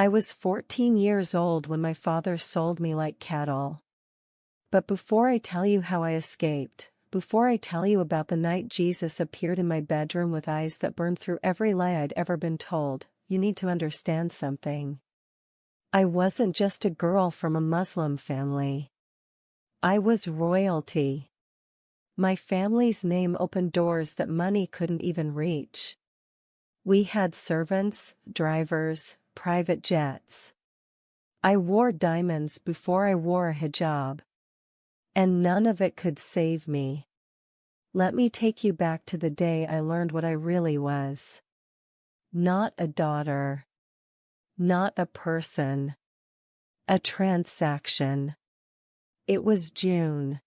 I was 14 years old when my father sold me like cattle. But before I tell you how I escaped, before I tell you about the night Jesus appeared in my bedroom with eyes that burned through every lie I'd ever been told, you need to understand something. I wasn't just a girl from a Muslim family. I was royalty. My family's name opened doors that money couldn't even reach. We had servants, drivers, private jets. I wore diamonds before I wore a hijab. And none of it could save me. Let me take you back to the day I learned what I really was. Not a daughter. Not a person. A transaction. It was June.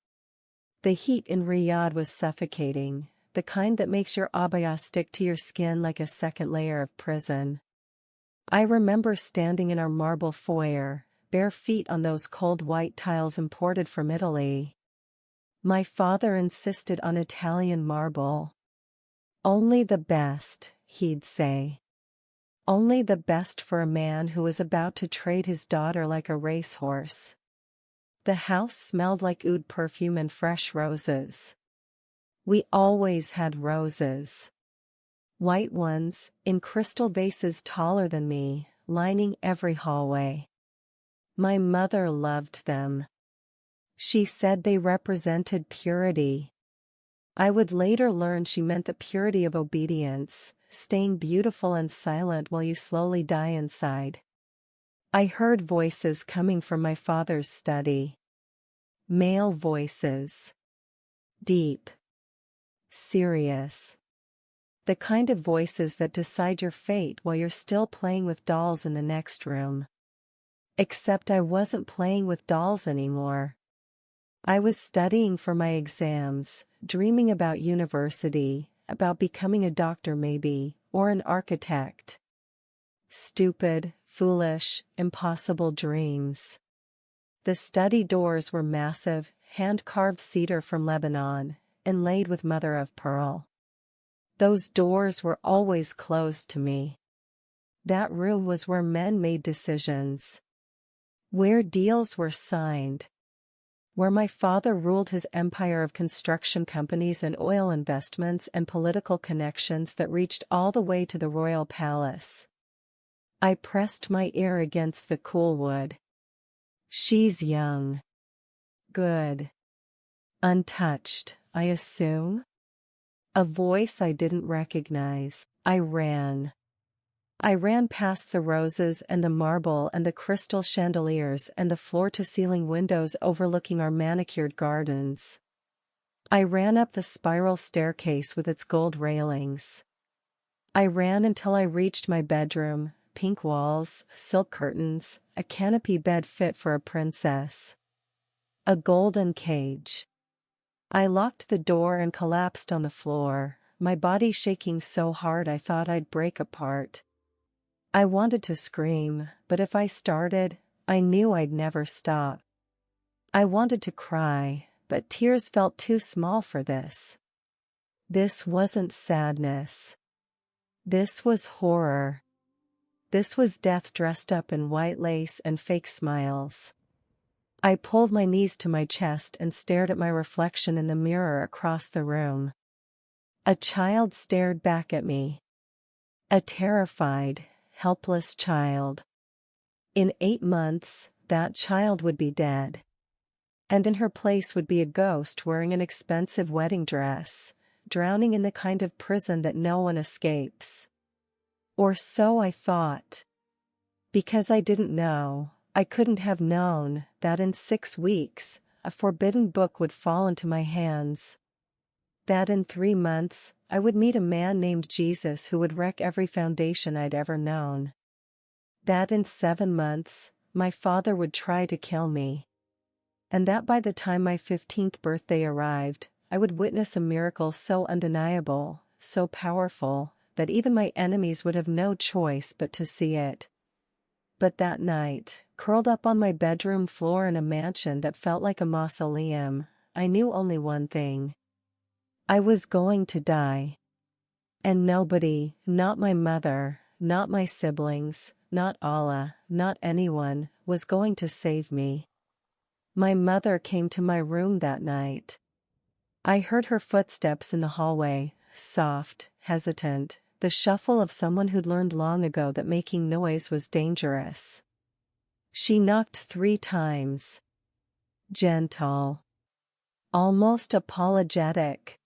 The heat in Riyadh was suffocating, the kind that makes your abaya stick to your skin like a second layer of prison. I remember standing in our marble foyer, bare feet on those cold white tiles imported from Italy. My father insisted on Italian marble. Only the best, he'd say. Only the best for a man who was about to trade his daughter like a racehorse. The house smelled like oud perfume and fresh roses. We always had roses. White ones, in crystal vases taller than me, lining every hallway. My mother loved them. She said they represented purity. I would later learn she meant the purity of obedience, staying beautiful and silent while you slowly die inside. I heard voices coming from my father's study. Male voices. Deep. Serious. The kind of voices that decide your fate while you're still playing with dolls in the next room. Except I wasn't playing with dolls anymore. I was studying for my exams, dreaming about university, about becoming a doctor maybe, or an architect. Stupid, foolish, impossible dreams. The study doors were massive, hand-carved cedar from Lebanon, inlaid with mother of pearl. Those doors were always closed to me. That room was where men made decisions. Where deals were signed. Where my father ruled his empire of construction companies and oil investments and political connections that reached all the way to the royal palace. I pressed my ear against the cool wood. She's young. Good. Untouched, I assume? A voice I didn't recognize. I ran. I ran past the roses and the marble and the crystal chandeliers and the floor-to-ceiling windows overlooking our manicured gardens. I ran up the spiral staircase with its gold railings. I ran until I reached my bedroom, pink walls, silk curtains, a canopy bed fit for a princess. A golden cage. I locked the door and collapsed on the floor, my body shaking so hard I thought I'd break apart. I wanted to scream, but if I started, I knew I'd never stop. I wanted to cry, but tears felt too small for this. This wasn't sadness. This was horror. This was death dressed up in white lace and fake smiles. I pulled my knees to my chest and stared at my reflection in the mirror across the room. A child stared back at me. A terrified, helpless child. In 8 months, that child would be dead. And in her place would be a ghost wearing an expensive wedding dress, drowning in the kind of prison that no one escapes. Or so I thought. Because I didn't know, I couldn't have known, that in 6 weeks, a forbidden book would fall into my hands. That in 3 months, I would meet a man named Jesus who would wreck every foundation I'd ever known. That in 7 months, my father would try to kill me. And that by the time my 15th birthday arrived, I would witness a miracle so undeniable, so powerful, that even my enemies would have no choice but to see it. But that night, curled up on my bedroom floor in a mansion that felt like a mausoleum, I knew only one thing. I was going to die. And nobody, not my mother, not my siblings, not Allah, not anyone, was going to save me. My mother came to my room that night. I heard her footsteps in the hallway, soft, hesitant, the shuffle of someone who'd learned long ago that making noise was dangerous. She knocked 3 times. Gentle. Almost apologetic.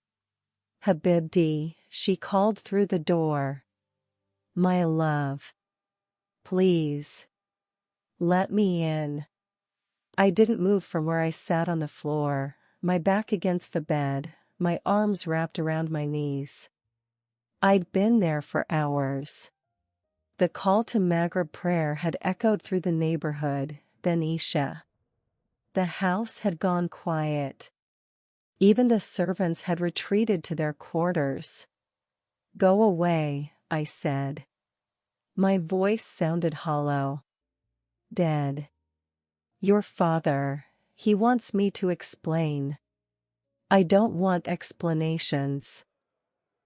Habibti, she called through the door. My love. Please. Let me in. I didn't move from where I sat on the floor, my back against the bed, my arms wrapped around my knees. I'd been there for hours. The call to Maghrib prayer had echoed through the neighborhood, then Isha. The house had gone quiet. Even the servants had retreated to their quarters. Go away, I said. My voice sounded hollow. Dead. Your father, he wants me to explain. I don't want explanations.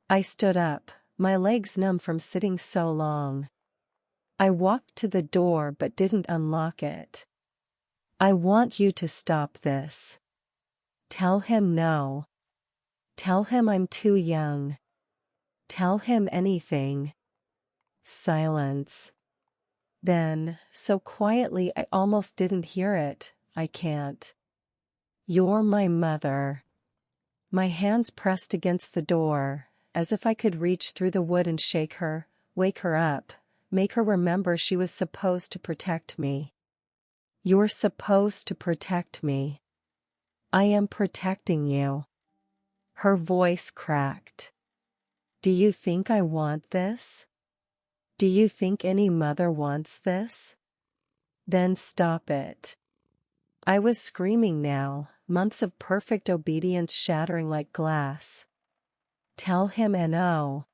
I stood up, my legs numb from sitting so long. I walked to the door but didn't unlock it. I want you to stop this. Tell him no. Tell him I'm too young. Tell him anything. Silence. Then, so quietly I almost didn't hear it, I can't. You're my mother. My hands pressed against the door, as if I could reach through the wood and shake her, wake her up, make her remember she was supposed to protect me. You're supposed to protect me. I am protecting you. Her voice cracked. Do you think I want this? Do you think any mother wants this? Then stop it. I was screaming now, months of perfect obedience shattering like glass. Tell him no.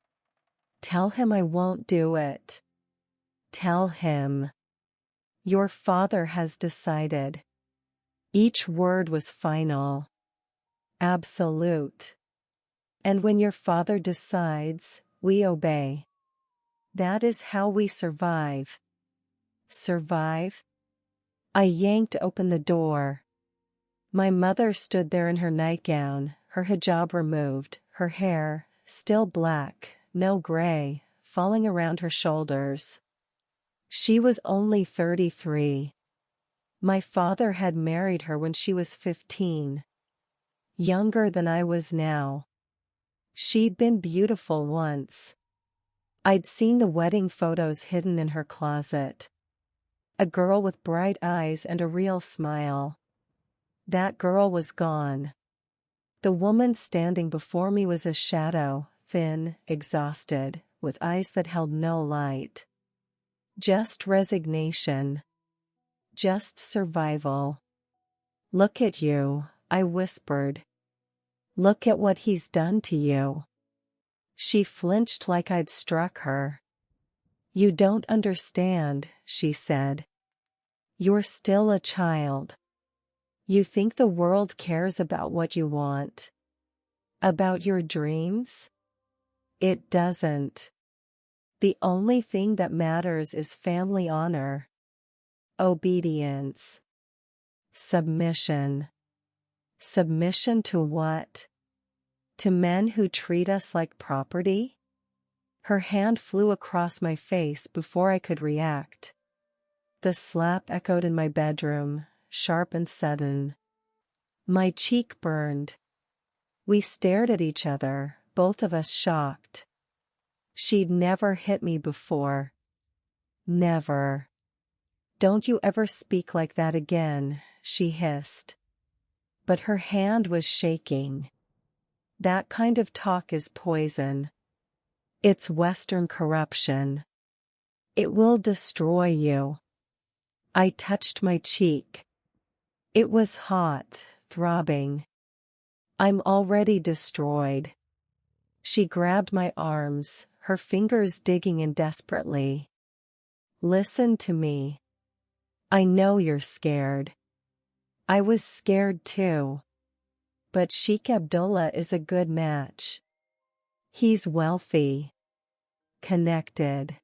Tell him I won't do it. Tell him. Your father has decided. Each word was final. Absolute. And when your father decides, we obey. That is how we survive. Survive? I yanked open the door. My mother stood there in her nightgown, her hijab removed, her hair, still black, no gray, falling around her shoulders. She was only 33. My father had married her when she was 15. Younger than I was now. She'd been beautiful once. I'd seen the wedding photos hidden in her closet. A girl with bright eyes and a real smile. That girl was gone. The woman standing before me was a shadow, thin, exhausted, with eyes that held no light. Just resignation. Just survival. Look at you, I whispered. Look at what he's done to you. She flinched like I'd struck her. You don't understand, she said. You're still a child. You think the world cares about what you want? About your dreams? It doesn't. The only thing that matters is family honor. Obedience. Submission. Submission to what? To men who treat us like property? Her hand flew across my face before I could react. The slap echoed in my bedroom, sharp and sudden. My cheek burned. We stared at each other, both of us shocked. She'd never hit me before. Never. Don't you ever speak like that again, she hissed. But her hand was shaking. That kind of talk is poison. It's Western corruption. It will destroy you. I touched my cheek. It was hot, throbbing. I'm already destroyed. She grabbed my arms, her fingers digging in desperately. Listen to me. I know you're scared. I was scared too. But Sheikh Abdullah is a good match. He's wealthy. Connected.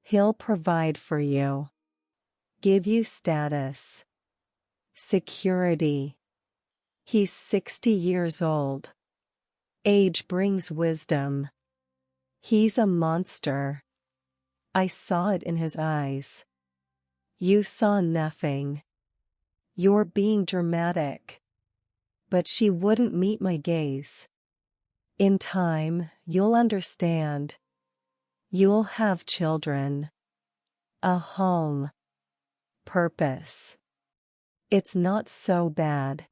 He'll provide for you. Give you status. Security. He's 60 years old. Age brings wisdom. He's a monster. I saw it in his eyes. You saw nothing. You're being dramatic. But she wouldn't meet my gaze. In time, you'll understand. You'll have children. A home. Purpose. It's not so bad.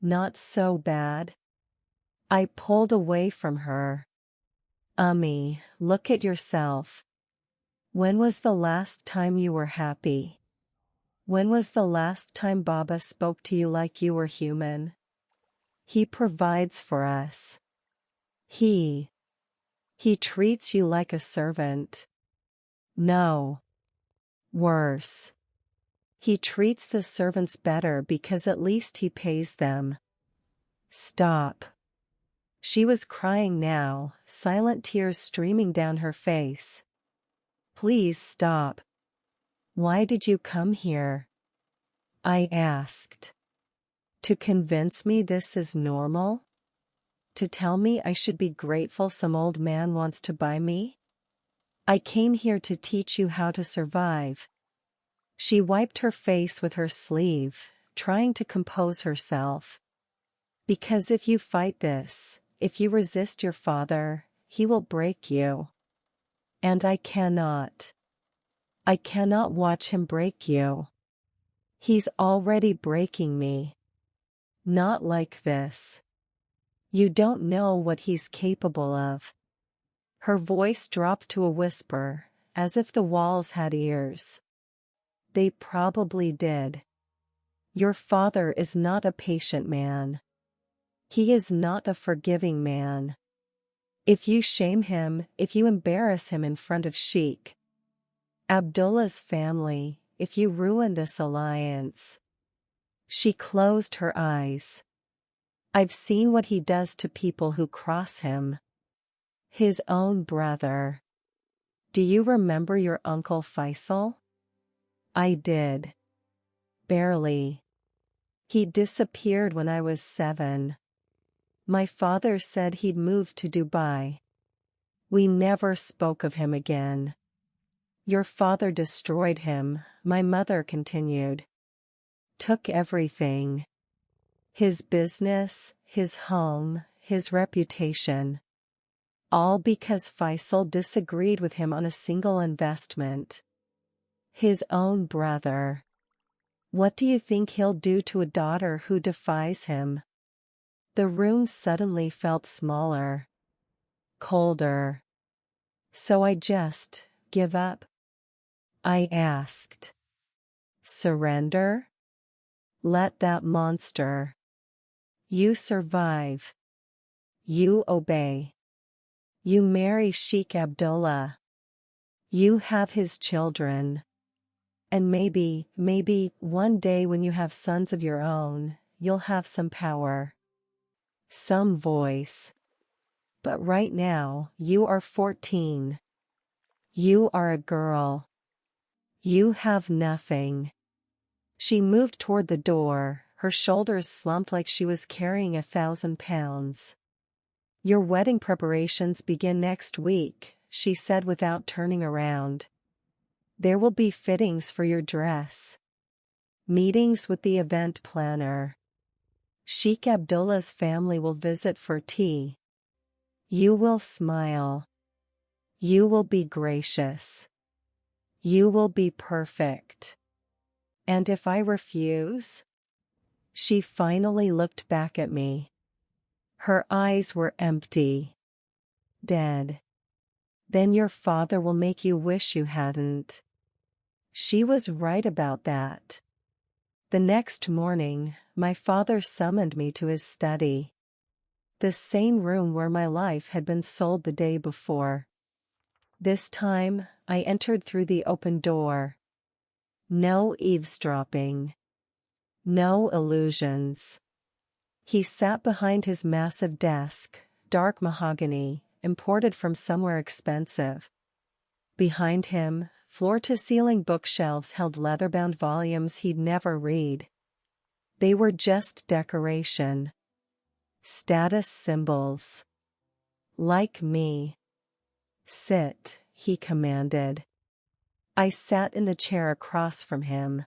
Not so bad. I pulled away from her. Look at yourself. When was the last time you were happy? When was the last time Baba spoke to you like you were human? He provides for us. He treats you like a servant. No. Worse. He treats the servants better because at least he pays them. Stop. She was crying now, silent tears streaming down her face. Please stop. Why did you come here? I asked. To convince me this is normal? To tell me I should be grateful some old man wants to buy me? I came here to teach you how to survive. She wiped her face with her sleeve, trying to compose herself. Because if you fight this, if you resist your father, he will break you. And I cannot. I cannot watch him break you. He's already breaking me. Not like this. You don't know what he's capable of. Her voice dropped to a whisper, as if the walls had ears. They probably did. Your father is not a patient man. He is not a forgiving man. If you shame him, if you embarrass him in front of Sheikh Abdullah's family, if you ruin this alliance. She closed her eyes. I've seen what he does to people who cross him. His own brother. Do you remember your Uncle Faisal? I did. Barely. He disappeared when I was 7. My father said he'd moved to Dubai. We never spoke of him again. Your father destroyed him, my mother continued. Took everything. His business, his home, his reputation. All because Faisal disagreed with him on a single investment. His own brother. What do you think he'll do to a daughter who defies him? The room suddenly felt smaller. Colder. So I just give up? I asked. Surrender? Let that monster. You survive. You obey. You marry Sheikh Abdullah. You have his children. And maybe, one day when you have sons of your own, you'll have some power. Some voice. But right now, you are 14. You are a girl. You have nothing. She moved toward the door, her shoulders slumped like she was carrying 1,000 pounds. Your wedding preparations begin next week, she said without turning around. There will be fittings for your dress. Meetings with the event planner. Sheikh Abdullah's family will visit for tea. You will smile. You will be gracious. You will be perfect. And if I refuse? She finally looked back at me. Her eyes were empty. Dead. Then your father will make you wish you hadn't. She was right about that. The next morning, my father summoned me to his study. The same room where my life had been sold the day before. This time, I entered through the open door. No eavesdropping. No illusions. He sat behind his massive desk, dark mahogany, imported from somewhere expensive. Behind him, floor-to-ceiling bookshelves held leather-bound volumes he'd never read. They were just decoration. Status symbols. Like me. Sit, he commanded. I sat in the chair across from him.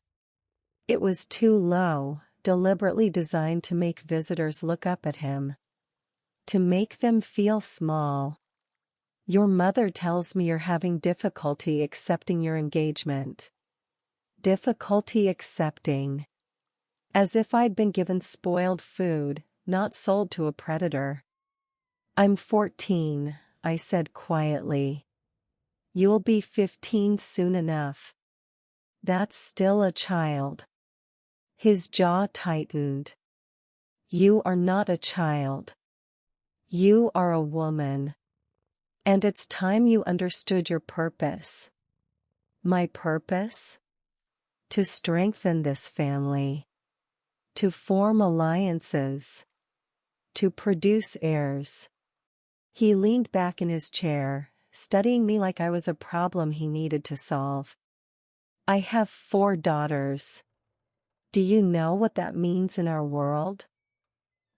It was too low, deliberately designed to make visitors look up at him. To make them feel small. Your mother tells me you're having difficulty accepting your engagement. Difficulty accepting. As if I'd been given spoiled food, not sold to a predator. I'm 14, I said quietly. You'll be 15 soon enough. That's still a child. His jaw tightened. You are not a child. You are a woman. And it's time you understood your purpose. My purpose? To strengthen this family. To form alliances. To produce heirs. He leaned back in his chair, studying me like I was a problem he needed to solve. I have 4 daughters. Do you know what that means in our world?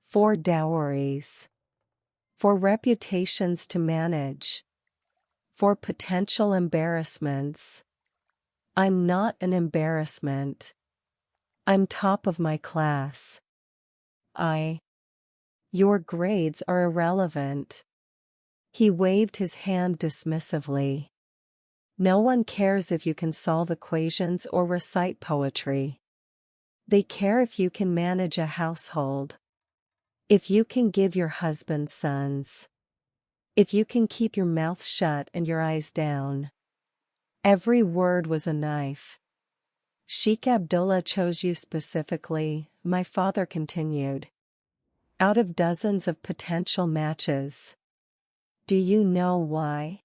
4 dowries. 4 reputations to manage. 4 potential embarrassments. I'm not an embarrassment. I'm top of my class. Your grades are irrelevant. He waved his hand dismissively. No one cares if you can solve equations or recite poetry. They care if you can manage a household. If you can give your husband sons. If you can keep your mouth shut and your eyes down. Every word was a knife. Sheikh Abdullah chose you specifically, my father continued. Out of dozens of potential matches. Do you know why?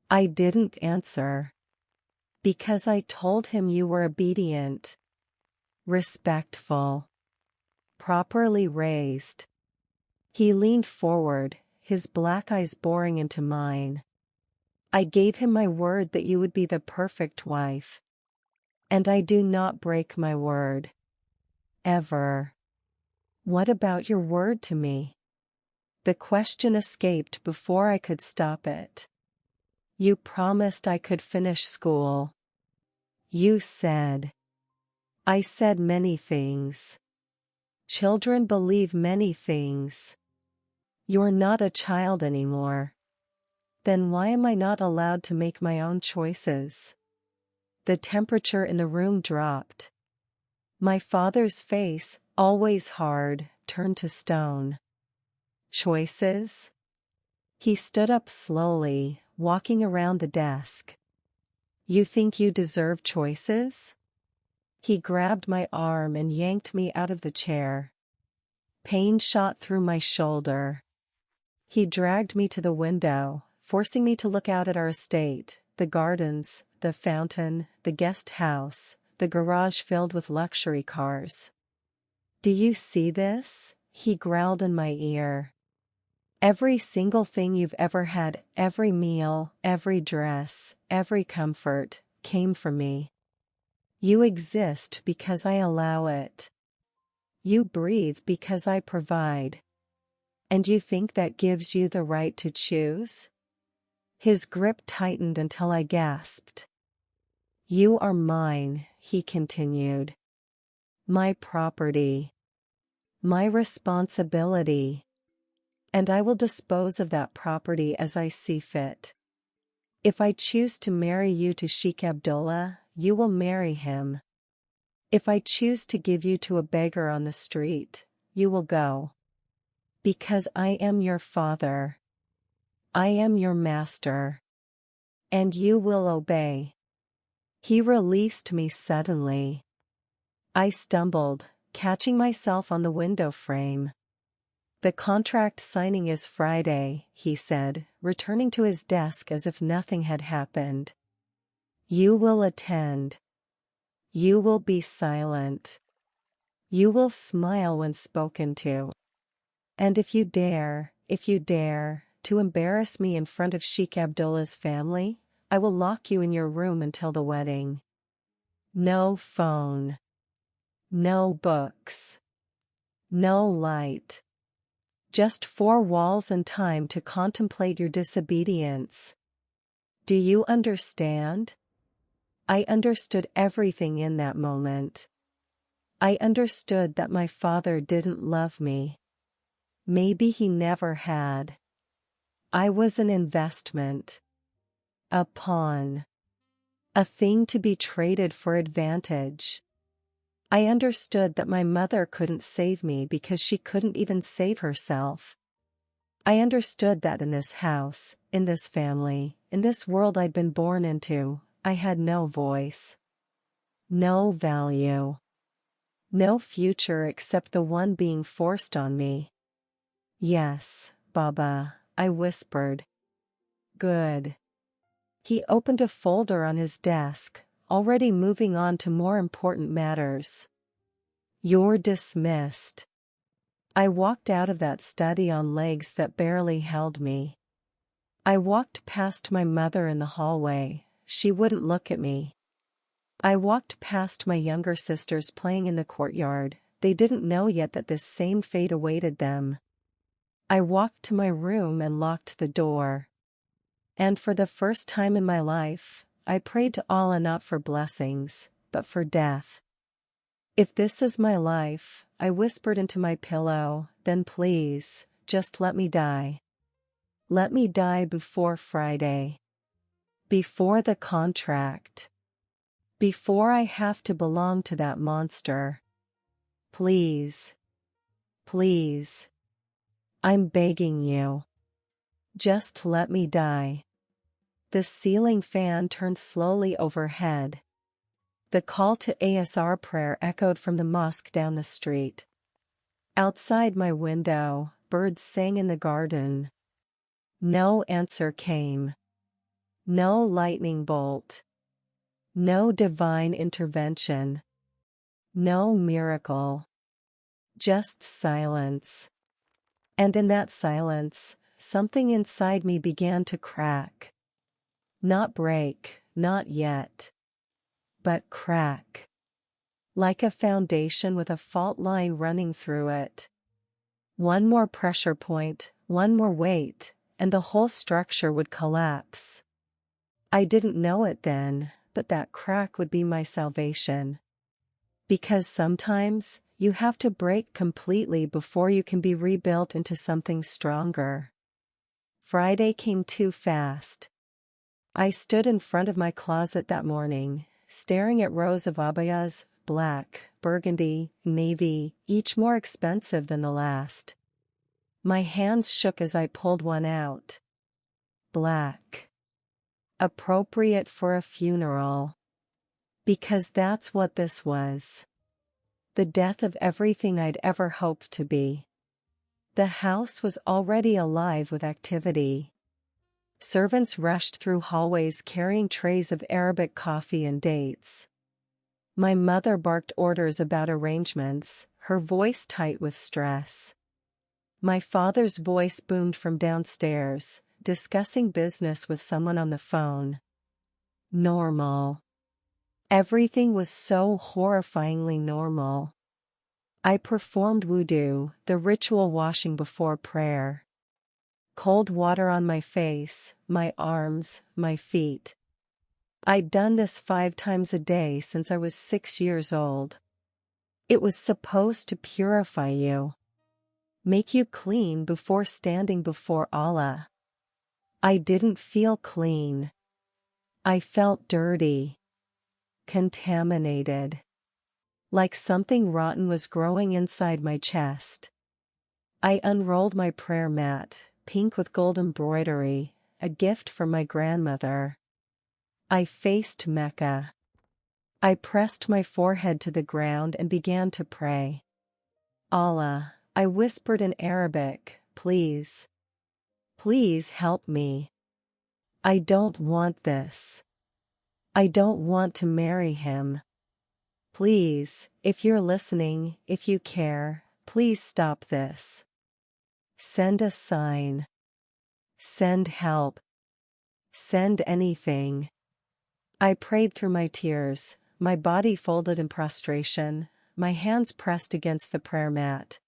I didn't answer. Because I told him you were obedient. Respectful. Properly raised. He leaned forward, his black eyes boring into mine. I gave him my word that you would be the perfect wife. And I do not break my word. Ever. What about your word to me? The question escaped before I could stop it. You promised I could finish school. You said. I said many things. Children believe many things. You're not a child anymore. Then why am I not allowed to make my own choices? The temperature in the room dropped. My father's face, always hard, turned to stone. Choices? He stood up slowly, walking around the desk. You think you deserve choices? He grabbed my arm and yanked me out of the chair. Pain shot through my shoulder. He dragged me to the window, forcing me to look out at our estate, the gardens, the fountain, the guest house, the garage filled with luxury cars. Do you see this? He growled in my ear. Every single thing you've ever had, every meal, every dress, every comfort, came from me. You exist because I allow it. You breathe because I provide. And you think that gives you the right to choose? His grip tightened until I gasped. You are mine, he continued. My property. My responsibility. And I will dispose of that property as I see fit. If I choose to marry you to Sheikh Abdullah, you will marry him. If I choose to give you to a beggar on the street, you will go. Because I am your father. I am your master. And you will obey. He released me suddenly. I stumbled, catching myself on the window frame. The contract signing is Friday, he said, returning to his desk as if nothing had happened. You will attend. You will be silent. You will smile when spoken to. And if you dare, to embarrass me in front of Sheikh Abdullah's family, I will lock you in your room until the wedding. No phone. No books. No light. Just four walls and time to contemplate your disobedience. Do you understand? I understood everything in that moment. I understood that my father didn't love me. Maybe he never had. I was an investment. A pawn. A thing to be traded for advantage. I understood that my mother couldn't save me because she couldn't even save herself. I understood that in this house, in this family, in this world I'd been born into, I had no voice. No value. No future except the one being forced on me. Yes, Baba, I whispered. Good. He opened a folder on his desk, already moving on to more important matters. You're dismissed. I walked out of that study on legs that barely held me. I walked past my mother in the hallway. She wouldn't look at me. I walked past my younger sisters playing in the courtyard. They didn't know yet that this same fate awaited them. I walked to my room and locked the door. And for the first time in my life, I prayed to Allah not for blessings, but for death. If this is my life, I whispered into my pillow, then please, just let me die. Let me die before Friday. Before the contract. Before I have to belong to that monster. Please. Please. I'm begging you. Just let me die. The ceiling fan turned slowly overhead. The call to ASR prayer echoed from the mosque down the street. Outside my window, birds sang in the garden. No answer came. No lightning bolt. No divine intervention. No miracle. Just silence. And in that silence, something inside me began to crack. Not break, not yet. But crack. Like a foundation with a fault line running through it. One more pressure point, one more weight, and the whole structure would collapse. I didn't know it then, but that crack would be my salvation. Because sometimes, you have to break completely before you can be rebuilt into something stronger. Friday came too fast. I stood in front of my closet that morning, staring at rows of abayas, black, burgundy, navy, each more expensive than the last. My hands shook as I pulled one out. Black. Appropriate for a funeral. Because that's what this was. The death of everything I'd ever hoped to be. The house was already alive with activity. Servants rushed through hallways carrying trays of Arabic coffee and dates. My mother barked orders about arrangements, her voice tight with stress. My father's voice boomed from downstairs, discussing business with someone on the phone. Normal. Everything was so horrifyingly normal. I performed wudu, the ritual washing before prayer. Cold water on my face, my arms, my feet. I'd done this 5 times a day since I was 6 years old. It was supposed to purify you. Make you clean before standing before Allah. I didn't feel clean. I felt dirty. Contaminated. Like something rotten was growing inside my chest. I unrolled my prayer mat, pink with gold embroidery, a gift from my grandmother. I faced Mecca. I pressed my forehead to the ground and began to pray. Allah, I whispered in Arabic, please. Please help me. I don't want this. I don't want to marry him. Please, if you're listening, if you care, please stop this. Send a sign. Send help. Send anything. I prayed through my tears, my body folded in prostration, my hands pressed against the prayer mat.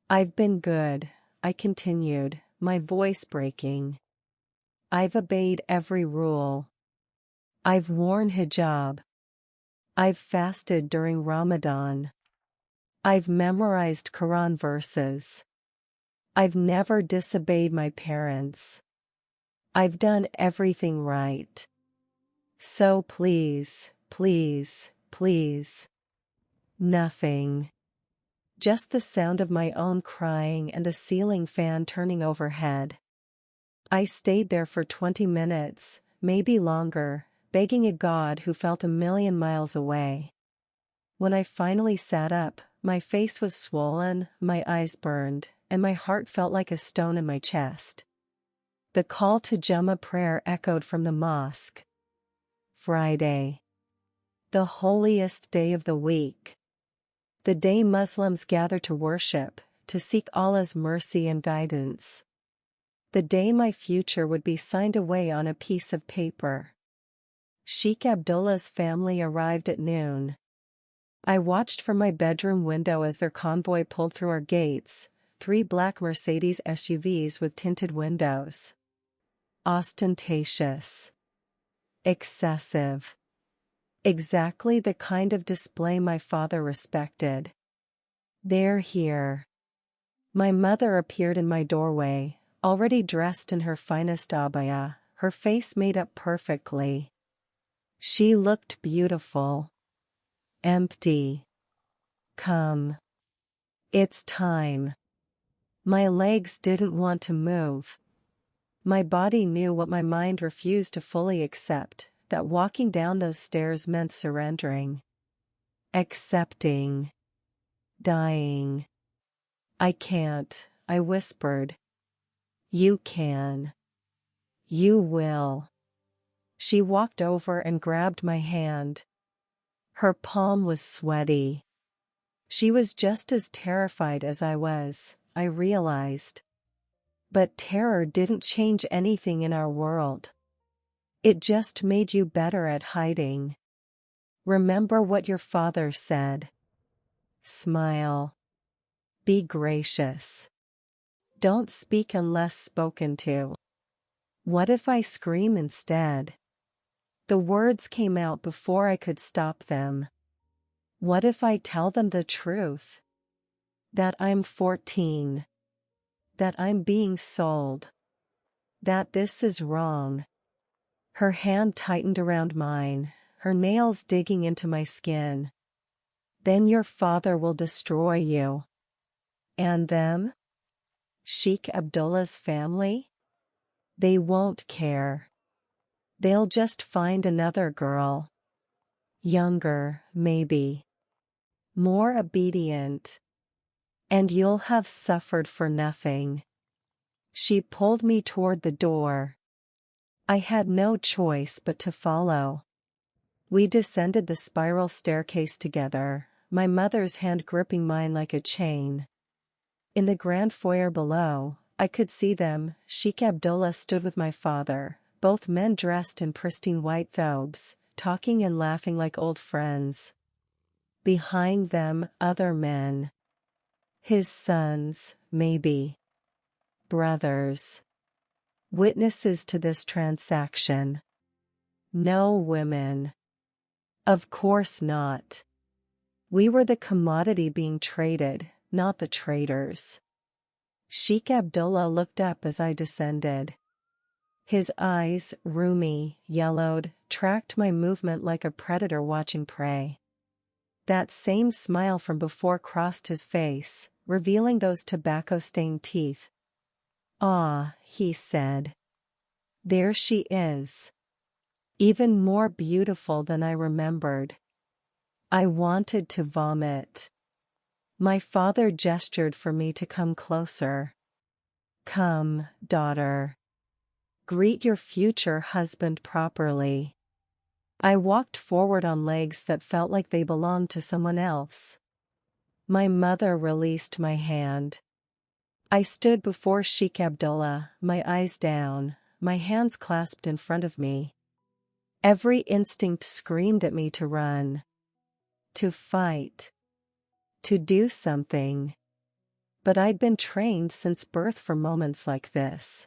I've been good, I continued, my voice breaking. I've obeyed every rule. I've worn hijab. I've fasted during Ramadan. I've memorized Quran verses. I've never disobeyed my parents. I've done everything right. So please, please, please. Nothing. Just the sound of my own crying and the ceiling fan turning overhead. I stayed there for 20 minutes, maybe longer, begging a God who felt a million miles away. When I finally sat up, my face was swollen, my eyes burned, and my heart felt like a stone in my chest. The call to Jummah prayer echoed from the mosque. Friday. The holiest day of the week. The day Muslims gather to worship, to seek Allah's mercy and guidance. The day my future would be signed away on a piece of paper. Sheikh Abdullah's family arrived at noon. I watched from my bedroom window as their convoy pulled through our gates, 3 black Mercedes SUVs with tinted windows. Ostentatious. Excessive. Exactly the kind of display my father respected. They're here. My mother appeared in my doorway, already dressed in her finest abaya, her face made up perfectly. She looked beautiful. Empty. Come. It's time. My legs didn't want to move. My body knew what my mind refused to fully accept, that walking down those stairs meant surrendering. Accepting. Dying. I can't, I whispered. You can. You will. She walked over and grabbed my hand. Her palm was sweaty. She was just as terrified as I was, I realized. But terror didn't change anything in our world. It just made you better at hiding. Remember what your father said. Smile. Be gracious. Don't speak unless spoken to. What if I scream instead? The words came out before I could stop them. What if I tell them the truth? That I'm 14. That I'm being sold. That this is wrong. Her hand tightened around mine, her nails digging into my skin. Then your father will destroy you. And them? Sheikh Abdullah's family? They won't care. They'll just find another girl. Younger, maybe. More obedient. And you'll have suffered for nothing. She pulled me toward the door. I had no choice but to follow. We descended the spiral staircase together, my mother's hand gripping mine like a chain. In the grand foyer below, I could see them. Sheikh Abdullah stood with my father, both men dressed in pristine white thobes, talking and laughing like old friends. Behind them, other men. His sons, maybe. Brothers. Witnesses to this transaction. No women. Of course not. We were the commodity being traded, not the traders. Sheikh Abdullah looked up as I descended. His eyes, rheumy, yellowed, tracked my movement like a predator watching prey. That same smile from before crossed his face, revealing those tobacco-stained teeth. "Ah," he said. "There she is. Even more beautiful than I remembered." I wanted to vomit. My father gestured for me to come closer. "Come, daughter. Greet your future husband properly." I walked forward on legs that felt like they belonged to someone else. My mother released my hand. I stood before Sheikh Abdullah, my eyes down, my hands clasped in front of me. Every instinct screamed at me to run, to fight, to do something. But I'd been trained since birth for moments like this.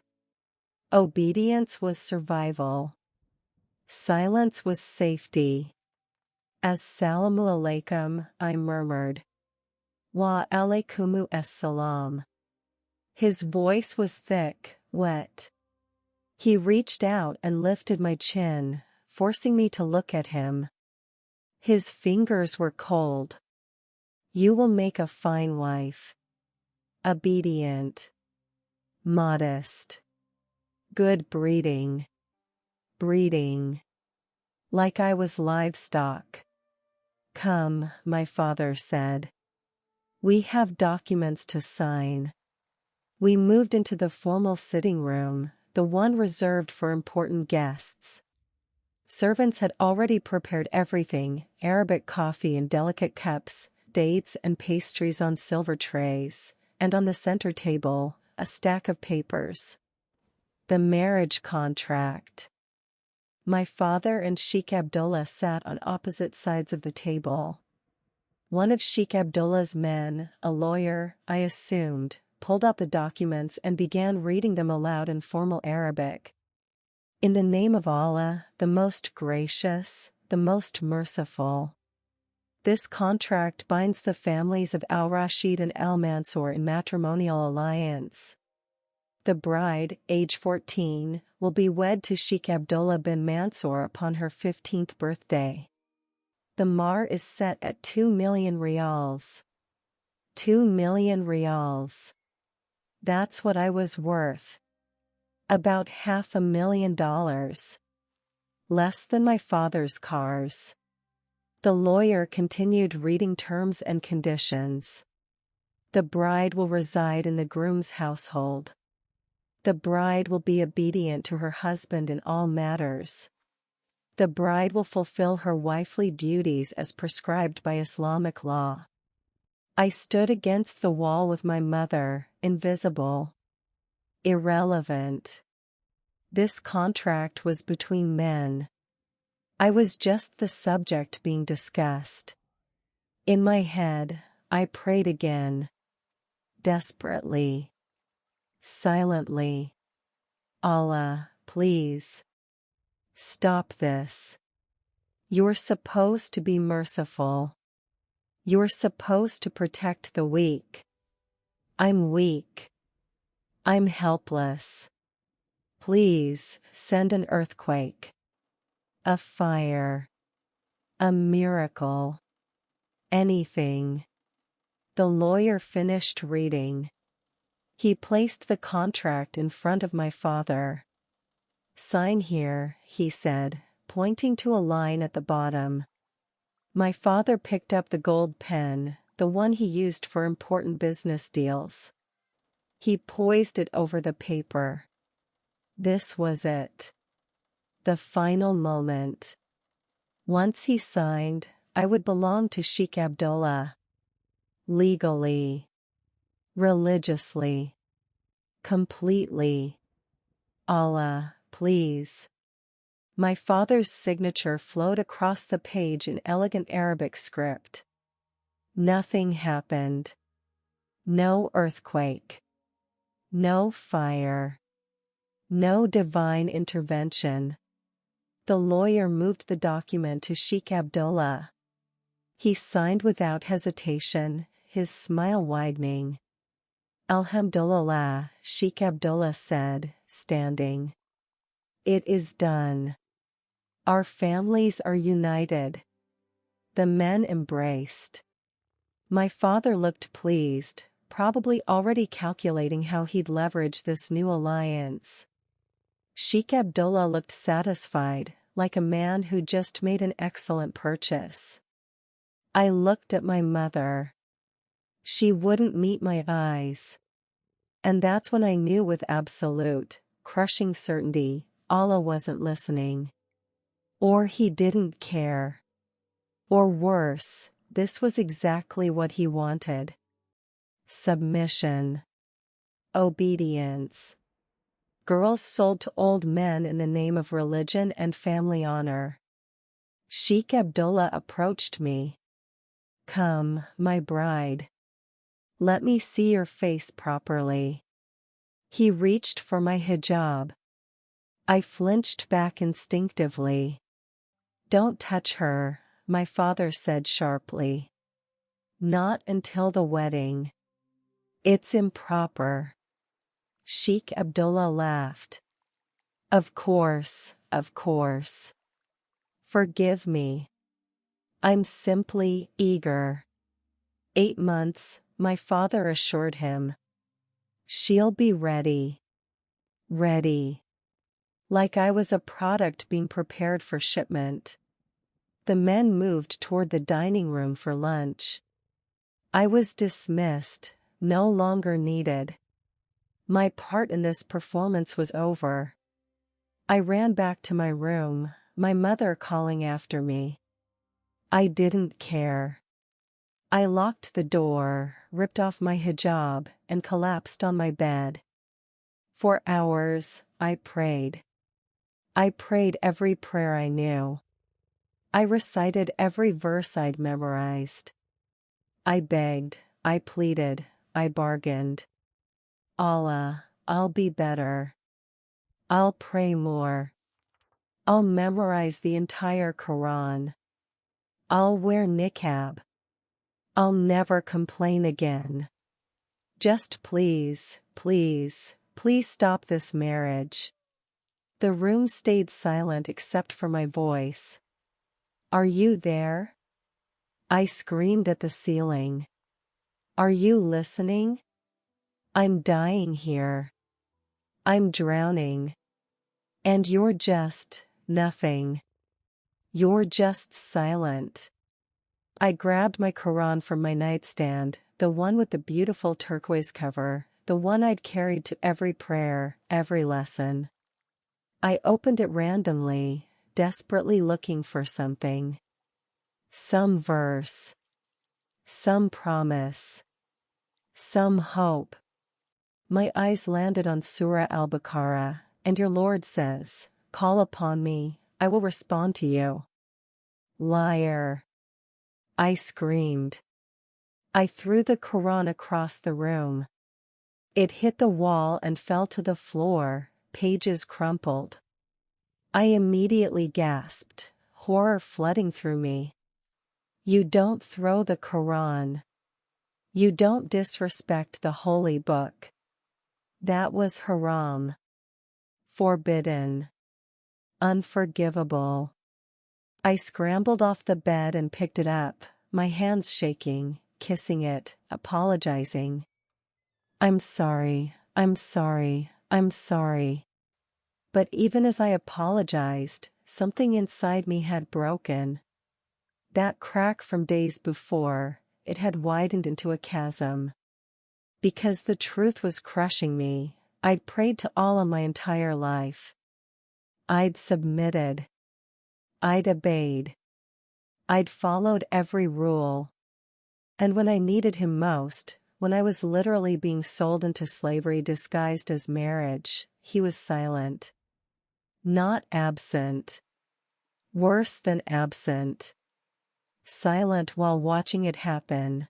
Obedience was survival. Silence was safety. Assalamu alaikum, I murmured. Wa alaikumu assalam. His voice was thick, wet. He reached out and lifted my chin, forcing me to look at him. His fingers were cold. You will make a fine wife. Obedient. Modest. Good breeding. Breeding. Like I was livestock. Come, my father said. We have documents to sign. We moved into the formal sitting room, the one reserved for important guests. Servants had already prepared everything, Arabic coffee in delicate cups, dates and pastries on silver trays, and on the center table, a stack of papers. The marriage contract. My father and Sheikh Abdullah sat on opposite sides of the table. One of Sheikh Abdullah's men, a lawyer, I assumed, pulled out the documents and began reading them aloud in formal Arabic. In the name of Allah, the most gracious, the most merciful. This contract binds the families of Al-Rashid and Al-Mansur in matrimonial alliance. The bride, age 14, will be wed to Sheikh Abdullah bin Mansur upon her 15th birthday. The mahr is set at 2 million riyals. 2 million riyals. That's what I was worth. About $500,000. Less than my father's cars. The lawyer continued reading terms and conditions. The bride will reside in the groom's household. The bride will be obedient to her husband in all matters. The bride will fulfill her wifely duties as prescribed by Islamic law. I stood against the wall with my mother, invisible. Irrelevant. This contract was between men. I was just the subject being discussed. In my head, I prayed again. Desperately. Silently. Allah, please. Stop this. You're supposed to be merciful. You're supposed to protect the weak. I'm weak. I'm helpless. Please, send an earthquake. A fire. A miracle. Anything. The lawyer finished reading. He placed the contract in front of my father. Sign here, he said, pointing to a line at the bottom. My father picked up the gold pen, the one he used for important business deals. He poised it over the paper. This was it. The final moment. Once he signed, I would belong to Sheikh Abdullah. Legally. Religiously. Completely. Allah, please. My father's signature flowed across the page in elegant Arabic script. Nothing happened. No earthquake. No fire. No divine intervention. The lawyer moved the document to Sheikh Abdullah. He signed without hesitation, his smile widening. Alhamdulillah, Sheikh Abdullah said, standing. It is done. Our families are united. The men embraced. My father looked pleased, probably already calculating how he'd leverage this new alliance. Sheikh Abdullah looked satisfied, like a man who just made an excellent purchase. I looked at my mother. She wouldn't meet my eyes. And that's when I knew with absolute, crushing certainty, Allah wasn't listening. Or he didn't care. Or worse, this was exactly what he wanted. Submission. Obedience. Girls sold to old men in the name of religion and family honor. Sheikh Abdullah approached me. "Come, my bride. Let me see your face properly." He reached for my hijab. I flinched back instinctively. "Don't touch her," my father said sharply. "Not until the wedding. It's improper." Sheikh Abdullah laughed. Of course. Forgive me. I'm simply eager." 8 months, my father assured him. "She'll be ready." Ready. Like I was a product being prepared for shipment. The men moved toward the dining room for lunch. I was dismissed, no longer needed. My part in this performance was over. I ran back to my room, my mother calling after me. I didn't care. I locked the door, ripped off my hijab, and collapsed on my bed. For hours, I prayed. I prayed every prayer I knew. I recited every verse I'd memorized. I begged, I pleaded, I bargained. "Allah, I'll be better. I'll pray more. I'll memorize the entire Quran. I'll wear niqab. I'll never complain again. Just please stop this marriage." The room stayed silent except for my voice. "Are you there?" I screamed at the ceiling. "Are you listening? I'm dying here. I'm drowning. And you're just nothing. You're just silent." I grabbed my Quran from my nightstand, the one with the beautiful turquoise cover, the one I'd carried to every prayer, every lesson. I opened it randomly, desperately looking for something. Some verse. Some promise. Some hope. My eyes landed on Surah Al-Baqarah, and your Lord says, "Call upon me, I will respond to you." Liar. I screamed. I threw the Quran across the room. It hit the wall and fell to the floor, pages crumpled. I immediately gasped, horror flooding through me. You don't throw the Quran. You don't disrespect the holy book. That was haram. Forbidden. Unforgivable. I scrambled off the bed and picked it up, my hands shaking, kissing it, apologizing. I'm sorry. But even as I apologized, something inside me had broken. That crack from days before, it had widened into a chasm. Because the truth was crushing me, I'd prayed to Allah my entire life. I'd submitted. I'd obeyed. I'd followed every rule. And when I needed him most, when I was literally being sold into slavery disguised as marriage, he was silent. Not absent. Worse than absent. Silent while watching it happen.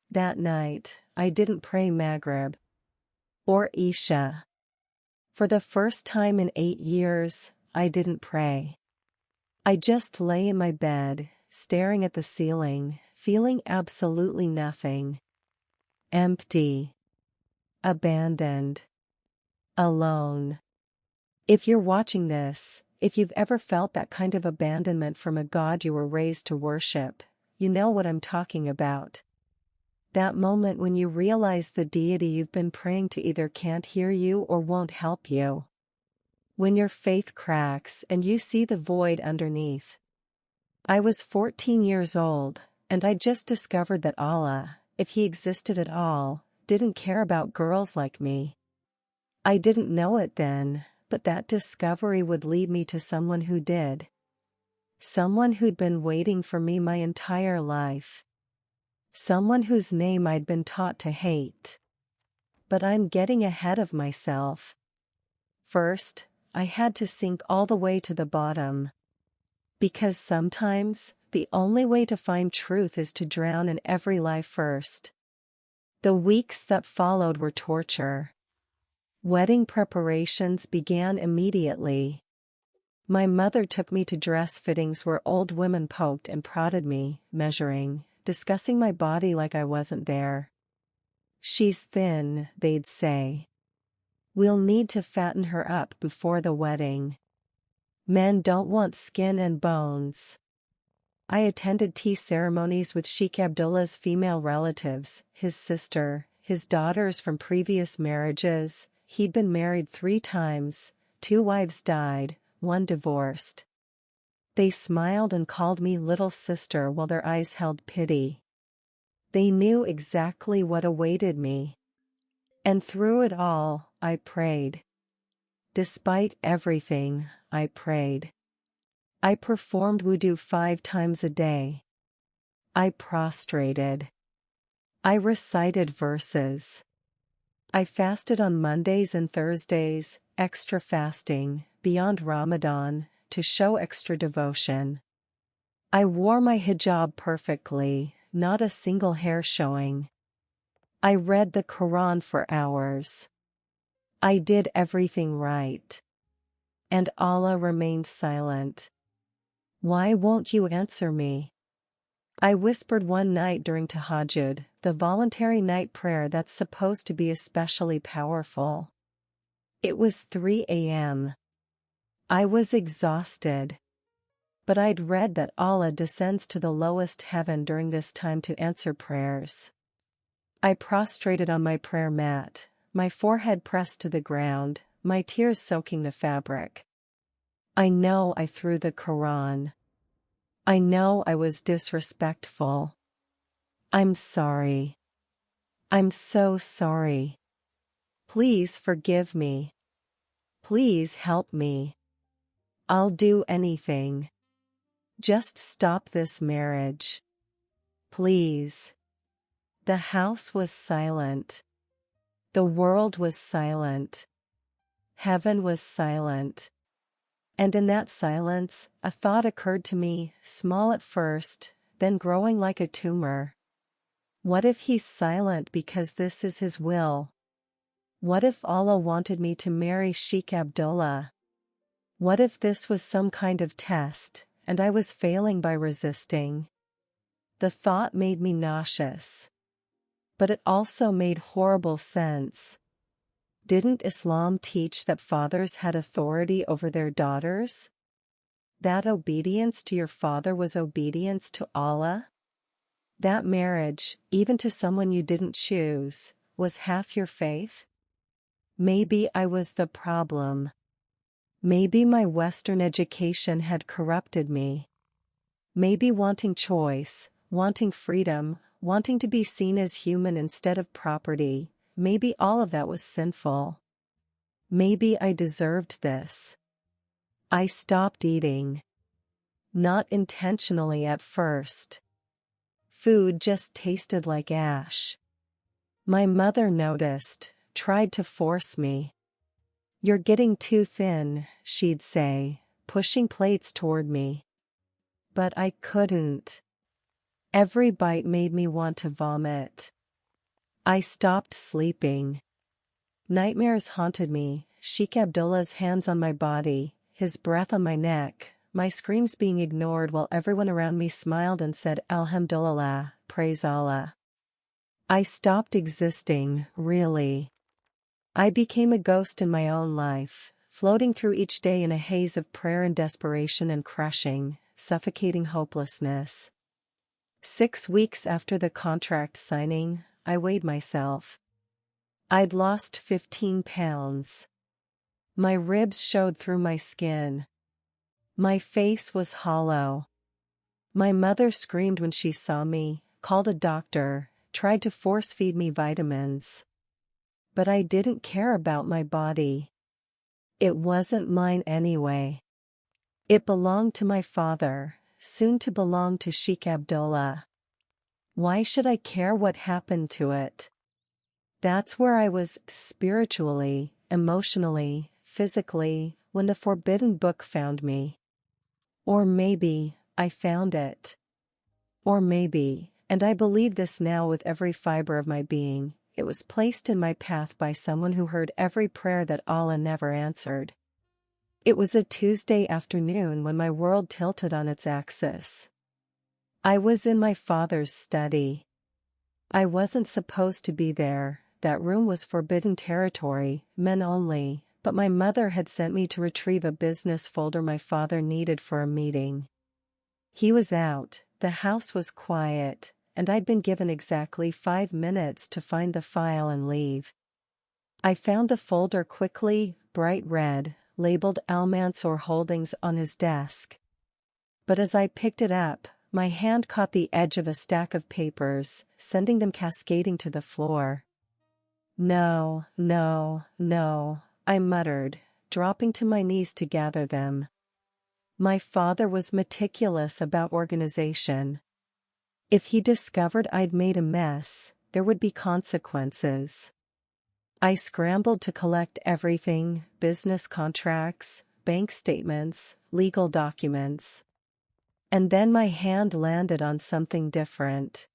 That night, I didn't pray Maghrib. Or Isha. For the first time in 8 years, I didn't pray. I just lay in my bed, staring at the ceiling, feeling absolutely nothing. Empty. Abandoned. Alone. If you're watching this, if you've ever felt that kind of abandonment from a God you were raised to worship, you know what I'm talking about. That moment when you realize the deity you've been praying to either can't hear you or won't help you. When your faith cracks and you see the void underneath. I was 14 years old, and I just discovered that Allah, if he existed at all, didn't care about girls like me. I didn't know it then, but that discovery would lead me to someone who did. Someone who'd been waiting for me my entire life. Someone whose name I'd been taught to hate. But I'm getting ahead of myself. first, I had to sink all the way to the bottom. Because sometimes, the only way to find truth is to drown in every lie first. The weeks that followed were torture. Wedding preparations began immediately. My mother took me to dress fittings where old women poked and prodded me, measuring, discussing my body like I wasn't there. "She's thin," they'd say. "We'll need to fatten her up before the wedding. Men don't want skin and bones." I attended tea ceremonies with Sheikh Abdullah's female relatives, his sister, his daughters from previous marriages. He'd been married 3 times, 2 wives died, 1 divorced. They smiled and called me little sister while their eyes held pity. They knew exactly what awaited me. And through it all, I prayed. Despite everything, I prayed. I performed wudu 5 times a day. I prostrated. I recited verses. I fasted on Mondays and Thursdays, extra fasting, beyond Ramadan, to show extra devotion. I wore my hijab perfectly, not a single hair showing. I read the Quran for hours. I did everything right. And Allah remained silent. "Why won't you answer me?" I whispered one night during Tahajjud, the voluntary night prayer that's supposed to be especially powerful. It was 3 a.m. I was exhausted. But I'd read that Allah descends to the lowest heaven during this time to answer prayers. I prostrated on my prayer mat, my forehead pressed to the ground, my tears soaking the fabric. I know I threw the Quran. I know I was disrespectful. I'm sorry. I'm so sorry. Please forgive me. Please help me. I'll do anything. Just stop this marriage. Please. The house was silent. The world was silent. Heaven was silent. And in that silence, a thought occurred to me, small at first, then growing like a tumor. What if he's silent because this is his will? What if Allah wanted me to marry Sheikh Abdullah? What if this was some kind of test, and I was failing by resisting? The thought made me nauseous. But it also made horrible sense. Didn't Islam teach that fathers had authority over their daughters? That obedience to your father was obedience to Allah? That marriage, even to someone you didn't choose, was half your faith? Maybe I was the problem. Maybe my Western education had corrupted me. Maybe wanting choice, wanting freedom, wanting to be seen as human instead of property, maybe all of that was sinful. Maybe I deserved this. I stopped eating. Not intentionally at first. Food just tasted like ash. My mother noticed, tried to force me. "You're getting too thin," she'd say, pushing plates toward me. But I couldn't. Every bite made me want to vomit. I stopped sleeping. Nightmares haunted me, Sheikh Abdullah's hands on my body, his breath on my neck, my screams being ignored while everyone around me smiled and said Alhamdulillah, praise Allah. I stopped existing, really. I became a ghost in my own life, floating through each day in a haze of prayer and desperation and crushing, suffocating hopelessness. 6 weeks after the contract signing, I weighed myself. I'd lost 15 pounds. My ribs showed through my skin. My face was hollow. My mother screamed when she saw me, called a doctor, tried to force-feed me vitamins. But I didn't care about my body. It wasn't mine anyway. It belonged to my father, soon to belong to Sheikh Abdullah. Why should I care what happened to it? That's where I was spiritually, emotionally, physically, when the forbidden book found me. Or maybe, I found it. Or maybe, and I believe this now with every fiber of my being, it was placed in my path by someone who heard every prayer that Allah never answered. It was a Tuesday afternoon when my world tilted on its axis. I was in my father's study. I wasn't supposed to be there, that room was forbidden territory, men only, but my mother had sent me to retrieve a business folder my father needed for a meeting. He was out, the house was quiet, and I'd been given exactly 5 minutes to find the file and leave. I found the folder quickly, bright red, labeled Al-Mansour Holdings on his desk. But as I picked it up, my hand caught the edge of a stack of papers, sending them cascading to the floor. No, no, no, I muttered, dropping to my knees to gather them. My father was meticulous about organization. If he discovered I'd made a mess, there would be consequences. I scrambled to collect everything: business contracts, bank statements, legal documents. And then my hand landed on something different.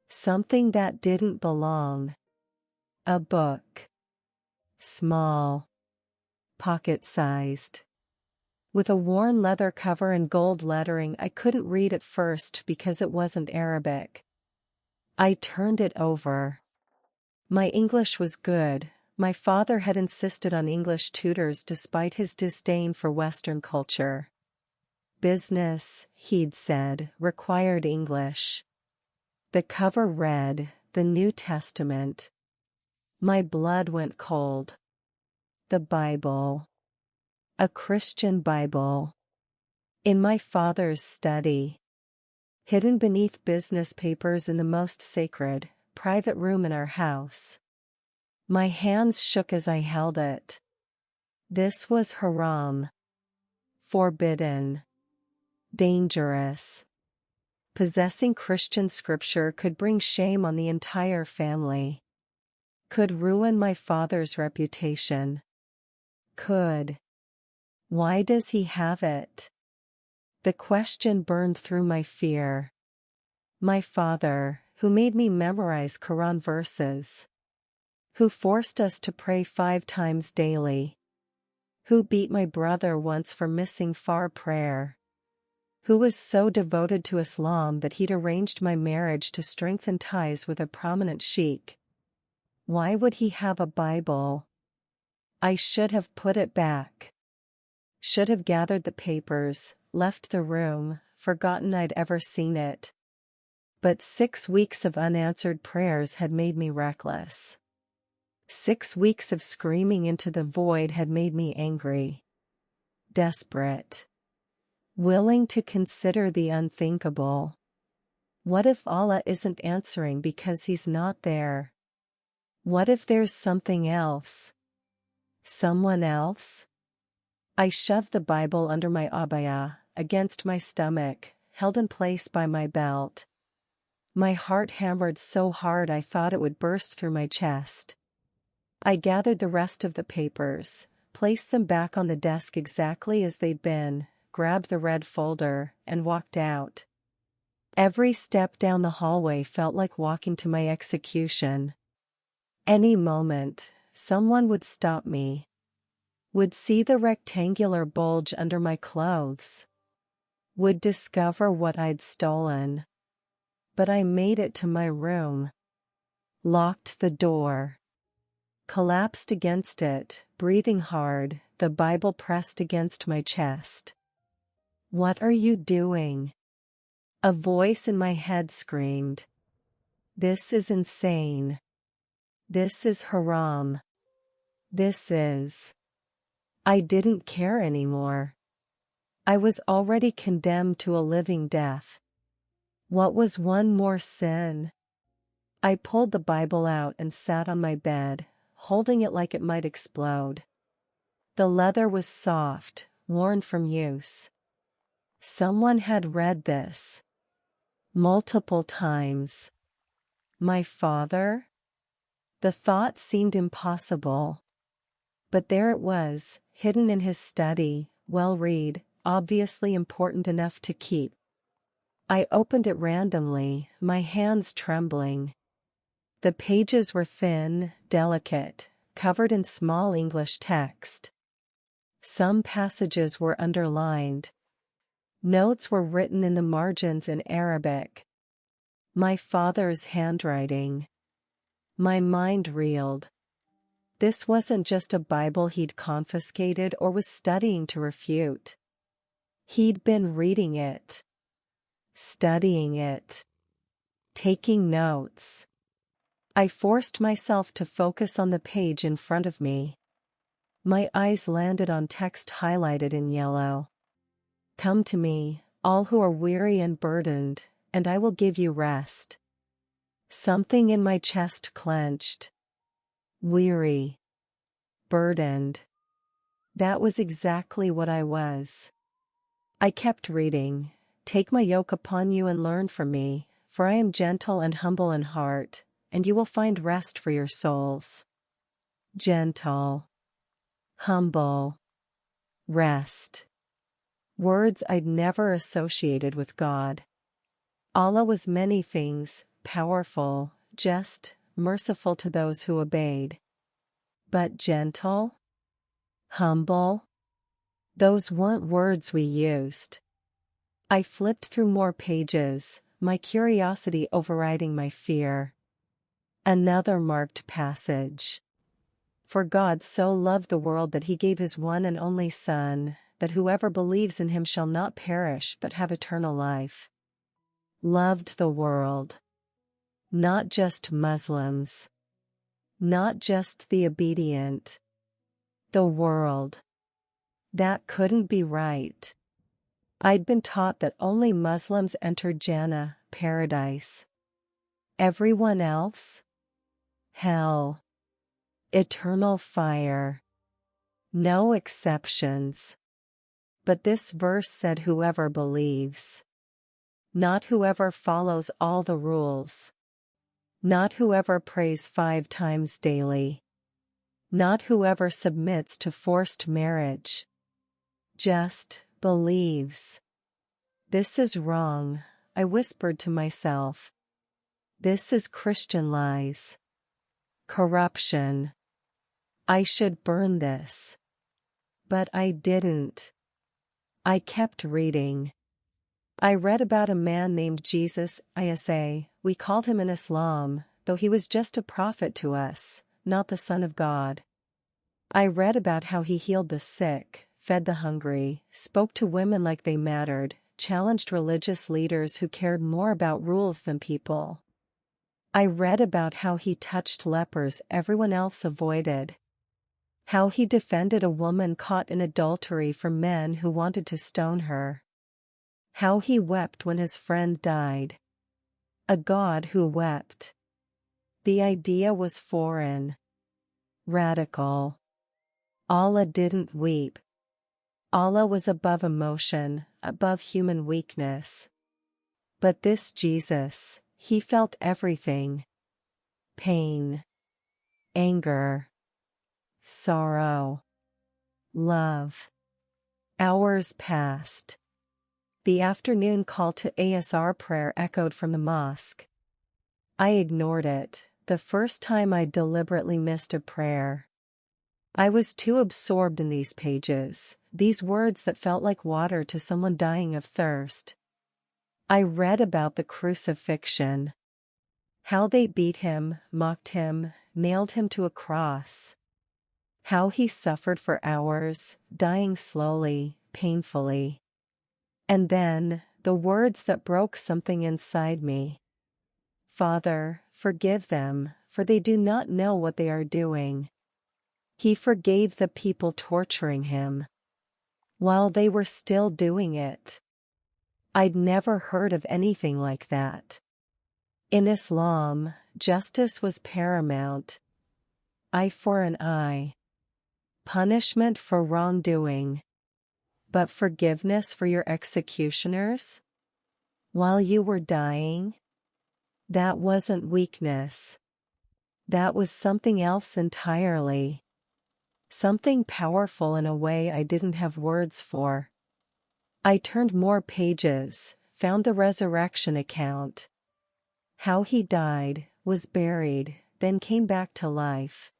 Something that didn't belong. A book. Small. Pocket-sized. With a worn leather cover and gold lettering I couldn't read at first because it wasn't Arabic. I turned it over. My English was good. My father had insisted on English tutors despite his disdain for Western culture. Business, he'd said, required English. The cover read, "The New Testament." My blood went cold. The Bible. A Christian Bible. In my father's study. Hidden beneath business papers in the most sacred, private room in our house. My hands shook as I held it. This was haram. Forbidden. Dangerous. Possessing Christian scripture could bring shame on the entire family. Could ruin my father's reputation. Could. Why does he have it? The question burned through my fear. My father, who made me memorize Quran verses. Who forced us to pray 5 times daily. Who beat my brother once for missing far prayer. Who was so devoted to Islam that he'd arranged my marriage to strengthen ties with a prominent sheikh. Why would he have a Bible? I should have put it back. Should have gathered the papers, left the room, forgotten I'd ever seen it. But 6 weeks of unanswered prayers had made me reckless. 6 weeks of screaming into the void had made me angry. Desperate. Willing to consider the unthinkable. What if Allah isn't answering because He's not there? What if there's something else? Someone else? I shoved the Bible under my abaya, against my stomach, held in place by my belt. My heart hammered so hard I thought it would burst through my chest. I gathered the rest of the papers, placed them back on the desk exactly as they'd been, grabbed the red folder, and walked out. Every step down the hallway felt like walking to my execution. Any moment, someone would stop me. Would see the rectangular bulge under my clothes. Would discover what I'd stolen. But I made it to my room. Locked the door. Collapsed against it, breathing hard, the Bible pressed against my chest. What are you doing? A voice in my head screamed. This is insane. This is haram. This is. I didn't care anymore. I was already condemned to a living death. What was one more sin? I pulled the Bible out and sat on my bed, holding it like it might explode. The leather was soft, worn from use. Someone had read this. Multiple times. My father? The thought seemed impossible. But there it was, hidden in his study, well read, obviously important enough to keep. I opened it randomly, my hands trembling. The pages were thin, delicate, covered in small English text. Some passages were underlined. Notes were written in the margins in Arabic. My father's handwriting. My mind reeled. This wasn't just a Bible he'd confiscated or was studying to refute. He'd been reading it, studying it, taking notes. I forced myself to focus on the page in front of me. My eyes landed on text highlighted in yellow. Come to me, all who are weary and burdened, and I will give you rest. Something in my chest clenched. Weary. Burdened. That was exactly what I was. I kept reading. Take my yoke upon you and learn from me, for I am gentle and humble in heart, and you will find rest for your souls. Gentle. Humble. Rest. Words I'd never associated with God. Allah was many things, powerful, just, merciful to those who obeyed. But gentle? Humble? Those weren't words we used. I flipped through more pages, my curiosity overriding my fear. Another marked passage. For God so loved the world that he gave his one and only Son, that whoever believes in him shall not perish but have eternal life. Loved the world. Not just Muslims. Not just the obedient. The world. That couldn't be right. I'd been taught that only Muslims entered Jannah, paradise. Everyone else? Hell. Eternal fire. No exceptions. But this verse said whoever believes. Not whoever follows all the rules. Not whoever prays 5 times daily. Not whoever submits to forced marriage. Just believes. This is wrong, I whispered to myself. This is Christian lies. Corruption. I should burn this. But I didn't. I kept reading. I read about a man named Jesus Isa. We called him in Islam, though he was just a prophet to us, not the Son of God. I read about how he healed the sick, fed the hungry, spoke to women like they mattered, challenged religious leaders who cared more about rules than people. I read about how he touched lepers everyone else avoided. How he defended a woman caught in adultery from men who wanted to stone her. How he wept when his friend died. A God who wept. The idea was foreign. Radical. Allah didn't weep. Allah was above emotion, above human weakness. But this Jesus, he felt everything. Pain. Anger. Sorrow. Love. Hours passed. The afternoon call to ASR prayer echoed from the mosque. I ignored it, the first time I deliberately missed a prayer. I was too absorbed in these pages, these words that felt like water to someone dying of thirst. I read about the crucifixion. How they beat him, mocked him, nailed him to a cross. How he suffered for hours, dying slowly, painfully. And then, the words that broke something inside me. Father, forgive them, for they do not know what they are doing. He forgave the people torturing him. While they were still doing it. I'd never heard of anything like that. In Islam, justice was paramount. Eye for an eye. Punishment for wrongdoing. But forgiveness for your executioners? While you were dying? That wasn't weakness. That was something else entirely. Something powerful in a way I didn't have words for. I turned more pages, found the resurrection account. How he died, was buried, then came back to life.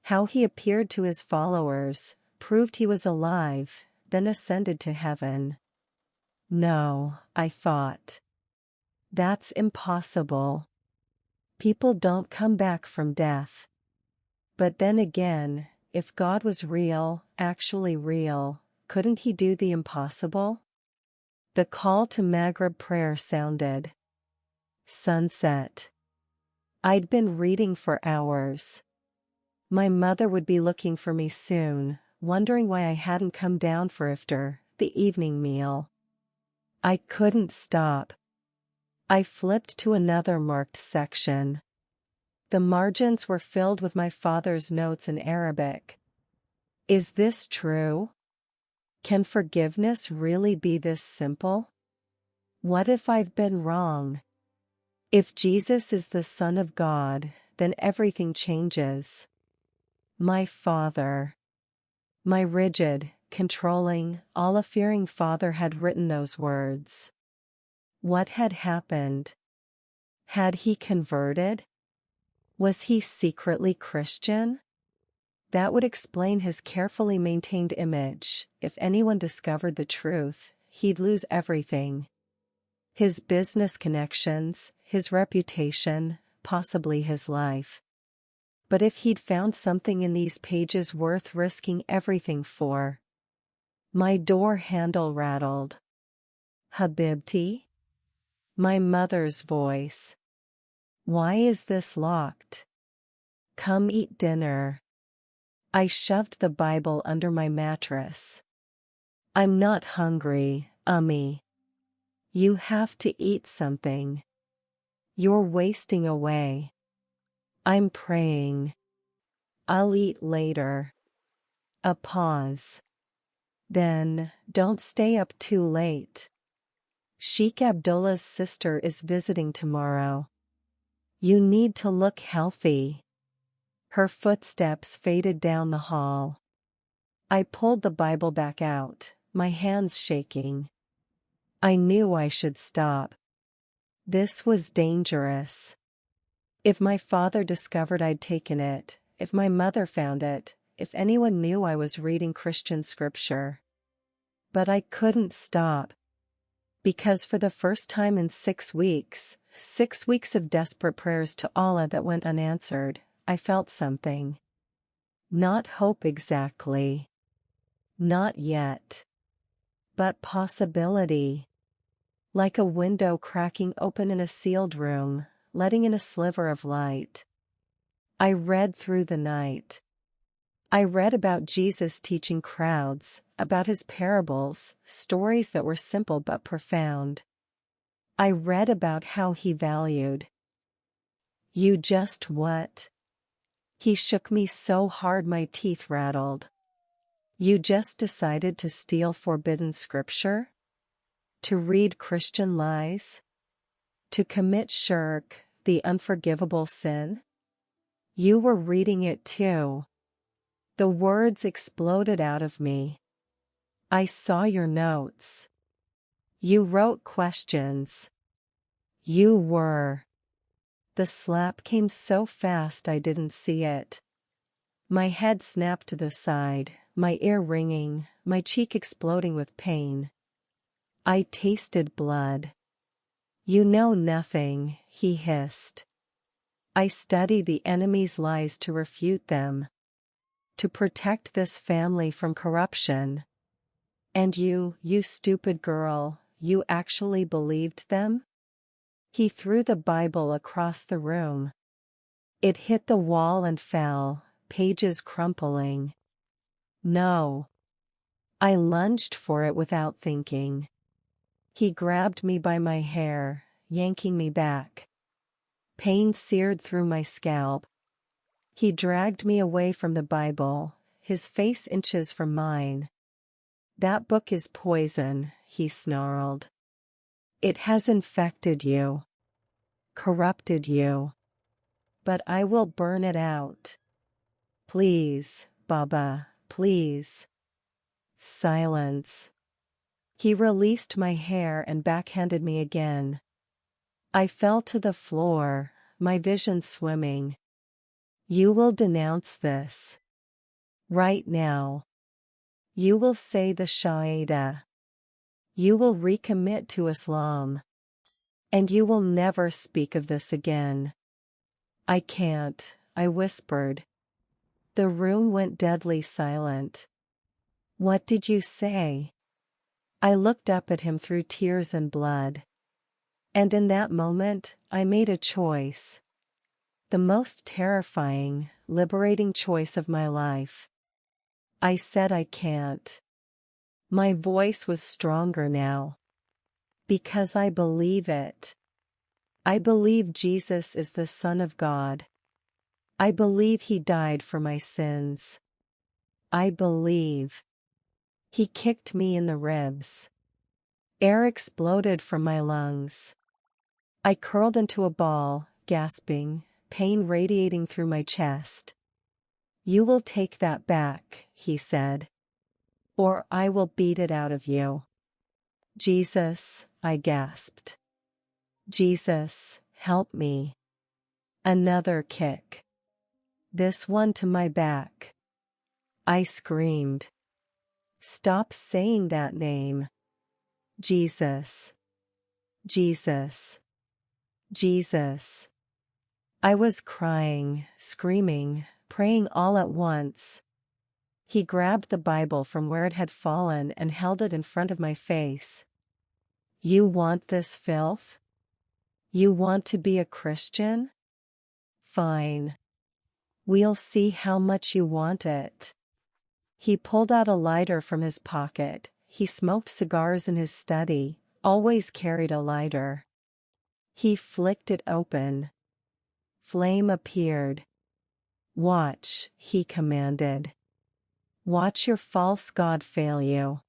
How he appeared to his followers, proved he was alive, then ascended to heaven. No, I thought. That's impossible. People don't come back from death. But then again, if God was real, actually real, couldn't he do the impossible? The call to Maghrib prayer sounded. Sunset. I'd been reading for hours. My mother would be looking for me soon, wondering why I hadn't come down for iftar, the evening meal. I couldn't stop. I flipped to another marked section. The margins were filled with my father's notes in Arabic. Is this true? Can forgiveness really be this simple? What if I've been wrong? If Jesus is the Son of God, then everything changes. My father. My rigid, controlling, Allah-fearing father had written those words. What had happened? Had he converted? Was he secretly Christian? That would explain his carefully maintained image. If anyone discovered the truth, he'd lose everything. His business connections, his reputation, possibly his life. But if he'd found something in these pages worth risking everything for. My door handle rattled. Habibti? My mother's voice. Why is this locked? Come eat dinner. I shoved the Bible under my mattress. I'm not hungry, Ummi. You have to eat something. You're wasting away. I'm praying. I'll eat later. A pause. Then, don't stay up too late. Sheikh Abdullah's sister is visiting tomorrow. You need to look healthy. Her footsteps faded down the hall. I pulled the Bible back out, my hands shaking. I knew I should stop. This was dangerous. If my father discovered I'd taken it, if my mother found it, if anyone knew I was reading Christian scripture. But I couldn't stop. Because for the first time in 6 weeks, 6 weeks of desperate prayers to Allah that went unanswered, I felt something. Not hope exactly. Not yet. But possibility. Like a window cracking open in a sealed room, letting in a sliver of light. I read through the night. I read about Jesus teaching crowds, about his parables, stories that were simple but profound. I read about how he valued. You just what? He shook me so hard my teeth rattled. You just decided to steal forbidden scripture? To read Christian lies? To commit shirk, the unforgivable sin? You were reading it too. The words exploded out of me. I saw your notes. You wrote questions. You were. The slap came so fast I didn't see it. My head snapped to the side, my ear ringing, my cheek exploding with pain. I tasted blood. You know nothing, he hissed. I study the enemy's lies to refute them. To protect this family from corruption. And you stupid girl, you actually believed them? He threw the Bible across the room. It hit the wall and fell, pages crumpling. No. I lunged for it without thinking. He grabbed me by my hair, yanking me back. Pain seared through my scalp. He dragged me away from the Bible, his face inches from mine. That book is poison, he snarled. It has infected you. Corrupted you. But I will burn it out. Please, Baba, please. Silence. He released my hair and backhanded me again. I fell to the floor, my vision swimming. You will denounce this. Right now. You will say the Shahada. You will recommit to Islam. And you will never speak of this again. I can't, I whispered. The room went deadly silent. What did you say? I looked up at him through tears and blood. And in that moment, I made a choice. The most terrifying, liberating choice of my life. I said I can't. My voice was stronger now. Because I believe it. I believe Jesus is the Son of God. I believe He died for my sins. I believe. He kicked me in the ribs. Air exploded from my lungs. I curled into a ball, gasping, pain radiating through my chest. You will take that back, he said. Or I will beat it out of you. Jesus, I gasped. Jesus, help me. Another kick. This one to my back. I screamed. Stop saying that name. Jesus. Jesus. Jesus. I was crying, screaming, praying all at once. He grabbed the Bible from where it had fallen and held it in front of my face. You want this filth? You want to be a Christian? Fine. We'll see how much you want it. He pulled out a lighter from his pocket. He smoked cigars in his study, always carried a lighter. He flicked it open. Flame appeared. Watch, he commanded. Watch your false god fail you.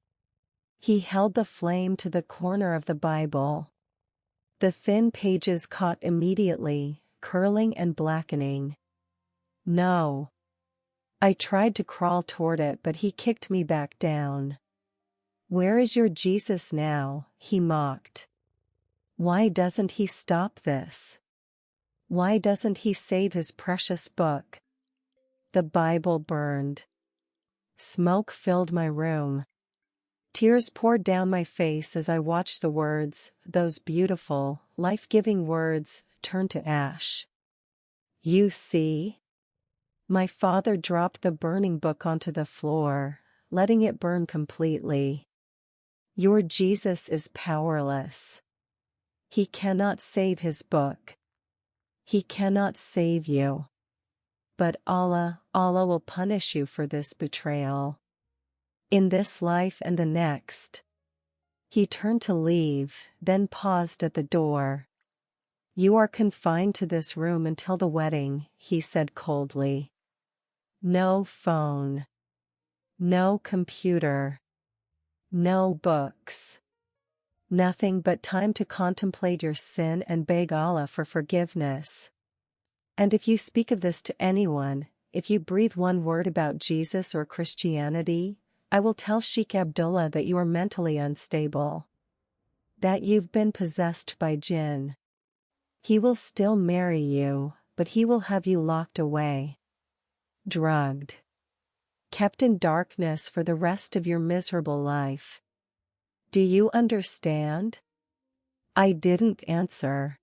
He held the flame to the corner of the Bible. The thin pages caught immediately, curling and blackening. No. I tried to crawl toward it, but he kicked me back down. Where is your Jesus now? He mocked. Why doesn't he stop this? Why doesn't he save his precious book? The Bible burned. Smoke filled my room. Tears poured down my face as I watched the words, those beautiful, life-giving words, turn to ash. You see? My father dropped the burning book onto the floor, letting it burn completely. Your Jesus is powerless. He cannot save his book. He cannot save you. But Allah will punish you for this betrayal. In this life and the next. He turned to leave, then paused at the door. You are confined to this room until the wedding, he said coldly. No phone. No computer. No books. Nothing but time to contemplate your sin and beg Allah for forgiveness. And if you speak of this to anyone, if you breathe one word about Jesus or Christianity, I will tell Sheikh Abdullah that you are mentally unstable. That you've been possessed by jinn. He will still marry you, but he will have you locked away. Drugged. Kept in darkness for the rest of your miserable life. Do you understand? I didn't answer.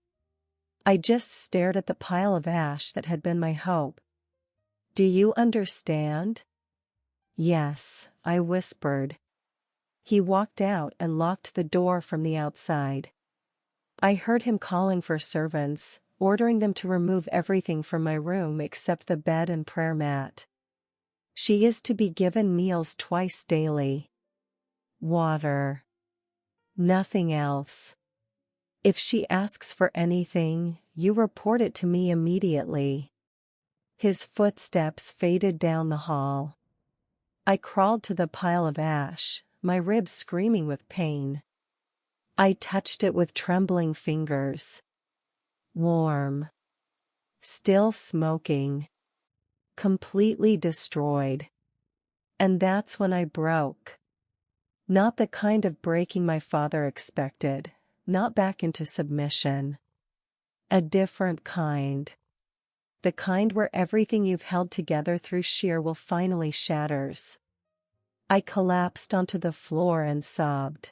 I just stared at the pile of ash that had been my hope. Do you understand? Yes, I whispered. He walked out and locked the door from the outside. I heard him calling for servants, ordering them to remove everything from my room except the bed and prayer mat. She is to be given meals twice daily. Water. Nothing else. If she asks for anything, you report it to me immediately. His footsteps faded down the hall. I crawled to the pile of ash, my ribs screaming with pain. I touched it with trembling fingers. Warm. Still smoking. Completely destroyed. And that's when I broke. Not the kind of breaking my father expected, not back into submission. A different kind. The kind where everything you've held together through sheer will finally shatters. I collapsed onto the floor and sobbed.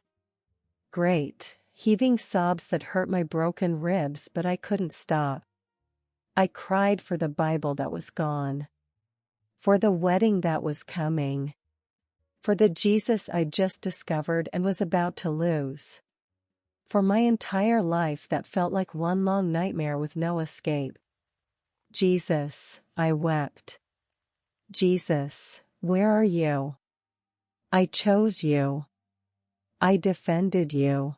Great, heaving sobs that hurt my broken ribs, but I couldn't stop. I cried for the Bible that was gone. For the wedding that was coming. For the Jesus I'd just discovered and was about to lose. For my entire life that felt like one long nightmare with no escape. Jesus, I wept. Jesus, where are you? I chose you. I defended you.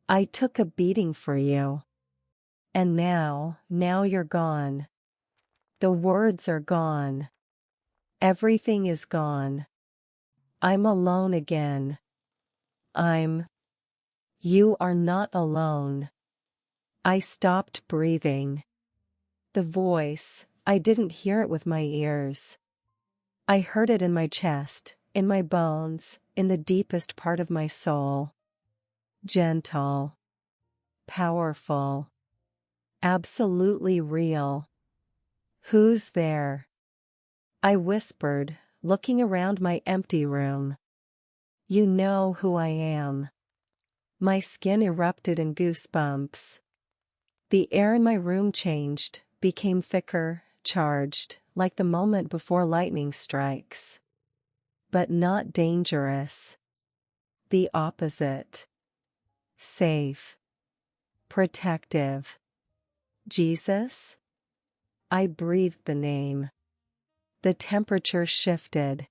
I took a beating for you. And now you're gone. The words are gone. Everything is gone. I'm alone again. You are not alone. I stopped breathing. The voice, I didn't hear it with my ears. I heard it in my chest, in my bones, in the deepest part of my soul. Gentle. Powerful. Absolutely real. Who's there? I whispered, looking around my empty room. You know who I am. My skin erupted in goosebumps. The air in my room changed, became thicker, charged, like the moment before lightning strikes. But not dangerous. The opposite. Safe. Protective. Jesus? I breathed the name. The temperature shifted.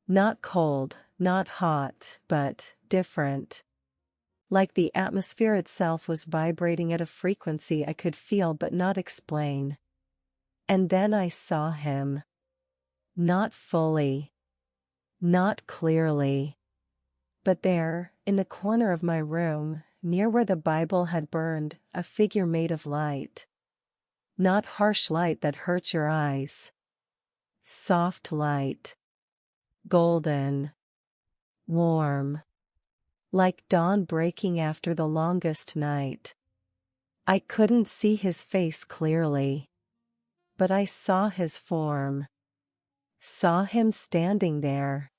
Not cold, not hot, but different. Like the atmosphere itself was vibrating at a frequency I could feel but not explain. And then I saw him. Not fully. Not clearly. But there, in the corner of my room, near where the Bible had burned, a figure made of light. Not harsh light that hurts your eyes. Soft light. Golden. Warm. Like dawn breaking after the longest night. I couldn't see his face clearly. But I saw his form. Saw him standing there.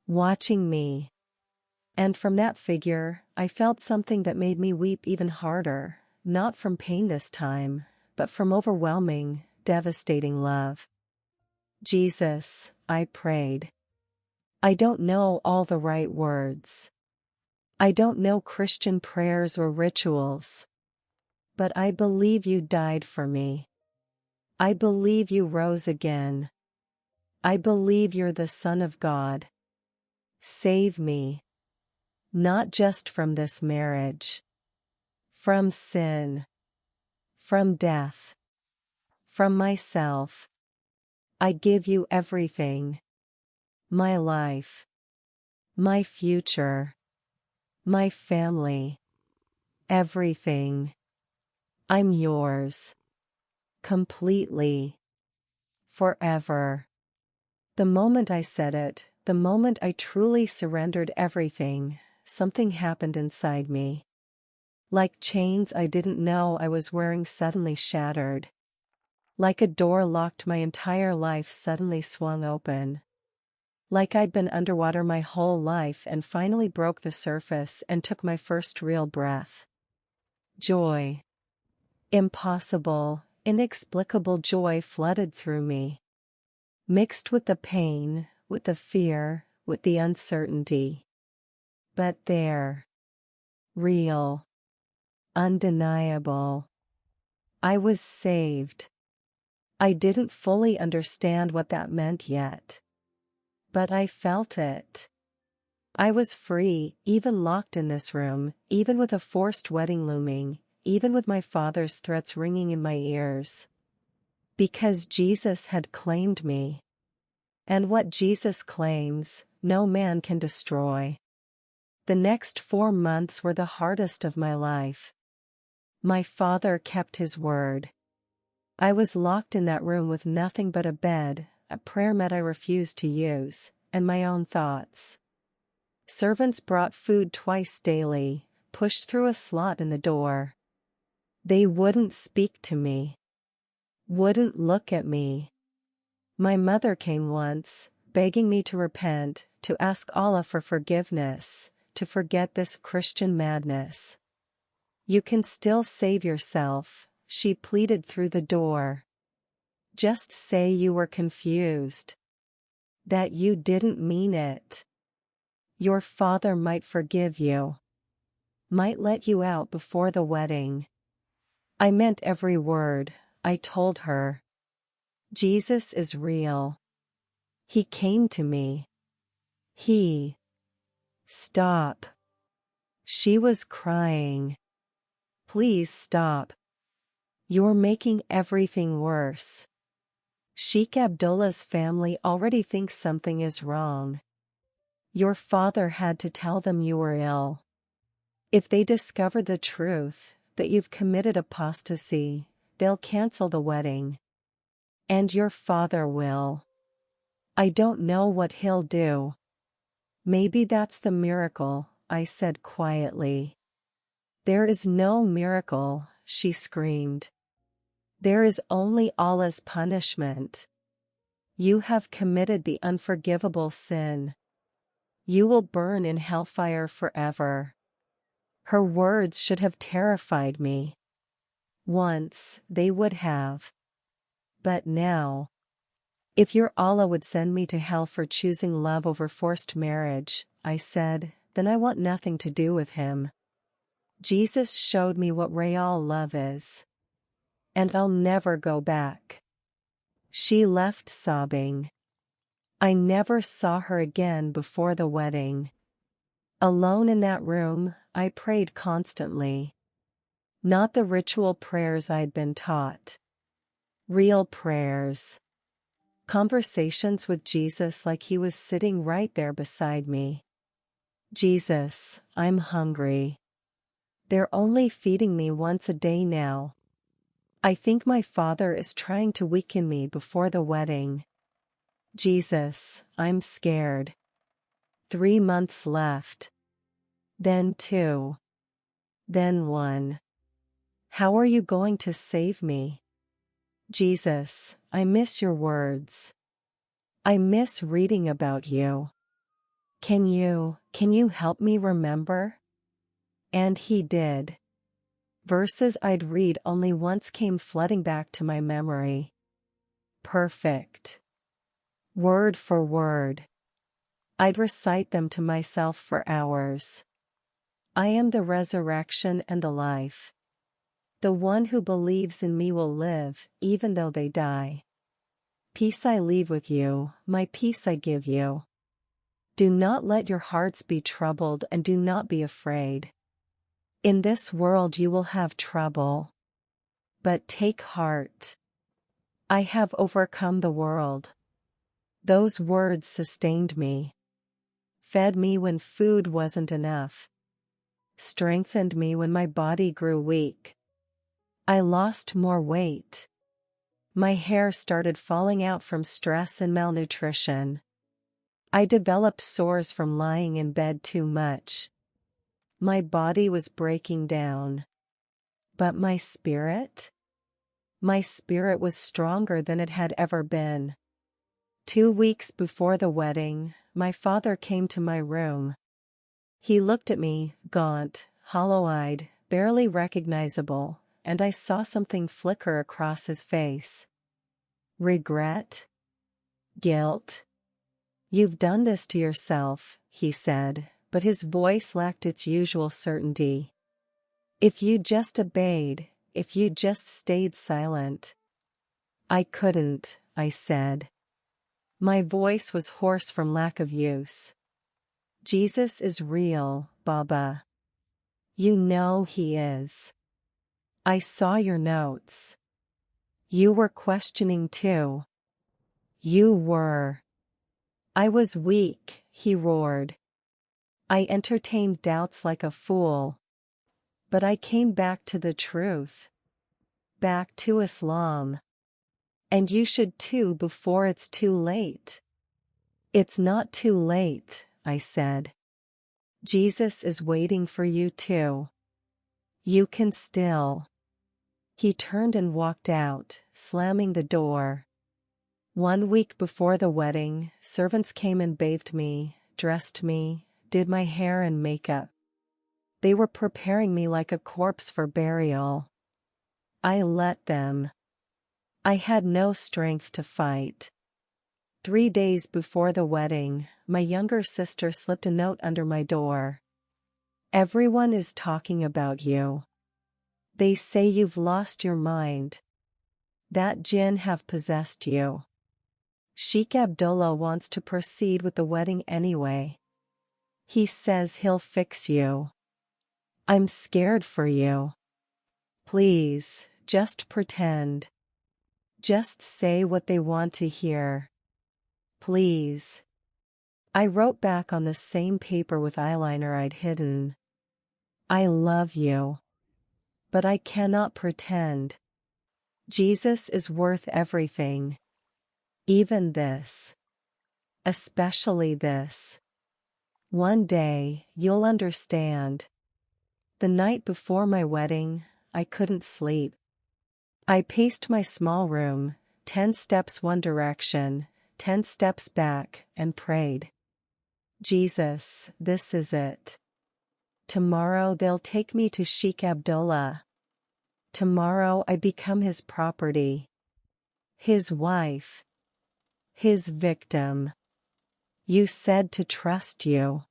Watching me. And from that figure, I felt something that made me weep even harder, not from pain this time, but from overwhelming, devastating love. Jesus, I prayed. I don't know all the right words. I don't know Christian prayers or rituals. But I believe you died for me. I believe you rose again. I believe you're the Son of God. Save me. Not just from this marriage. From sin. From death. From myself. I give you everything. My life. My future. My family. Everything. I'm yours. Completely. Forever. The moment I said it, the moment I truly surrendered everything, something happened inside me. Like chains I didn't know I was wearing suddenly shattered. Like a door locked my entire life suddenly swung open. Like I'd been underwater my whole life and finally broke the surface and took my first real breath. Joy. Impossible, inexplicable joy flooded through me. Mixed with the pain, with the fear, with the uncertainty. But there. Real. Undeniable. I was saved. I didn't fully understand what that meant yet. But I felt it. I was free, even locked in this room, even with a forced wedding looming, even with my father's threats ringing in my ears. Because Jesus had claimed me. And what Jesus claims, no man can destroy. The next 4 months were the hardest of my life. My father kept his word. I was locked in that room with nothing but a bed, a prayer mat I refused to use, and my own thoughts. Servants brought food twice daily, pushed through a slot in the door. They wouldn't speak to me. Wouldn't look at me. My mother came once, begging me to repent, to ask Allah for forgiveness, to forget this Christian madness. You can still save yourself, she pleaded through the door. Just say you were confused. That you didn't mean it. Your father might forgive you. Might let you out before the wedding. I meant every word, I told her. Jesus is real. He came to me. He. Stop. She was crying. Please stop. You're making everything worse. Sheikh Abdullah's family already thinks something is wrong. Your father had to tell them you were ill. If they discover the truth, that you've committed apostasy, they'll cancel the wedding. And your father will. I don't know what he'll do. Maybe that's the miracle, I said quietly. There is no miracle, she screamed. There is only Allah's punishment. You have committed the unforgivable sin. You will burn in hellfire forever. Her words should have terrified me. Once, they would have. But now. If your Allah would send me to hell for choosing love over forced marriage, I said, then I want nothing to do with him. Jesus showed me what real love is. And I'll never go back. She left sobbing. I never saw her again before the wedding. Alone in that room, I prayed constantly. Not the ritual prayers I'd been taught. Real prayers. Conversations with Jesus like he was sitting right there beside me. Jesus, I'm hungry. They're only feeding me once a day now. I think my father is trying to weaken me before the wedding. Jesus, I'm scared. 3 months left. Then 2. Then 1. How are you going to save me? Jesus, I miss your words. I miss reading about you. Can you help me remember? And he did. Verses I'd read only once came flooding back to my memory. Perfect. Word for word. I'd recite them to myself for hours. I am the resurrection and the life. The one who believes in me will live, even though they die. Peace I leave with you, my peace I give you. Do not let your hearts be troubled and do not be afraid. In this world you will have trouble. But take heart. I have overcome the world. Those words sustained me. Fed me when food wasn't enough. Strengthened me when my body grew weak. I lost more weight. My hair started falling out from stress and malnutrition. I developed sores from lying in bed too much. My body was breaking down. But my spirit? My spirit was stronger than it had ever been. 2 weeks before the wedding, my father came to my room. He looked at me, gaunt, hollow-eyed, barely recognizable, and I saw something flicker across his face. Regret? Guilt? You've done this to yourself, he said, but his voice lacked its usual certainty. If you just obeyed, if you just stayed silent. I couldn't, I said. My voice was hoarse from lack of use. Jesus is real, Baba. You know he is. I saw your notes. You were questioning too. You were. I was weak, he roared. I entertained doubts like a fool. But I came back to the truth. Back to Islam. And you should too before it's too late. It's not too late, I said. Jesus is waiting for you too. You can still. He turned and walked out, slamming the door. 1 week before the wedding, servants came and bathed me, dressed me, did my hair and makeup. They were preparing me like a corpse for burial. I let them. I had no strength to fight. 3 days before the wedding, my younger sister slipped a note under my door. Everyone is talking about you. They say you've lost your mind. That jinn have possessed you. Sheikh Abdullah wants to proceed with the wedding anyway. He says he'll fix you. I'm scared for you. Please, just pretend. Just say what they want to hear. Please. I wrote back on the same paper with eyeliner I'd hidden. I love you. But I cannot pretend. Jesus is worth everything. Even this. Especially this. One day, you'll understand. The night before my wedding, I couldn't sleep. I paced my small room, 10 steps one direction, 10 steps back, and prayed. Jesus, this is it. Tomorrow they'll take me to Sheikh Abdullah. Tomorrow I become his property. His wife. His victim. You said to trust you.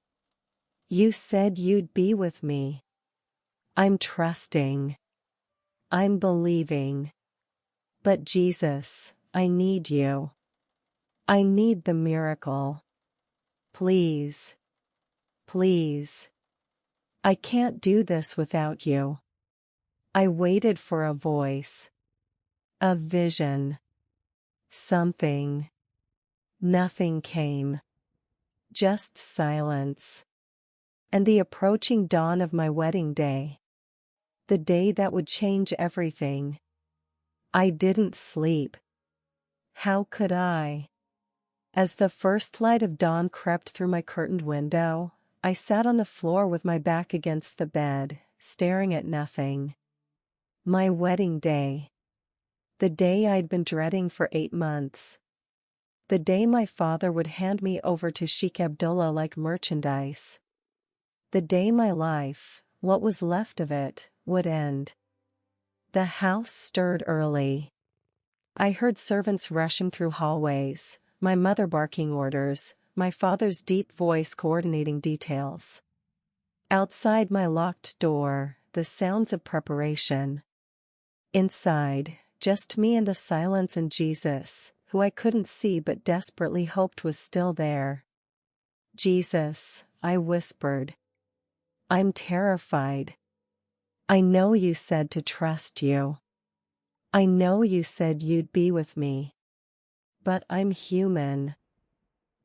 You said you'd be with me. I'm trusting. I'm believing. But Jesus, I need you. I need the miracle. Please. Please. I can't do this without you. I waited for a voice. A vision. Something. Nothing came. Just silence. And the approaching dawn of my wedding day. The day that would change everything. I didn't sleep. How could I? As the first light of dawn crept through my curtained window, I sat on the floor with my back against the bed, staring at nothing. My wedding day. The day I'd been dreading for 8 months. The day my father would hand me over to Sheikh Abdullah like merchandise. The day my life, what was left of it, would end. The house stirred early. I heard servants rushing through hallways, my mother barking orders, my father's deep voice coordinating details. Outside my locked door, the sounds of preparation. Inside, just me and the silence and Jesus, who I couldn't see but desperately hoped was still there. Jesus, I whispered. I'm terrified. I know you said to trust you. I know you said you'd be with me. But I'm human.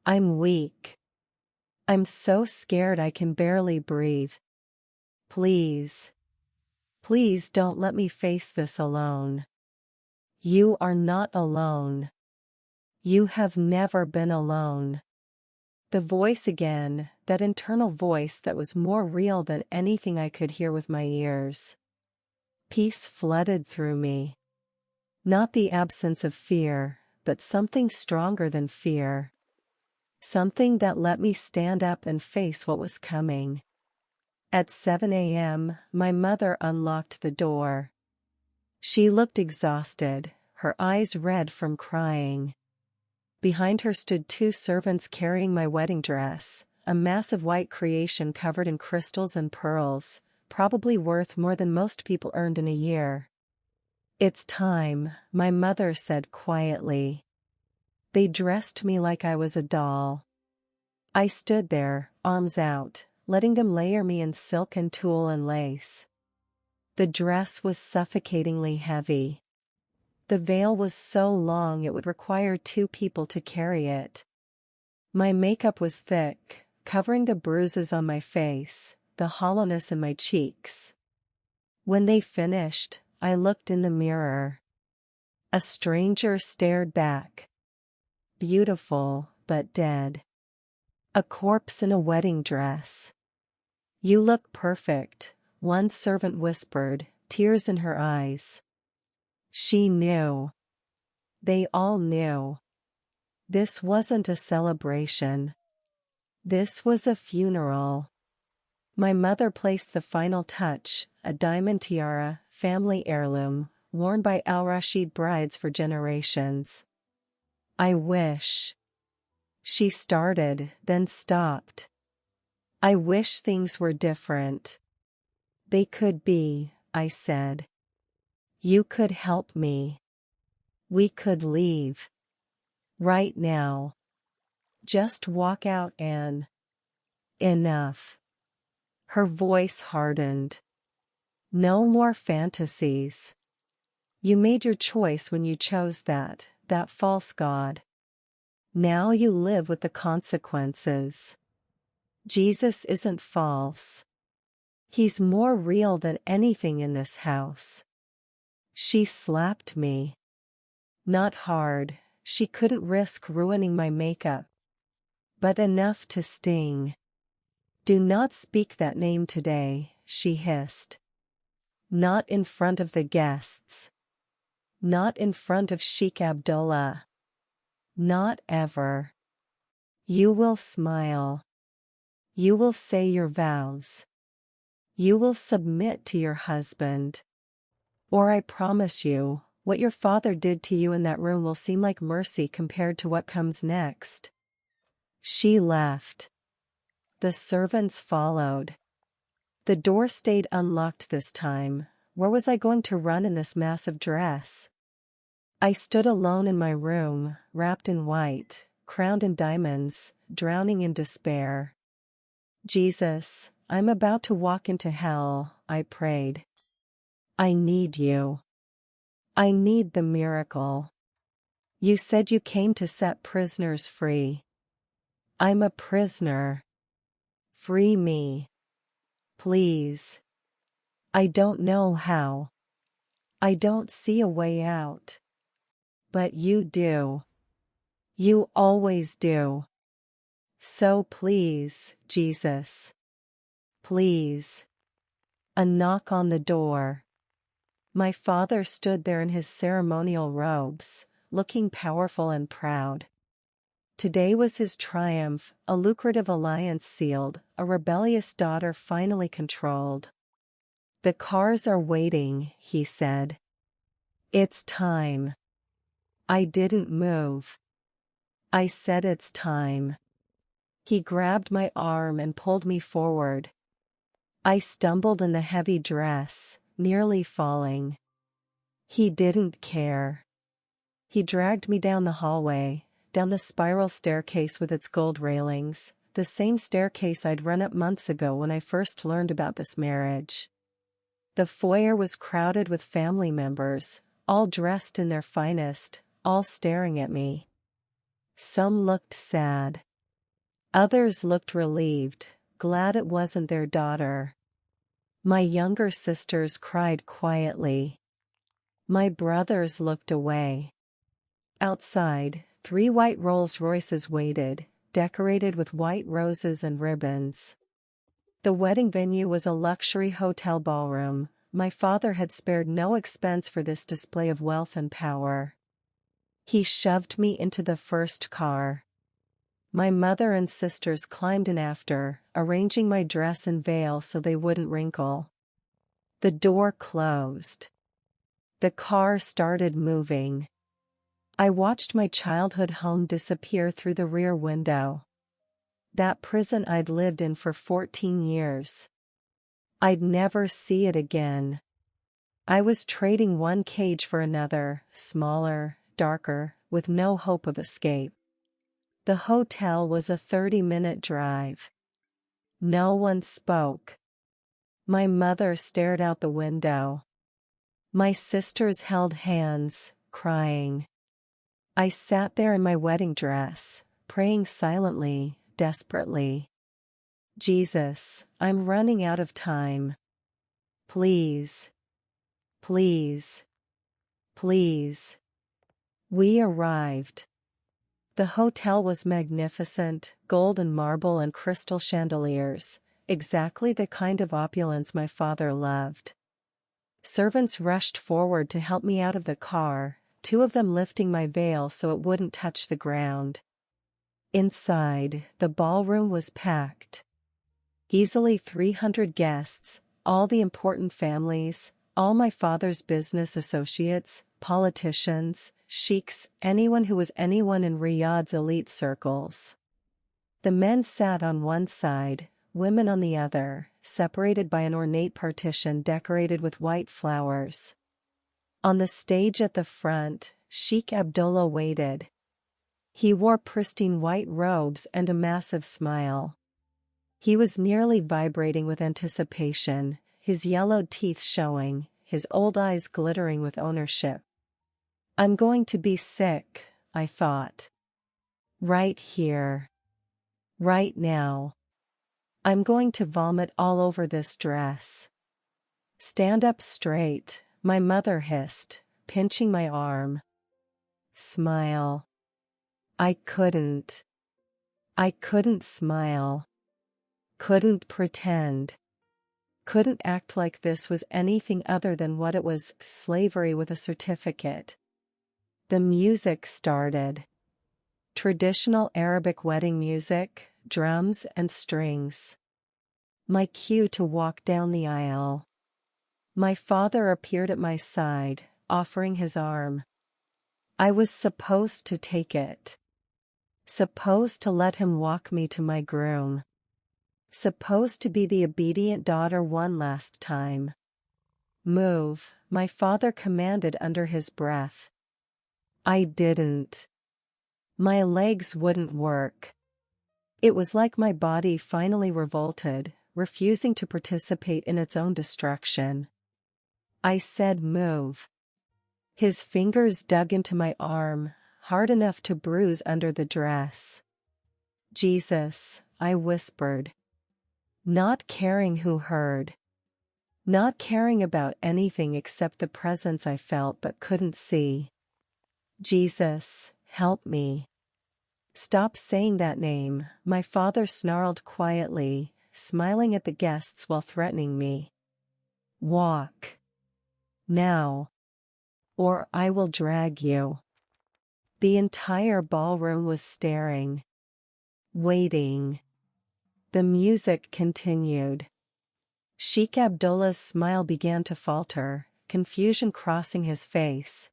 I'm weak. I'm so scared I can barely breathe. Please. Please don't let me face this alone. You are not alone. You have never been alone. The voice again, that internal voice that was more real than anything I could hear with my ears. Peace flooded through me. Not the absence of fear, but something stronger than fear. Something that let me stand up and face what was coming. At 7 a.m., my mother unlocked the door. She looked exhausted, her eyes red from crying. Behind her stood 2 servants carrying my wedding dress, a massive white creation covered in crystals and pearls, probably worth more than most people earned in a year. It's time, my mother said quietly. They dressed me like I was a doll. I stood there, arms out, letting them layer me in silk and tulle and lace. The dress was suffocatingly heavy. The veil was so long it would require 2 people to carry it. My makeup was thick, covering the bruises on my face, the hollowness in my cheeks. When they finished, I looked in the mirror. A stranger stared back. Beautiful, but dead. A corpse in a wedding dress. You look perfect, one servant whispered, tears in her eyes. She knew. They all knew. This wasn't a celebration. This was a funeral. My mother placed the final touch, a diamond tiara, family heirloom, worn by Al-Rashid brides for generations. I wish. She started, then stopped. I wish things were different. They could be, I said. You could help me. We could leave. Right now. Just walk out and... Enough. Her voice hardened. No more fantasies. You made your choice when you chose that false god. Now you live with the consequences. Jesus isn't false. He's more real than anything in this house. She slapped me. Not hard, she couldn't risk ruining my makeup. But enough to sting. Do not speak that name today, she hissed. Not in front of the guests. Not in front of Sheikh Abdullah. Not ever. You will smile. You will say your vows. You will submit to your husband. Or I promise you, what your father did to you in that room will seem like mercy compared to what comes next. She left. The servants followed. The door stayed unlocked this time. Where was I going to run in this massive dress? I stood alone in my room, wrapped in white, crowned in diamonds, drowning in despair. Jesus, I'm about to walk into hell, I prayed. I need you. I need the miracle. You said you came to set prisoners free. I'm a prisoner. Free me. Please. I don't know how. I don't see a way out. But you do. You always do. So please, Jesus. Please. A knock on the door. My father stood there in his ceremonial robes, looking powerful and proud. Today was his triumph, a lucrative alliance sealed, a rebellious daughter finally controlled. The cars are waiting, he said. It's time. I didn't move. I said it's time. He grabbed my arm and pulled me forward. I stumbled in the heavy dress, nearly falling. He didn't care. He dragged me down the hallway, down the spiral staircase with its gold railings, the same staircase I'd run up months ago when I first learned about this marriage. The foyer was crowded with family members, all dressed in their finest, all staring at me. Some looked sad. Others looked relieved, glad it wasn't their daughter. My younger sisters cried quietly. My brothers looked away. Outside, 3 white Rolls-Royces waited, decorated with white roses and ribbons. The wedding venue was a luxury hotel ballroom. My father had spared no expense for this display of wealth and power. He shoved me into the first car. My mother and sisters climbed in after, arranging my dress and veil so they wouldn't wrinkle. The door closed. The car started moving. I watched my childhood home disappear through the rear window. That prison I'd lived in for 14 years. I'd never see it again. I was trading one cage for another, smaller, darker, with no hope of escape. The hotel was a 30-minute drive. No one spoke. My mother stared out the window. My sisters held hands, crying. I sat there in my wedding dress, praying silently, desperately. Jesus, I'm running out of time. Please. Please. Please. We arrived. The hotel was magnificent, golden marble and crystal chandeliers, exactly the kind of opulence my father loved. Servants rushed forward to help me out of the car, two of them lifting my veil so it wouldn't touch the ground. Inside, the ballroom was packed. Easily 300 guests, all the important families, all my father's business associates, politicians, sheiks, anyone who was anyone in Riyadh's elite circles. The men sat on one side, women on the other, separated by an ornate partition decorated with white flowers. On the stage at the front, Sheikh Abdullah waited. He wore pristine white robes and a massive smile. He was nearly vibrating with anticipation, his yellowed teeth showing, his old eyes glittering with ownership. I'm going to be sick, I thought. Right here. Right now. I'm going to vomit all over this dress. Stand up straight, my mother hissed, pinching my arm. Smile. I couldn't. I couldn't smile. Couldn't pretend. Couldn't act like this was anything other than what it was, slavery with a certificate. The music started. Traditional Arabic wedding music, drums and strings. My cue to walk down the aisle. My father appeared at my side, offering his arm. I was supposed to take it. Supposed to let him walk me to my groom. Supposed to be the obedient daughter one last time. Move, my father commanded under his breath. I didn't. My legs wouldn't work. It was like my body finally revolted, refusing to participate in its own destruction. I said move. His fingers dug into my arm, hard enough to bruise under the dress. Jesus, I whispered. Not caring who heard. Not caring about anything except the presence I felt but couldn't see. Jesus, help me. Stop saying that name, my father snarled quietly, smiling at the guests while threatening me. Walk. Now. Or I will drag you. The entire ballroom was staring. Waiting. The music continued. Sheikh Abdullah's smile began to falter, confusion crossing his face.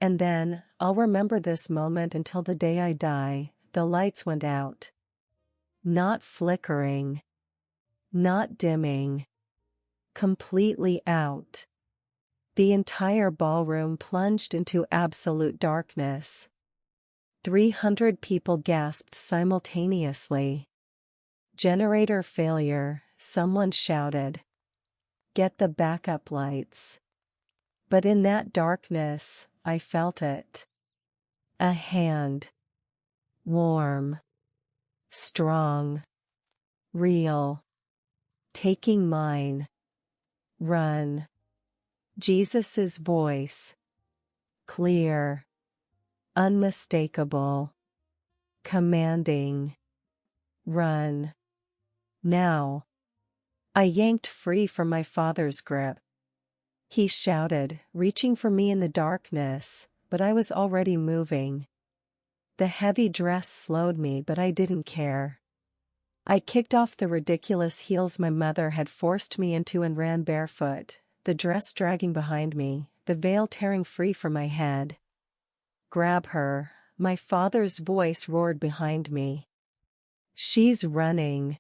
And then, I'll remember this moment until the day I die, the lights went out. Not flickering. Not dimming. Completely out. The entire ballroom plunged into absolute darkness. 300 people gasped simultaneously. Generator failure, someone shouted. Get the backup lights. But in that darkness, I felt it. A hand. Warm. Strong. Real. Taking mine. Run. Jesus's voice. Clear. Unmistakable. Commanding. Run. Now. I yanked free from my father's grip. He shouted, reaching for me in the darkness, but I was already moving. The heavy dress slowed me, but I didn't care. I kicked off the ridiculous heels my mother had forced me into and ran barefoot, the dress dragging behind me, the veil tearing free from my head. Grab her, my father's voice roared behind me. She's running.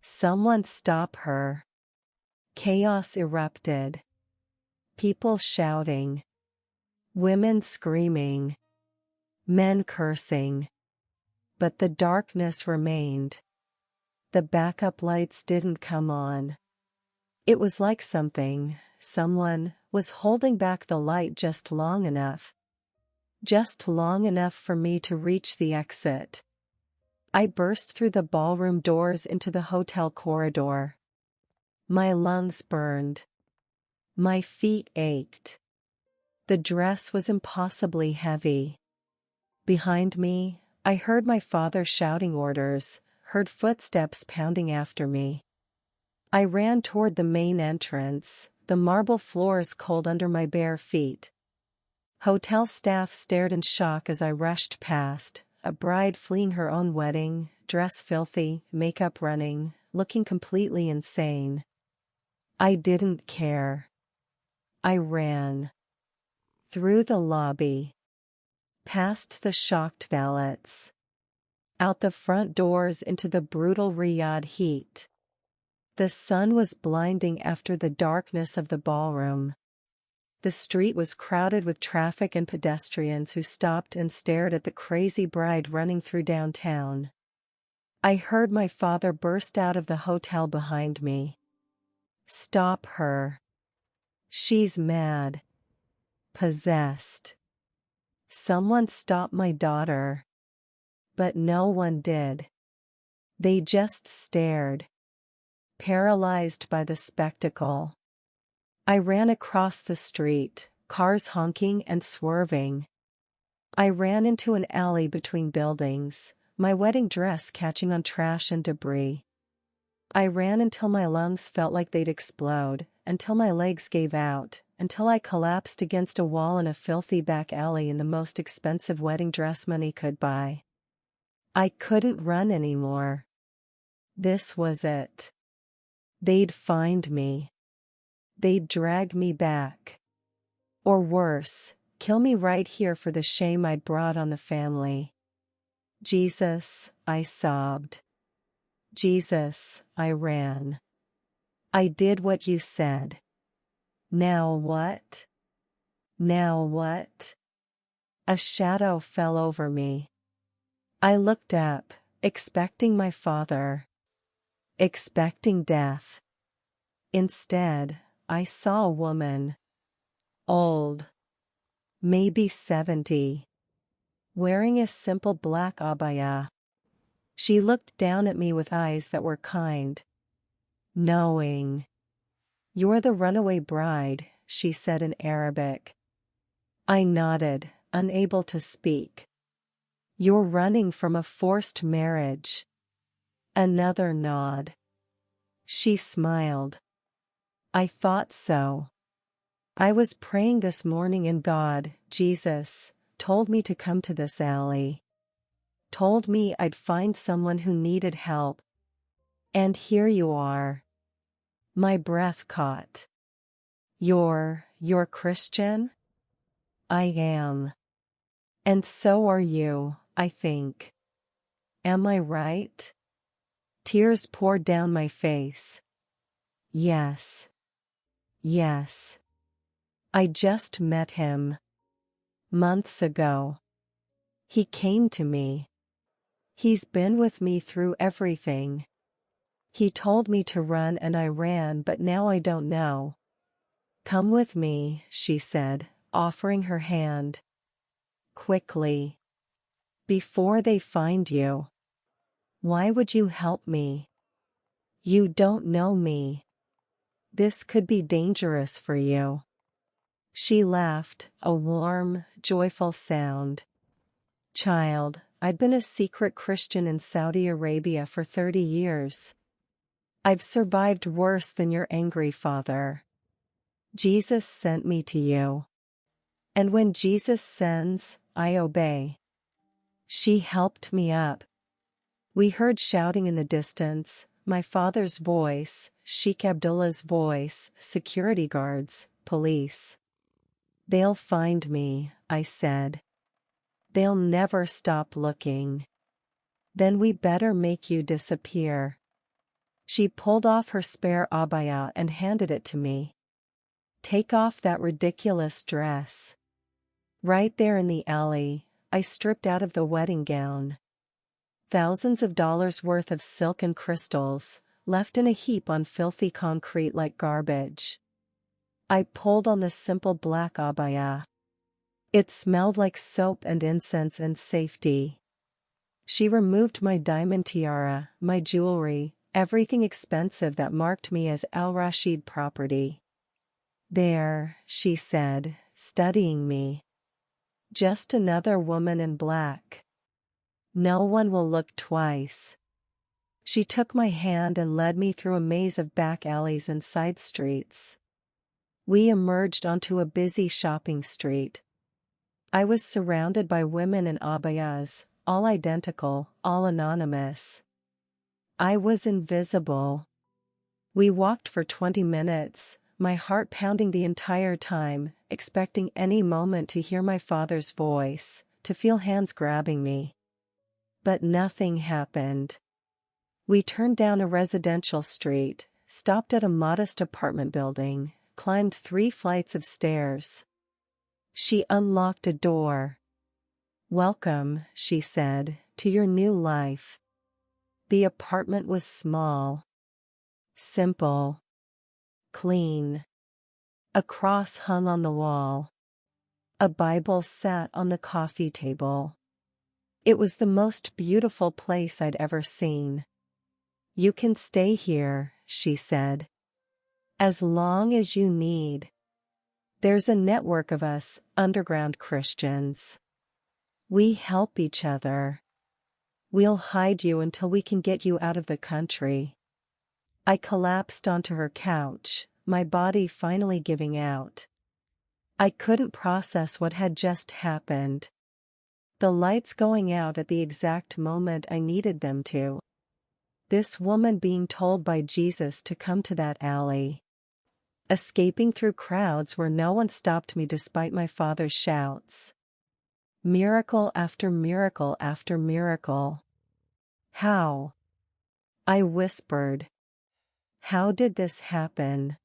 Someone stop her. Chaos erupted. People shouting. Women screaming. Men cursing. But the darkness remained. The backup lights didn't come on. It was like someone, was holding back the light just long enough. Just long enough for me to reach the exit. I burst through the ballroom doors into the hotel corridor. My lungs burned. My feet ached. The dress was impossibly heavy. Behind me, I heard my father shouting orders, heard footsteps pounding after me. I ran toward the main entrance, the marble floors cold under my bare feet. Hotel staff stared in shock as I rushed past, a bride fleeing her own wedding, dress filthy, makeup running, looking completely insane. I didn't care. I ran. Through the lobby. Past the shocked valets. Out the front doors into the brutal Riyadh heat. The sun was blinding after the darkness of the ballroom. The street was crowded with traffic and pedestrians who stopped and stared at the crazy bride running through downtown. I heard my father burst out of the hotel behind me. "Stop her. She's mad. Possessed. Someone stop my daughter." But no one did. They just stared, paralyzed by the spectacle. I ran across the street, cars honking and swerving. I ran into an alley between buildings, my wedding dress catching on trash and debris. I ran until my lungs felt like they'd explode, until my legs gave out, until I collapsed against a wall in a filthy back alley in the most expensive wedding dress money could buy. I couldn't run anymore. This was it. They'd find me. They'd drag me back. Or worse, kill me right here for the shame I'd brought on the family. "Jesus," I sobbed. "Jesus," I ran. "I did what you said. Now what? Now what?" A shadow fell over me. I looked up, expecting my father. Expecting death. Instead, I saw a woman. Old. Maybe 70. Wearing a simple black abaya. She looked down at me with eyes that were kind. Knowing. "You're the runaway bride," she said in Arabic. I nodded, unable to speak. "You're running from a forced marriage." Another nod. She smiled. "I thought so. I was praying this morning and God, Jesus, told me to come to this alley. Told me I'd find someone who needed help. And here you are." My breath caught. You're Christian?" "I am. And so are you, I think. Am I right?" Tears poured down my face. "Yes. Yes. I just met him. Months ago. He came to me. He's been with me through everything. He told me to run and I ran, but now I don't know." "Come with me," she said, offering her hand. "Quickly. Before they find you." "Why would you help me? You don't know me. This could be dangerous for you." She laughed, a warm, joyful sound. "Child, I'd been a secret Christian in Saudi Arabia for 30 years. I've survived worse than your angry father. Jesus sent me to you. And when Jesus sends, I obey." She helped me up. We heard shouting in the distance, my father's voice, Sheikh Abdullah's voice, security guards, police. "They'll find me," I said. "They'll never stop looking." "Then we better make you disappear." She pulled off her spare abaya and handed it to me. "Take off that ridiculous dress." Right there in the alley, I stripped out of the wedding gown. Thousands of dollars worth of silk and crystals, left in a heap on filthy concrete like garbage. I pulled on the simple black abaya. It smelled like soap and incense and safety. She removed my diamond tiara, my jewelry, everything expensive that marked me as Al Rashid property. "There," she said, studying me. Just another woman in black. No one will look twice. She took my hand and led me through a maze of back alleys and side streets. We emerged onto a busy shopping street. I was surrounded by women in abayas, all identical, all anonymous. I was invisible. We walked for 20 minutes, my heart pounding the entire time, expecting any moment to hear my father's voice, to feel hands grabbing me. But nothing happened. We turned down a residential street, stopped at a modest apartment building, climbed 3 flights of stairs. She unlocked a door. "Welcome," she said, "to your new life." The apartment was small. Simple. Clean. A cross hung on the wall. A Bible sat on the coffee table. It was the most beautiful place I'd ever seen. "You can stay here," she said. "As long as you need. There's a network of us, underground Christians. We help each other. We'll hide you until we can get you out of the country." I collapsed onto her couch, my body finally giving out. I couldn't process what had just happened. The lights going out at the exact moment I needed them to. This woman being told by Jesus to come to that alley. Escaping through crowds where no one stopped me despite my father's shouts. Miracle after miracle after miracle. How? I whispered. How did this happen?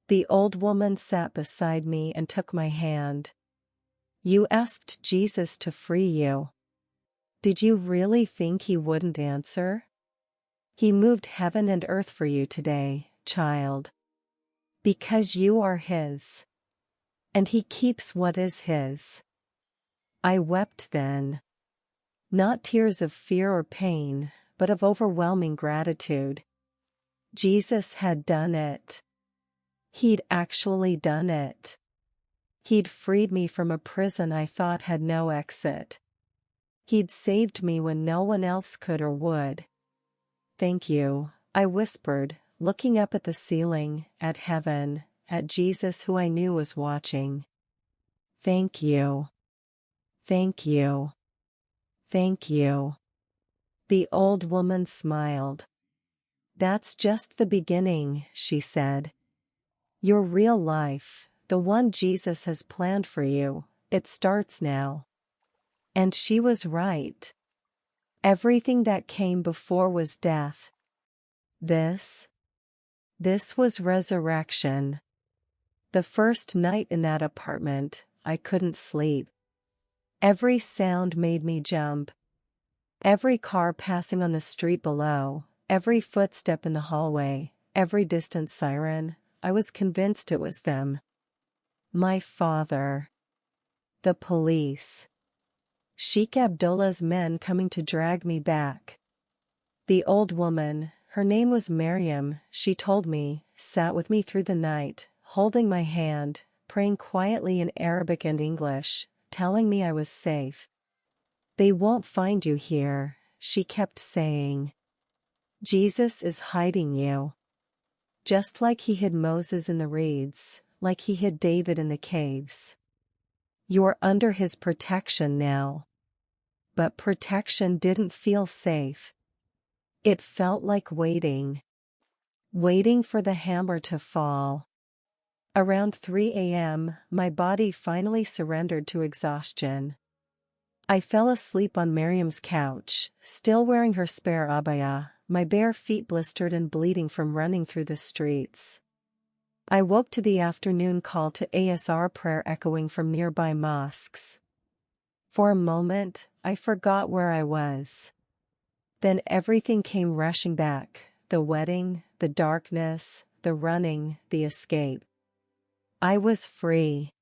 The old woman sat beside me and took my hand. "You asked Jesus to free you. Did you really think he wouldn't answer? He moved heaven and earth for you today, child. Because you are his. And he keeps what is his." I wept then. Not tears of fear or pain, but of overwhelming gratitude. Jesus had done it. He'd actually done it. He'd freed me from a prison I thought had no exit. He'd saved me when no one else could or would. "Thank you," I whispered, looking up at the ceiling, at heaven, at Jesus who I knew was watching. "Thank you. Thank you. Thank you." The old woman smiled. "That's just the beginning," she said. "Your real life, the one Jesus has planned for you, it starts now." And she was right. Everything that came before was death. This was resurrection. The first night in that apartment, I couldn't sleep. Every sound made me jump. Every car passing on the street below, every footstep in the hallway, every distant siren, I was convinced it was them. My father. The police. Sheikh Abdullah's men coming to drag me back. The old woman, her name was Miriam, she told me, sat with me through the night, holding my hand, praying quietly in Arabic and English, telling me I was safe. "They won't find you here," she kept saying. "Jesus is hiding you. Just like he hid Moses in the reeds, like he hid David in the caves. You're under his protection now." But protection didn't feel safe. It felt like waiting. Waiting for the hammer to fall. Around 3 a.m., my body finally surrendered to exhaustion. I fell asleep on Miriam's couch, still wearing her spare abaya, my bare feet blistered and bleeding from running through the streets. I woke to the afternoon call to ASR prayer echoing from nearby mosques. For a moment, I forgot where I was. Then everything came rushing back, the wedding, the darkness, the running, the escape. I was free.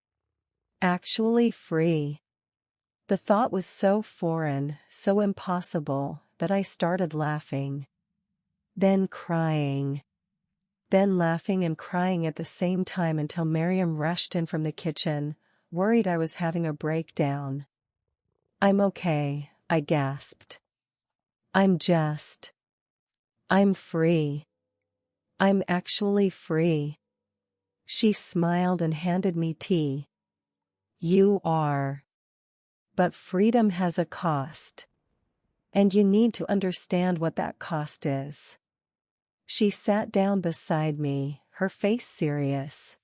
Actually free. The thought was so foreign, so impossible, that I started laughing. Then crying. Then laughing and crying at the same time until Miriam rushed in from the kitchen, worried I was having a breakdown. "I'm okay," I gasped. I'm free. I'm actually free." She smiled and handed me tea. "You are. But freedom has a cost. And you need to understand what that cost is." She sat down beside me, her face serious.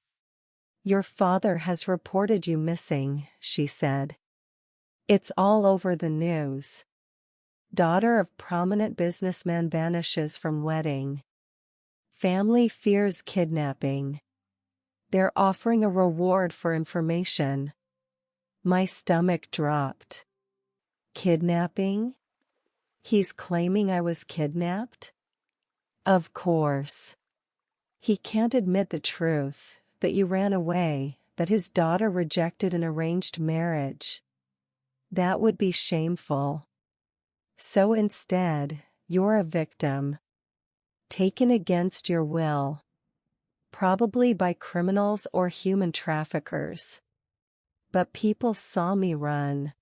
"Your father has reported you missing," she said. "It's all over the news. Daughter of prominent businessman vanishes from wedding. Family fears kidnapping. They're offering a reward for information." My stomach dropped. Kidnapping? He's claiming I was kidnapped? Of course. He can't admit the truth, that you ran away, that his daughter rejected an arranged marriage. That would be shameful. So instead, you're a victim. Taken against your will. Probably by criminals or human traffickers. But people saw me run.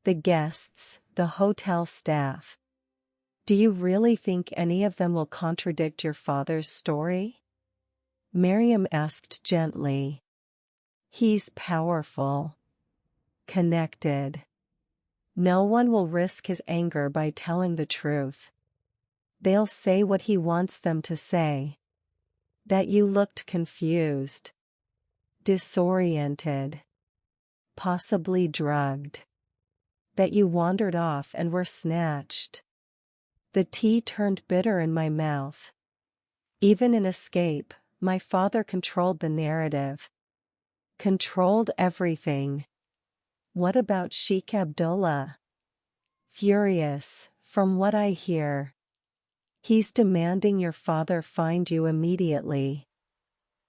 The guests, the hotel staff. Do you really think any of them will contradict your father's story?" Miriam asked gently. "He's powerful. Connected. No one will risk his anger by telling the truth. They'll say what he wants them to say. That you looked confused. Disoriented. Possibly drugged. That you wandered off and were snatched." The tea turned bitter in my mouth. Even in Escape, my father controlled the narrative. Controlled everything. What about Sheikh Abdullah? Furious, from what I hear. He's demanding your father find you immediately.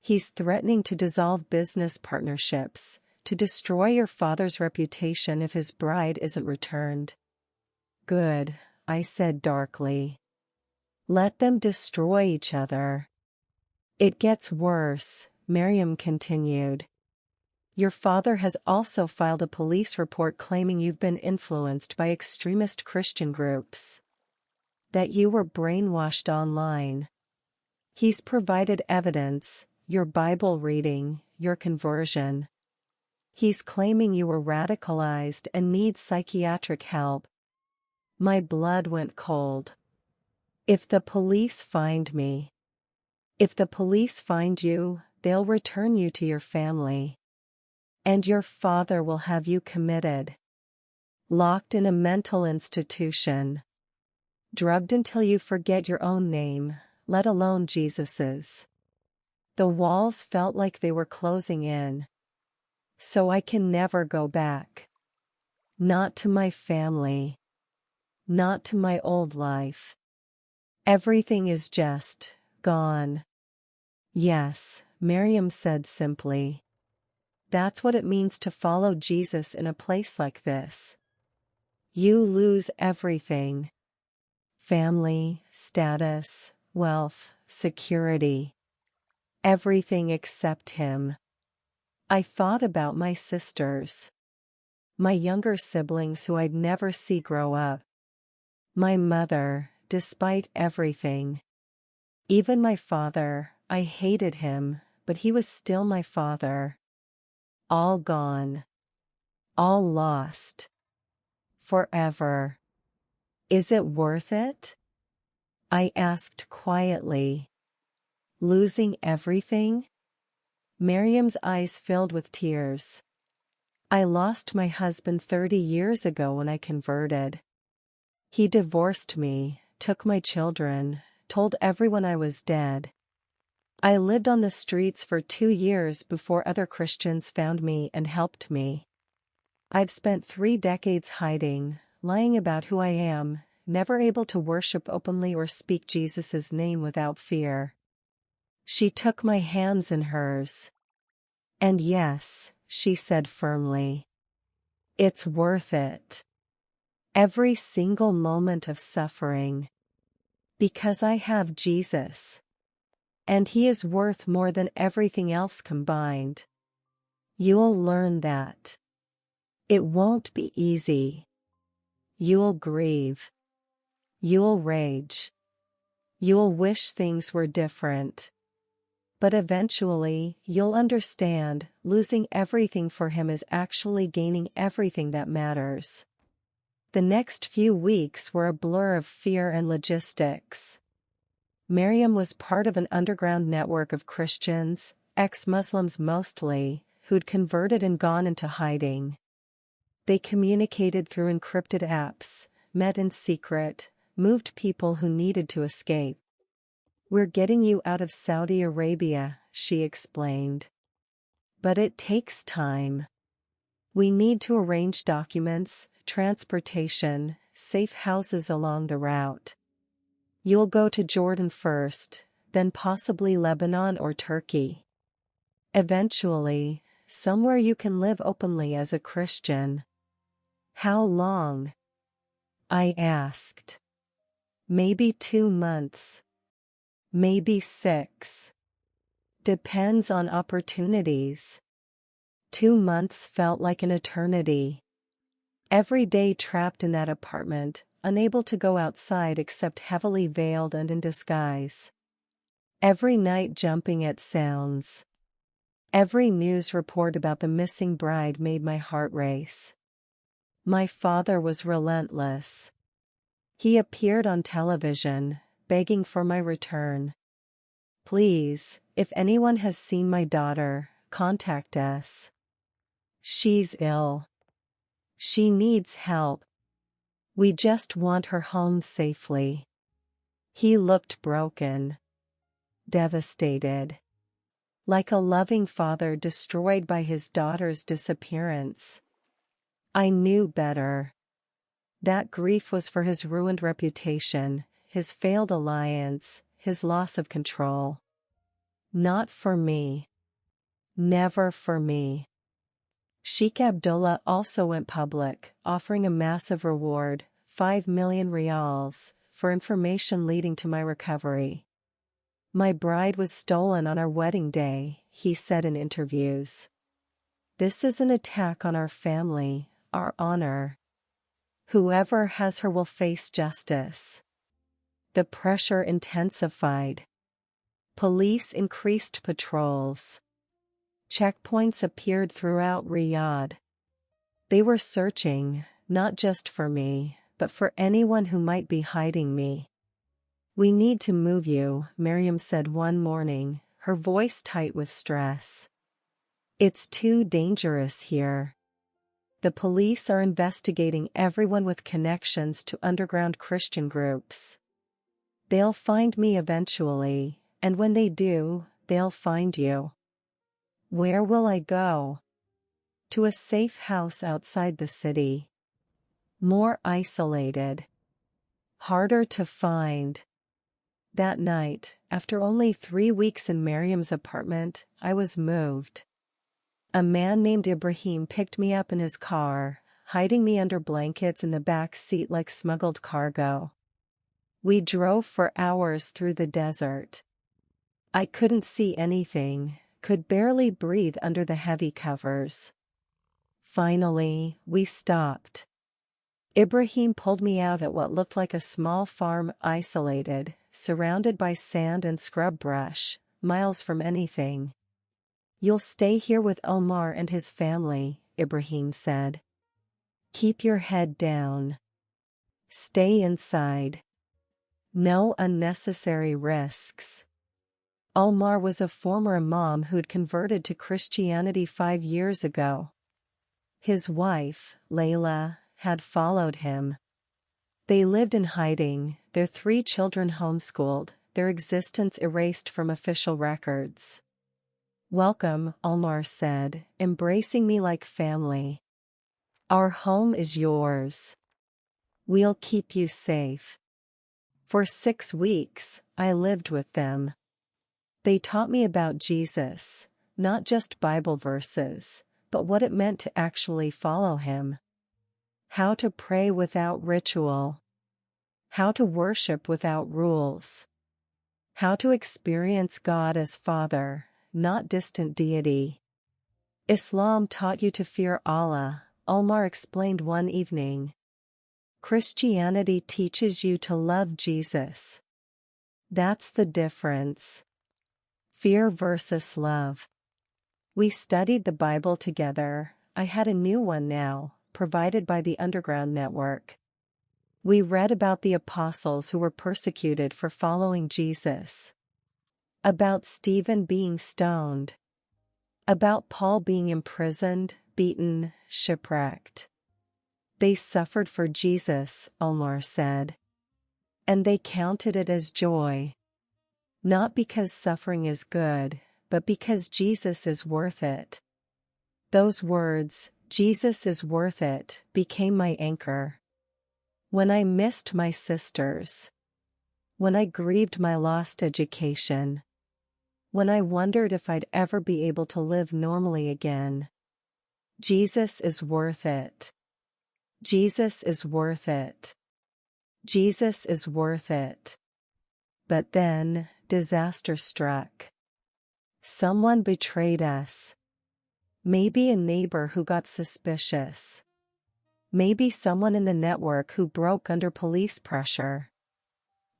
He's threatening to dissolve business partnerships, to destroy your father's reputation if his bride isn't returned. Good, I said darkly. Let them destroy each other. It gets worse, Miriam continued. Your father has also filed a police report claiming you've been influenced by extremist Christian groups. That you were brainwashed online. He's provided evidence, your Bible reading, your conversion. He's claiming you were radicalized and need psychiatric help. My blood went cold. If the police find me. If the police find you, they'll return you to your family. And your father will have you committed. Locked in a mental institution. Drugged until you forget your own name, let alone Jesus's. The walls felt like they were closing in. So I can never go back. Not to my family. Not to my old life. Everything is just gone. Yes, Miriam said simply. That's what it means to follow Jesus in a place like this. You lose everything. Family, status, wealth, security. Everything except him. I thought about my sisters. My younger siblings who I'd never see grow up. My mother, despite everything. Even my father, I hated him, but he was still my father. All gone. All lost. Forever. Is it worth it? I asked quietly. Losing everything? Miriam's eyes filled with tears. I lost my husband 30 years ago when I converted. He divorced me, took my children, told everyone I was dead. I lived on the streets for 2 years before other Christians found me and helped me. I've spent 3 decades hiding, lying about who I am, never able to worship openly or speak Jesus' name without fear. She took my hands in hers. And yes, she said firmly. It's worth it. Every single moment of suffering. Because I have Jesus. And he is worth more than everything else combined. You'll learn that. It won't be easy. You'll grieve. You'll rage. You'll wish things were different. But eventually, you'll understand, losing everything for him is actually gaining everything that matters. The next few weeks were a blur of fear and logistics. Miriam was part of an underground network of Christians, ex-Muslims mostly, who'd converted and gone into hiding. They communicated through encrypted apps, met in secret, moved people who needed to escape. "We're getting you out of Saudi Arabia," she explained. "But it takes time. We need to arrange documents, transportation, safe houses along the route. You'll go to Jordan first, then possibly Lebanon or Turkey. Eventually, somewhere you can live openly as a Christian." "How long?" I asked. "Maybe 2 months. Maybe 6. Depends on opportunities." 2 months felt like an eternity. Every day trapped in that apartment, unable to go outside except heavily veiled and in disguise. Every night jumping at sounds. Every news report about the missing bride made my heart race. My father was relentless. He appeared on television, begging for my return. "Please, if anyone has seen my daughter, contact us. She's ill. She needs help. We just want her home safely." He looked broken. Devastated. Like a loving father destroyed by his daughter's disappearance. I knew better. That grief was for his ruined reputation, his failed alliance, his loss of control. Not for me. Never for me. Sheikh Abdullah also went public, offering a massive reward, 5 million rials, for information leading to my recovery. "My bride was stolen on our wedding day," he said in interviews. "This is an attack on our family, our honor. Whoever has her will face justice." The pressure intensified. Police increased patrols. Checkpoints appeared throughout Riyadh. They were searching, not just for me, but for anyone who might be hiding me. "We need to move you," Miriam said one morning, her voice tight with stress. "It's too dangerous here. The police are investigating everyone with connections to underground Christian groups. They'll find me eventually, and when they do, they'll find you." "Where will I go?" "To a safe house outside the city. More isolated. Harder to find." That night, after only 3 weeks in Miriam's apartment, I was moved. A man named Ibrahim picked me up in his car, hiding me under blankets in the back seat like smuggled cargo. We drove for hours through the desert. I couldn't see anything, could barely breathe under the heavy covers. Finally, we stopped. Ibrahim pulled me out at what looked like a small farm, isolated, surrounded by sand and scrub brush, miles from anything. "You'll stay here with Omar and his family," Ibrahim said. "Keep your head down. Stay inside. No unnecessary risks." Omar was a former imam who'd converted to Christianity 5 years ago. His wife, Layla, had followed him. They lived in hiding, their 3 children homeschooled, their existence erased from official records. "Welcome," Omar said, embracing me like family. "Our home is yours. We'll keep you safe." For 6 weeks, I lived with them. They taught me about Jesus, not just Bible verses, but what it meant to actually follow him. How to pray without ritual. How to worship without rules. How to experience God as Father, not distant deity. Islam taught you to fear Allah, Omar explained one evening. Christianity teaches you to love Jesus. That's the difference. Fear versus love. We studied the Bible together. I had a new one now, provided by the Underground Network. We read about the apostles who were persecuted for following Jesus. About Stephen being stoned. About Paul being imprisoned, beaten, shipwrecked. They suffered for Jesus, Omar said. And they counted it as joy. Not because suffering is good, but because Jesus is worth it. Those words, Jesus is worth it, became my anchor. When I missed my sisters. When I grieved my lost education. When I wondered if I'd ever be able to live normally again. Jesus is worth it. Jesus is worth it. Jesus is worth it. But then, disaster struck. Someone betrayed us. Maybe a neighbor who got suspicious. Maybe someone in the network who broke under police pressure.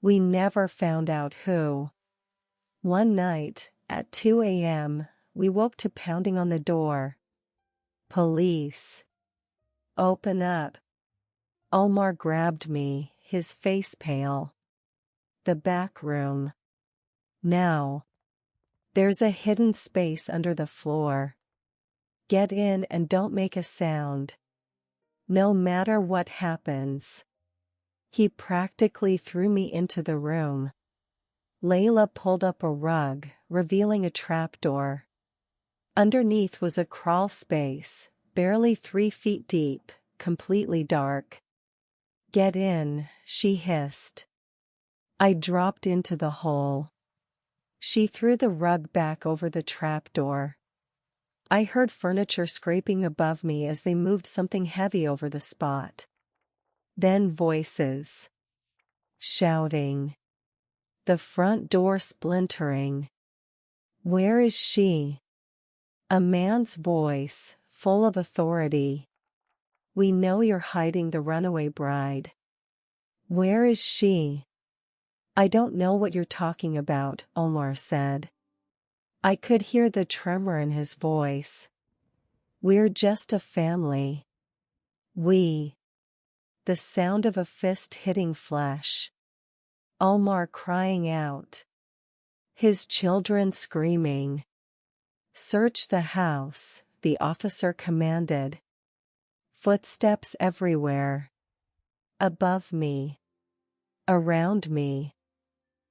We never found out who. One night, at 2 a.m., we woke to pounding on the door. Police. Open up. Omar grabbed me, his face pale. The back room. Now. There's a hidden space under the floor. Get in and don't make a sound. No matter what happens. He practically threw me into the room. Layla pulled up a rug, revealing a trapdoor. Underneath was a crawl space, barely 3 feet deep, completely dark. Get in, she hissed. I dropped into the hole. She threw the rug back over the trapdoor. I heard furniture scraping above me as they moved something heavy over the spot. Then voices. Shouting. The front door splintering. Where is she? A man's voice, full of authority. We know you're hiding the runaway bride. Where is she? I don't know what you're talking about, Omar said. I could hear the tremor in his voice. We're just a family. We. The sound of a fist hitting flesh. Omar crying out. His children screaming. Search the house, the officer commanded. Footsteps everywhere. Above me. Around me.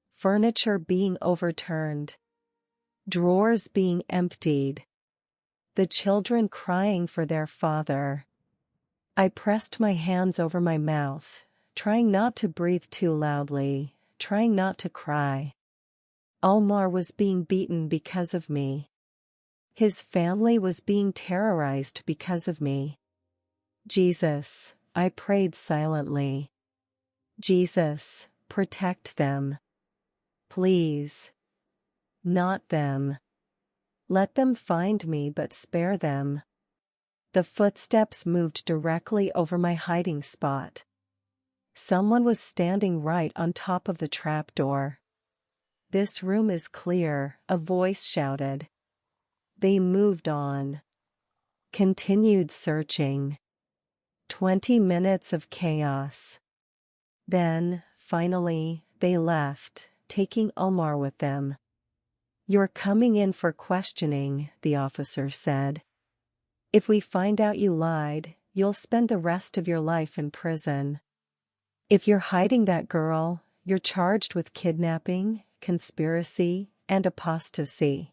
Furniture being overturned. Drawers being emptied. The children crying for their father. I pressed my hands over my mouth, trying not to breathe too loudly, trying not to cry. Omar was being beaten because of me. His family was being terrorized because of me. Jesus, I prayed silently. Jesus, protect them. Please. Not them. Let them find me but spare them. The footsteps moved directly over my hiding spot. Someone was standing right on top of the trapdoor. This room is clear, a voice shouted. They moved on. Continued searching. 20 minutes of chaos. Then, finally, they left, taking Omar with them. You're coming in for questioning, the officer said. If we find out you lied, you'll spend the rest of your life in prison. If you're hiding that girl, you're charged with kidnapping, conspiracy, and apostasy.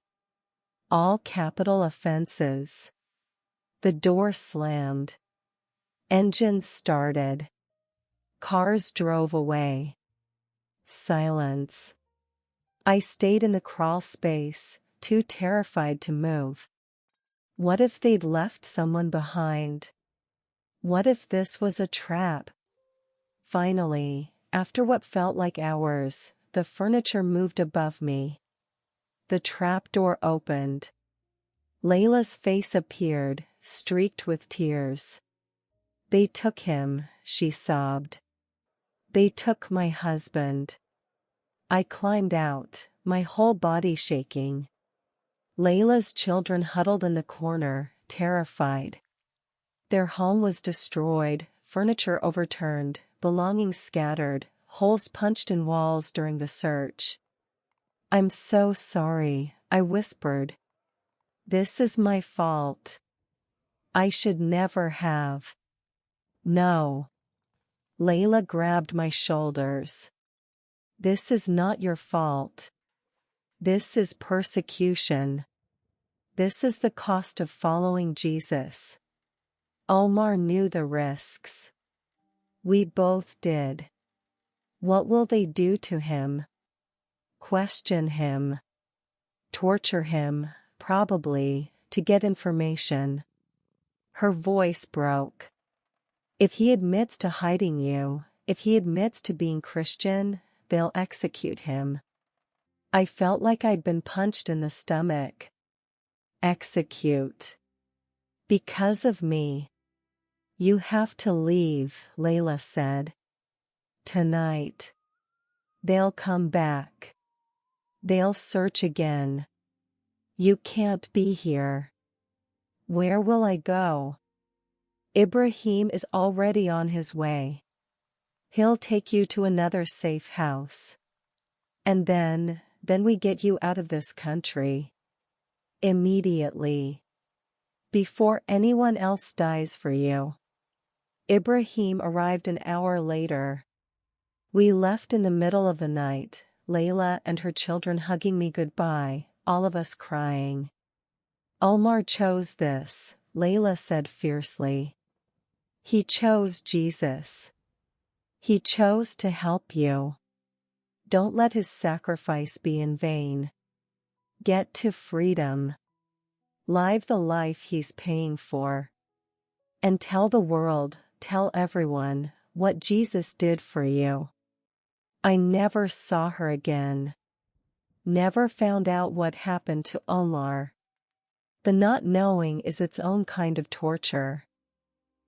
All capital offenses. The door slammed. Engines started. Cars drove away. Silence. I stayed in the crawl space, too terrified to move. What if they'd left someone behind? What if this was a trap? Finally, after what felt like hours, the furniture moved above me. The trapdoor opened. Layla's face appeared, streaked with tears. They took him, she sobbed. They took my husband. I climbed out, my whole body shaking. Layla's children huddled in the corner, terrified. Their home was destroyed, furniture overturned, belongings scattered, holes punched in walls during the search. I'm so sorry, I whispered. This is my fault. I should never have. No. Layla grabbed my shoulders. This is not your fault. This is persecution. This is the cost of following Jesus. Omar knew the risks. We both did. What will they do to him? Question him. Torture him, probably, to get information. Her voice broke. If he admits to hiding you, if he admits to being Christian, they'll execute him. I felt like I'd been punched in the stomach. Execute. Because of me. You have to leave, Layla said. Tonight. They'll come back. They'll search again. You can't be here. Where will I go? Ibrahim is already on his way. He'll take you to another safe house. And then we get you out of this country. Immediately. Before anyone else dies for you. Ibrahim arrived an hour later. We left in the middle of the night, Layla and her children hugging me goodbye, all of us crying. Omar chose this, Layla said fiercely. He chose Jesus. He chose to help you. Don't let his sacrifice be in vain. Get to freedom. Live the life he's paying for. And tell the world, tell everyone, what Jesus did for you. I never saw her again. Never found out what happened to Omar. The not knowing is its own kind of torture.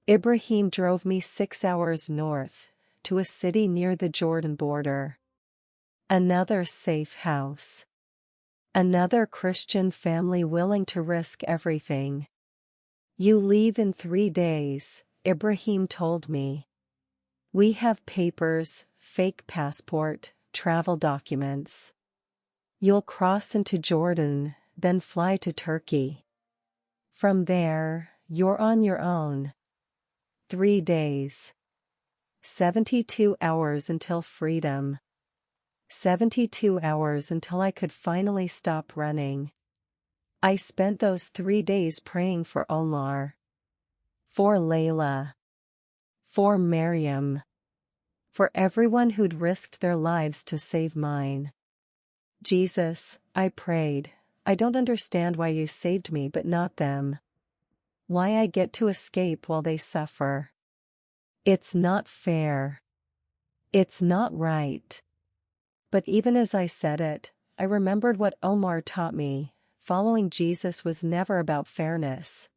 Ibrahim drove me 6 hours north, to a city near the Jordan border. Another safe house. Another Christian family willing to risk everything. You leave in 3 days, Ibrahim told me. We have papers, fake passport, travel documents. You'll cross into Jordan, then fly to Turkey. From there, you're on your own. 3 days. 72 hours until freedom. 72 hours until I could finally stop running. I spent those 3 days praying for Omar. For Layla. For Miriam. For everyone who'd risked their lives to save mine. Jesus, I prayed, I don't understand why you saved me but not them. Why I get to escape while they suffer. It's not fair. It's not right. But even as I said it, I remembered what Omar taught me. Following Jesus was never about fairness.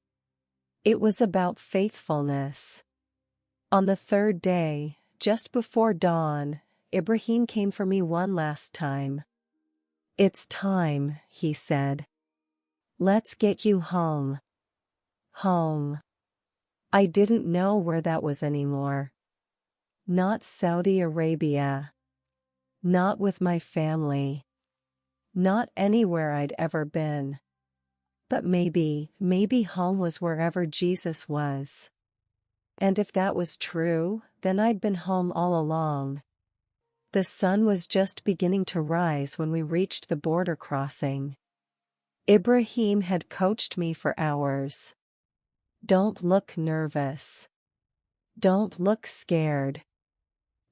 It was about faithfulness. On the 3rd day, just before dawn, Ibrahim came for me one last time. It's time, he said. Let's get you home. Home. I didn't know where that was anymore. Not Saudi Arabia. Not with my family. Not anywhere I'd ever been. But maybe home was wherever Jesus was. And if that was true, then I'd been home all along. The sun was just beginning to rise when we reached the border crossing. Ibrahim had coached me for hours. Don't look nervous. Don't look scared.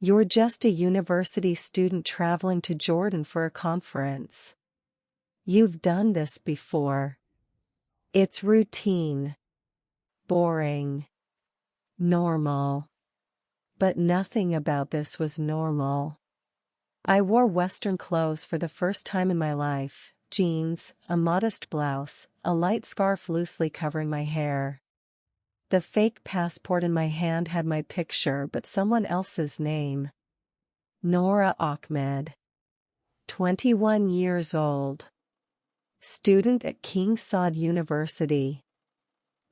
You're just a university student traveling to Jordan for a conference. You've done this before. It's routine. Boring. Normal. But nothing about this was normal. I wore Western clothes for the first time in my life, jeans, a modest blouse, a light scarf loosely covering my hair. The fake passport in my hand had my picture but someone else's name. Nora Ahmed. 21 years old. Student at King Saud University.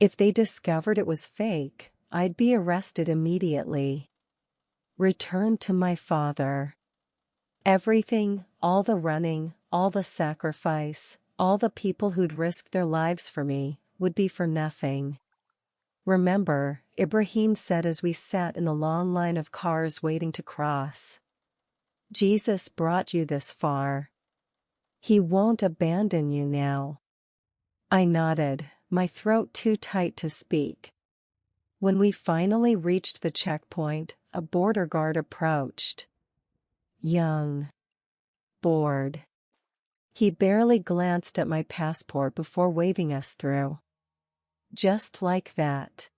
If they discovered it was fake, I'd be arrested immediately. Returned to my father. Everything, all the running, all the sacrifice, all the people who'd risked their lives for me, would be for nothing. Remember, Ibrahim said as we sat in the long line of cars waiting to cross. Jesus brought you this far. He won't abandon you now. I nodded, my throat too tight to speak. When we finally reached the checkpoint, a border guard approached. Young. Bored. He barely glanced at my passport before waving us through. Just like that.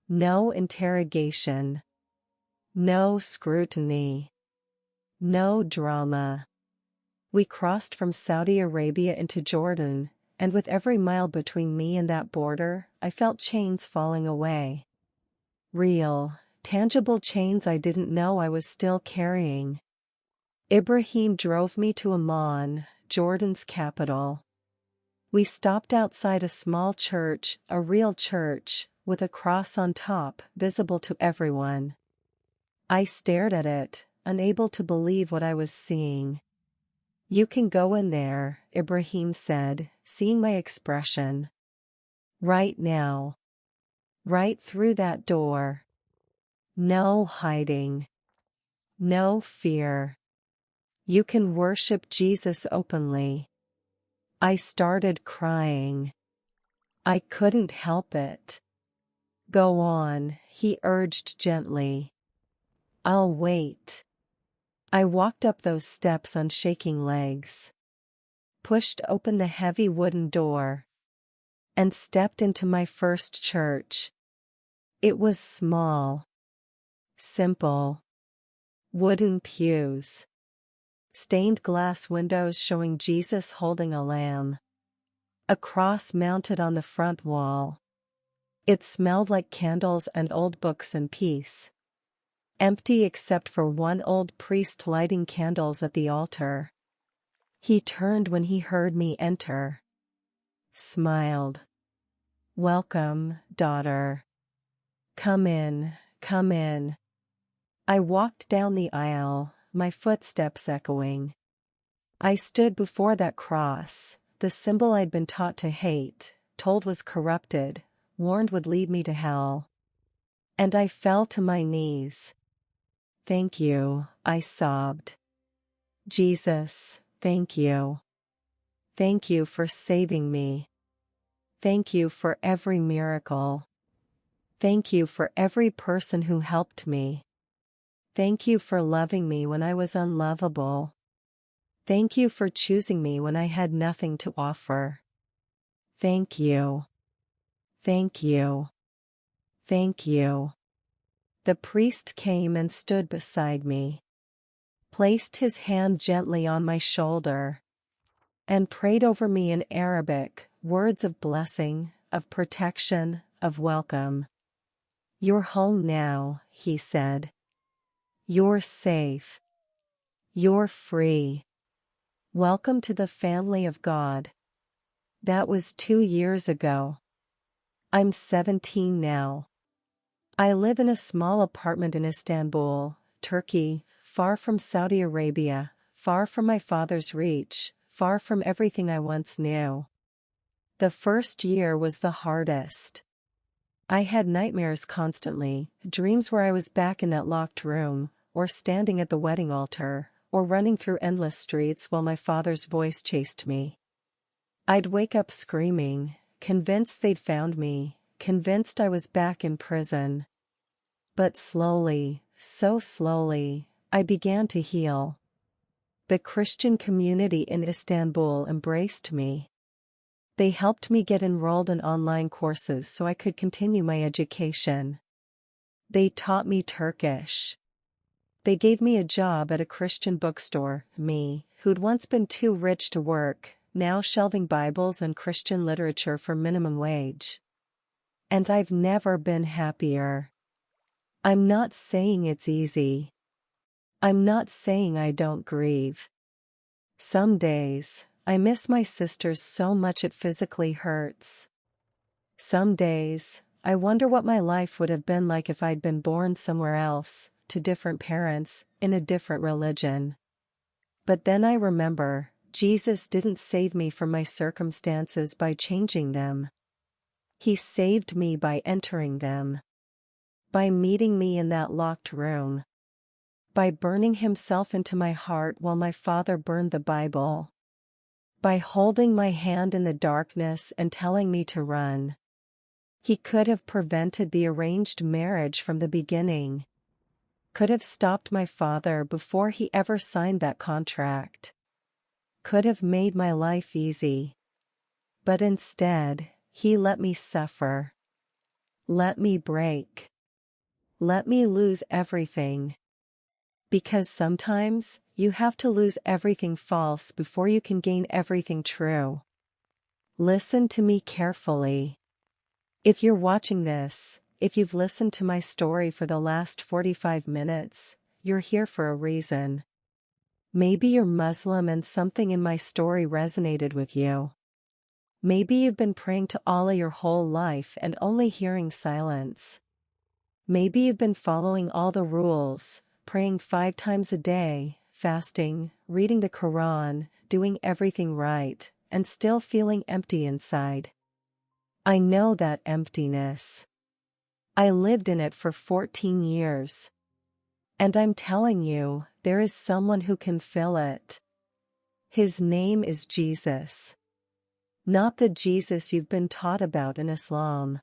No interrogation. No scrutiny. No drama. We crossed from Saudi Arabia into Jordan, and with every mile between me and that border, I felt chains falling away. Real, tangible chains I didn't know I was still carrying. Ibrahim drove me to Amman, Jordan's capital. We stopped outside a small church, a real church, with a cross on top, visible to everyone. I stared at it, unable to believe what I was seeing. You can go in there, Ibrahim said, seeing my expression. Right now. Right through that door. No hiding. No fear. You can worship Jesus openly. I started crying. I couldn't help it. Go on, he urged gently. I'll wait. I walked up those steps on shaking legs, pushed open the heavy wooden door, and stepped into my first church. It was small, simple, wooden pews, stained glass windows showing Jesus holding a lamb, a cross mounted on the front wall. It smelled like candles and old books and peace. Empty except for one old priest lighting candles at the altar. He turned when he heard me enter. Smiled. Welcome, daughter. Come in, come in. I walked down the aisle, my footsteps echoing. I stood before that cross, the symbol I'd been taught to hate, told was corrupted, warned would lead me to hell. And I fell to my knees. Thank you, I sobbed. Jesus, thank you. Thank you for saving me. Thank you for every miracle. Thank you for every person who helped me. Thank you for loving me when I was unlovable. Thank you for choosing me when I had nothing to offer. Thank you. Thank you. Thank you. The priest came and stood beside me, placed his hand gently on my shoulder, and prayed over me in Arabic, words of blessing, of protection, of welcome. You're home now, he said. You're safe. You're free. Welcome to the family of God. That was 2 years ago. I'm 17 now. I live in a small apartment in Istanbul, Turkey, far from Saudi Arabia, far from my father's reach, far from everything I once knew. The first year was the hardest. I had nightmares constantly, dreams where I was back in that locked room, or standing at the wedding altar, or running through endless streets while my father's voice chased me. I'd wake up screaming, convinced they'd found me, convinced I was back in prison. But slowly, so slowly, I began to heal. The Christian community in Istanbul embraced me. They helped me get enrolled in online courses so I could continue my education. They taught me Turkish. They gave me a job at a Christian bookstore, me, who'd once been too rich to work, now shelving Bibles and Christian literature for minimum wage. And I've never been happier. I'm not saying it's easy. I'm not saying I don't grieve. Some days, I miss my sisters so much it physically hurts. Some days, I wonder what my life would have been like if I'd been born somewhere else, to different parents, in a different religion. But then I remember, Jesus didn't save me from my circumstances by changing them. He saved me by entering them. By meeting me in that locked room. By burning himself into my heart while my father burned the Bible. By holding my hand in the darkness and telling me to run. He could have prevented the arranged marriage from the beginning. Could have stopped my father before he ever signed that contract. Could have made my life easy. But instead, he let me suffer. Let me break. Let me lose everything. Because sometimes, you have to lose everything false before you can gain everything true. Listen to me carefully. If you're watching this, if you've listened to my story for the last 45 minutes, you're here for a reason. Maybe you're Muslim and something in my story resonated with you. Maybe you've been praying to Allah your whole life and only hearing silence. Maybe you've been following all the rules, praying 5 times a day, fasting, reading the Quran, doing everything right, and still feeling empty inside. I know that emptiness. I lived in it for 14 years. And I'm telling you, there is someone who can fill it. His name is Jesus. Not the Jesus you've been taught about in Islam.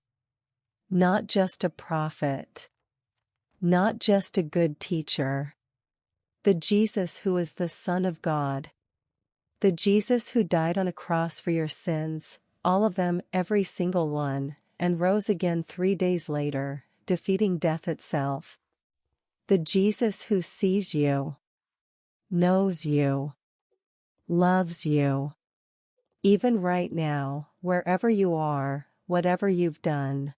Not just a prophet. Not just a good teacher. The Jesus who is the Son of God. The Jesus who died on a cross for your sins, all of them, every single one, and rose again 3 days later, defeating death itself. The Jesus who sees you, knows you, loves you. Even right now, wherever you are, whatever you've done.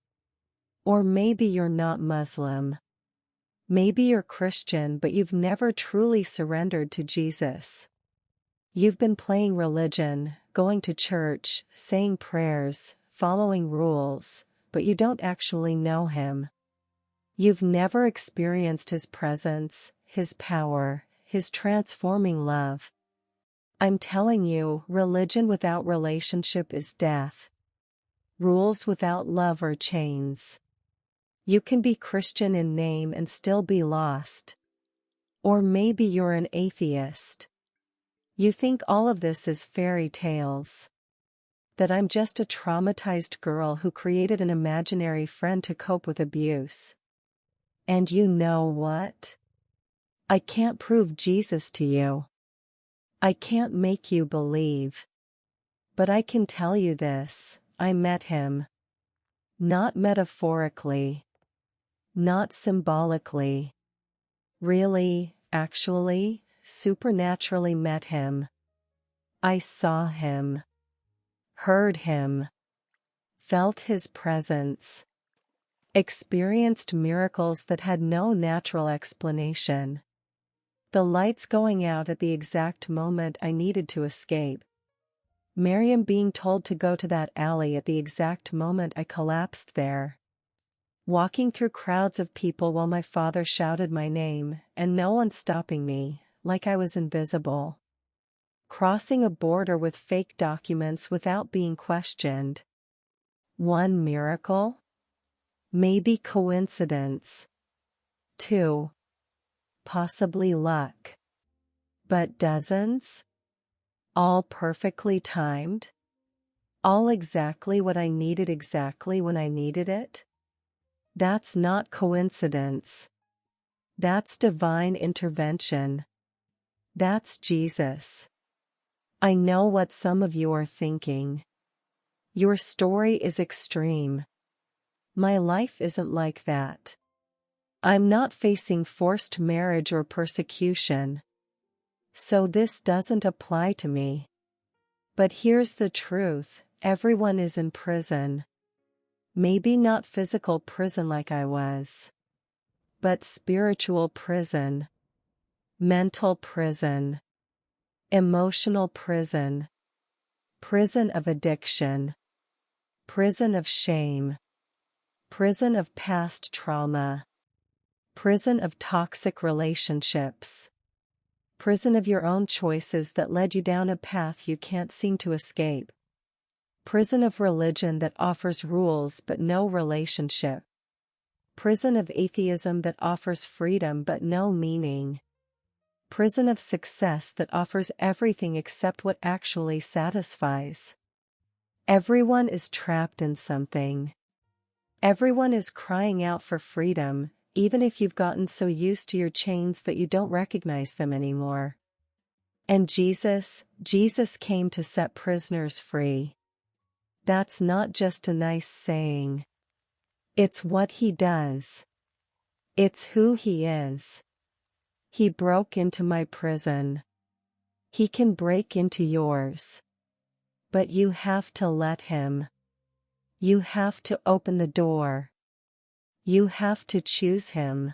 Or maybe you're not Muslim. Maybe you're Christian but you've never truly surrendered to Jesus. You've been playing religion, going to church, saying prayers, following rules, but you don't actually know him. You've never experienced his presence, his power, his transforming love. I'm telling you, religion without relationship is death. Rules without love are chains. You can be Christian in name and still be lost. Or maybe you're an atheist. You think all of this is fairy tales. That I'm just a traumatized girl who created an imaginary friend to cope with abuse. And you know what? I can't prove Jesus to you. I can't make you believe. But I can tell you this, I met him. Not metaphorically. Not symbolically. Really, actually, supernaturally met him. I saw him. Heard him. Felt his presence. Experienced miracles that had no natural explanation. The lights going out at the exact moment I needed to escape. Miriam being told to go to that alley at the exact moment I collapsed there. Walking through crowds of people while my father shouted my name, and no one stopping me, like I was invisible. Crossing a border with fake documents without being questioned. One miracle? Maybe coincidence. 2. Possibly luck. But dozens? All perfectly timed? All exactly what I needed exactly when I needed it? That's not coincidence. That's divine intervention. That's Jesus. I know what some of you are thinking. Your story is extreme. My life isn't like that. I'm not facing forced marriage or persecution. So this doesn't apply to me. But here's the truth, everyone is in prison. Maybe not physical prison like I was, but spiritual prison, mental prison, emotional prison, prison of addiction, prison of shame, prison of past trauma, prison of toxic relationships, prison of your own choices that led you down a path you can't seem to escape, prison of religion that offers rules but no relationship, prison of atheism that offers freedom but no meaning, prison of success that offers everything except what actually satisfies. Everyone is trapped in something. Everyone is crying out for freedom, even if you've gotten so used to your chains that you don't recognize them anymore. And Jesus came to set prisoners free. That's not just a nice saying. It's what he does. It's who he is. He broke into my prison. He can break into yours. But you have to let him. You have to open the door. You have to choose him.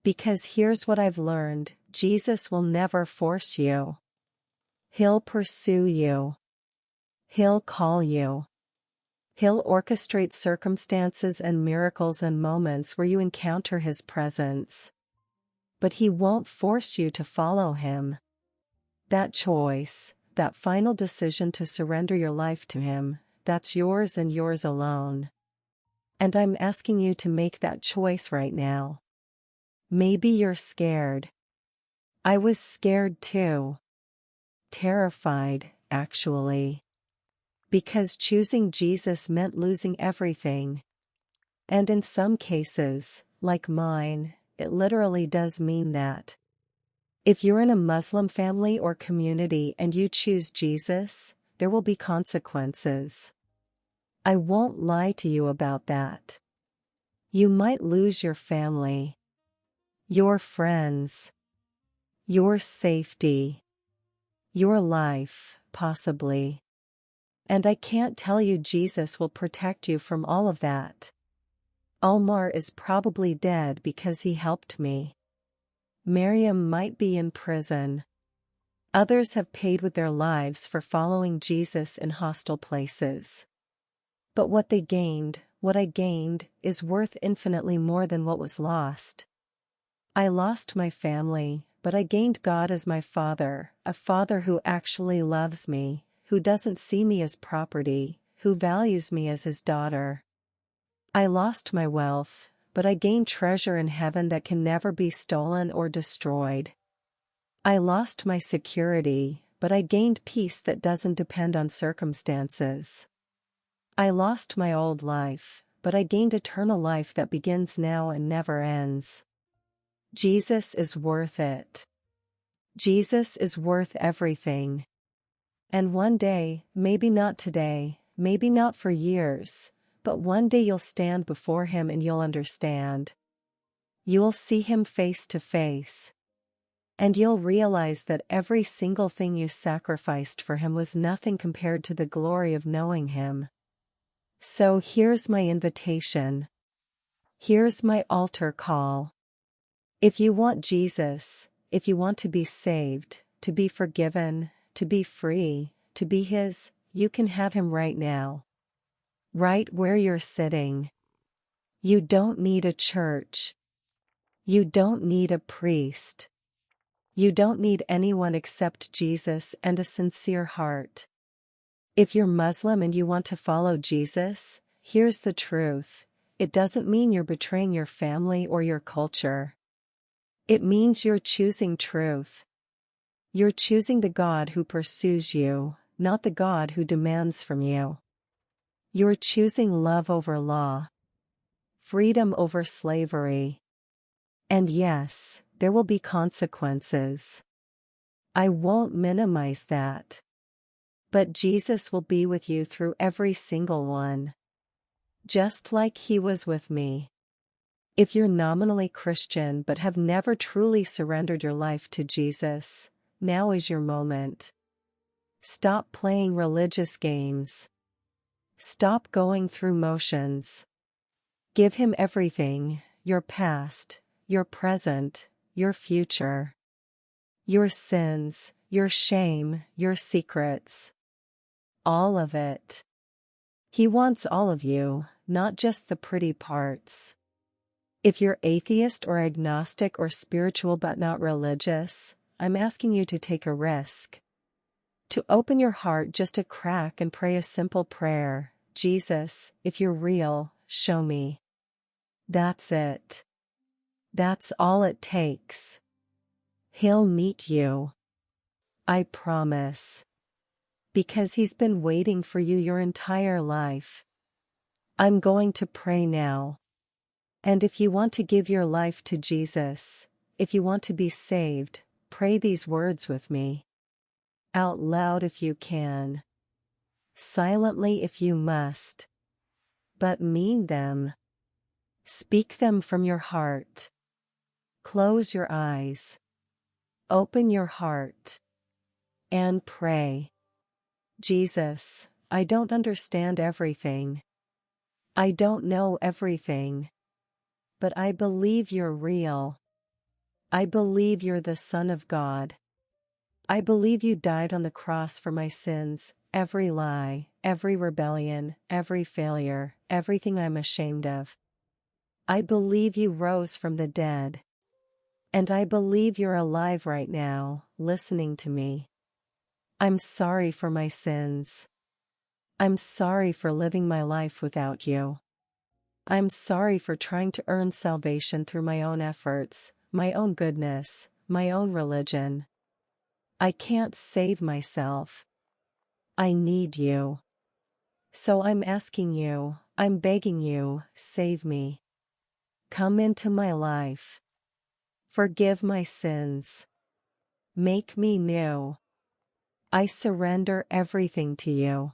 Because here's what I've learned, Jesus will never force you. He'll pursue you. He'll call you. He'll orchestrate circumstances and miracles and moments where you encounter his presence. But he won't force you to follow him. That choice, that final decision to surrender your life to him, that's yours and yours alone. And I'm asking you to make that choice right now. Maybe you're scared. I was scared too. Terrified, actually. Because choosing Jesus meant losing everything. And in some cases, like mine, it literally does mean that. If you're in a Muslim family or community and you choose Jesus, there will be consequences. I won't lie to you about that. You might lose your family, your friends, your safety, your life, possibly. And I can't tell you Jesus will protect you from all of that. Omar is probably dead because he helped me. Miriam might be in prison. Others have paid with their lives for following Jesus in hostile places. But what they gained, what I gained, is worth infinitely more than what was lost. I lost my family, but I gained God as my father, a father who actually loves me, who doesn't see me as property, who values me as his daughter. I lost my wealth, but I gained treasure in heaven that can never be stolen or destroyed. I lost my security, but I gained peace that doesn't depend on circumstances. I lost my old life, but I gained eternal life that begins now and never ends. Jesus is worth it. Jesus is worth everything. And one day, maybe not today, maybe not for years, but one day you'll stand before him and you'll understand. You'll see him face to face. And you'll realize that every single thing you sacrificed for him was nothing compared to the glory of knowing him. So here's my invitation. Here's my altar call. If you want Jesus, if you want to be saved, to be forgiven, to be free, to be his, you can have him right now. Right where you're sitting. You don't need a church. You don't need a priest. You don't need anyone except Jesus and a sincere heart. If you're Muslim and you want to follow Jesus, here's the truth. It doesn't mean you're betraying your family or your culture. It means you're choosing truth. You're choosing the God who pursues you, not the God who demands from you. You're choosing love over law. Freedom over slavery. And yes, there will be consequences. I won't minimize that. But Jesus will be with you through every single one. Just like he was with me. If you're nominally Christian but have never truly surrendered your life to Jesus, now is your moment. Stop playing religious games. Stop going through motions. Give him everything, your past, your present, your future. Your sins, your shame, your secrets. All of it. He wants all of you, not just the pretty parts. If you're atheist or agnostic or spiritual but not religious, I'm asking you to take a risk. To open your heart just a crack and pray a simple prayer. Jesus, if you're real, show me. That's it. That's all it takes. He'll meet you. I promise. Because he's been waiting for you your entire life. I'm going to pray now. And if you want to give your life to Jesus, if you want to be saved, pray these words with me. Out loud if you can. Silently if you must. But mean them. Speak them from your heart. Close your eyes. Open your heart. And pray. Jesus, I don't understand everything. I don't know everything. But I believe you're real. I believe you're the Son of God. I believe you died on the cross for my sins, every lie, every rebellion, every failure, everything I'm ashamed of. I believe you rose from the dead. And I believe you're alive right now, listening to me. I'm sorry for my sins. I'm sorry for living my life without you. I'm sorry for trying to earn salvation through my own efforts, my own goodness, my own religion. I can't save myself. I need you. So I'm asking you, I'm begging you, save me. Come into my life. Forgive my sins. Make me new. I surrender everything to you.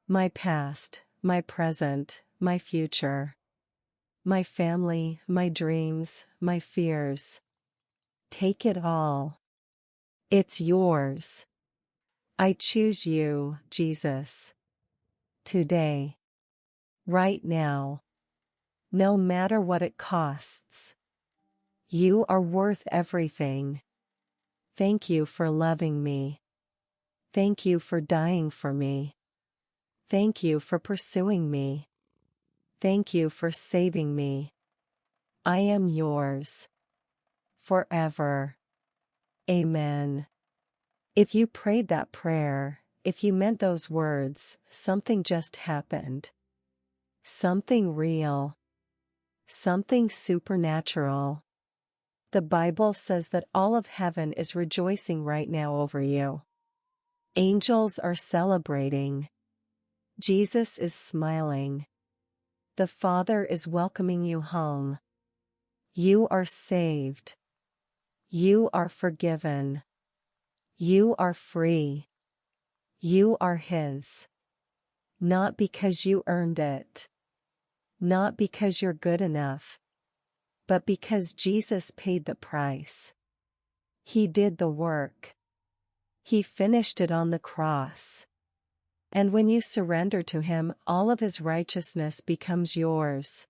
My past, my present, my future. My family, my dreams, my fears. Take it all. It's yours. I choose you, Jesus. Today. Right now. No matter what it costs. You are worth everything. Thank you for loving me. Thank you for dying for me. Thank you for pursuing me. Thank you for saving me. I am yours. Forever. Amen. If you prayed that prayer, if you meant those words, something just happened. Something real. Something supernatural. The Bible says that all of heaven is rejoicing right now over you. Angels are celebrating. Jesus is smiling. The Father is welcoming you home. You are saved. You are forgiven. You are free. You are His. Not because you earned it. Not because you're good enough. But because Jesus paid the price. He did the work. He finished it on the cross. And when you surrender to Him, all of His righteousness becomes yours.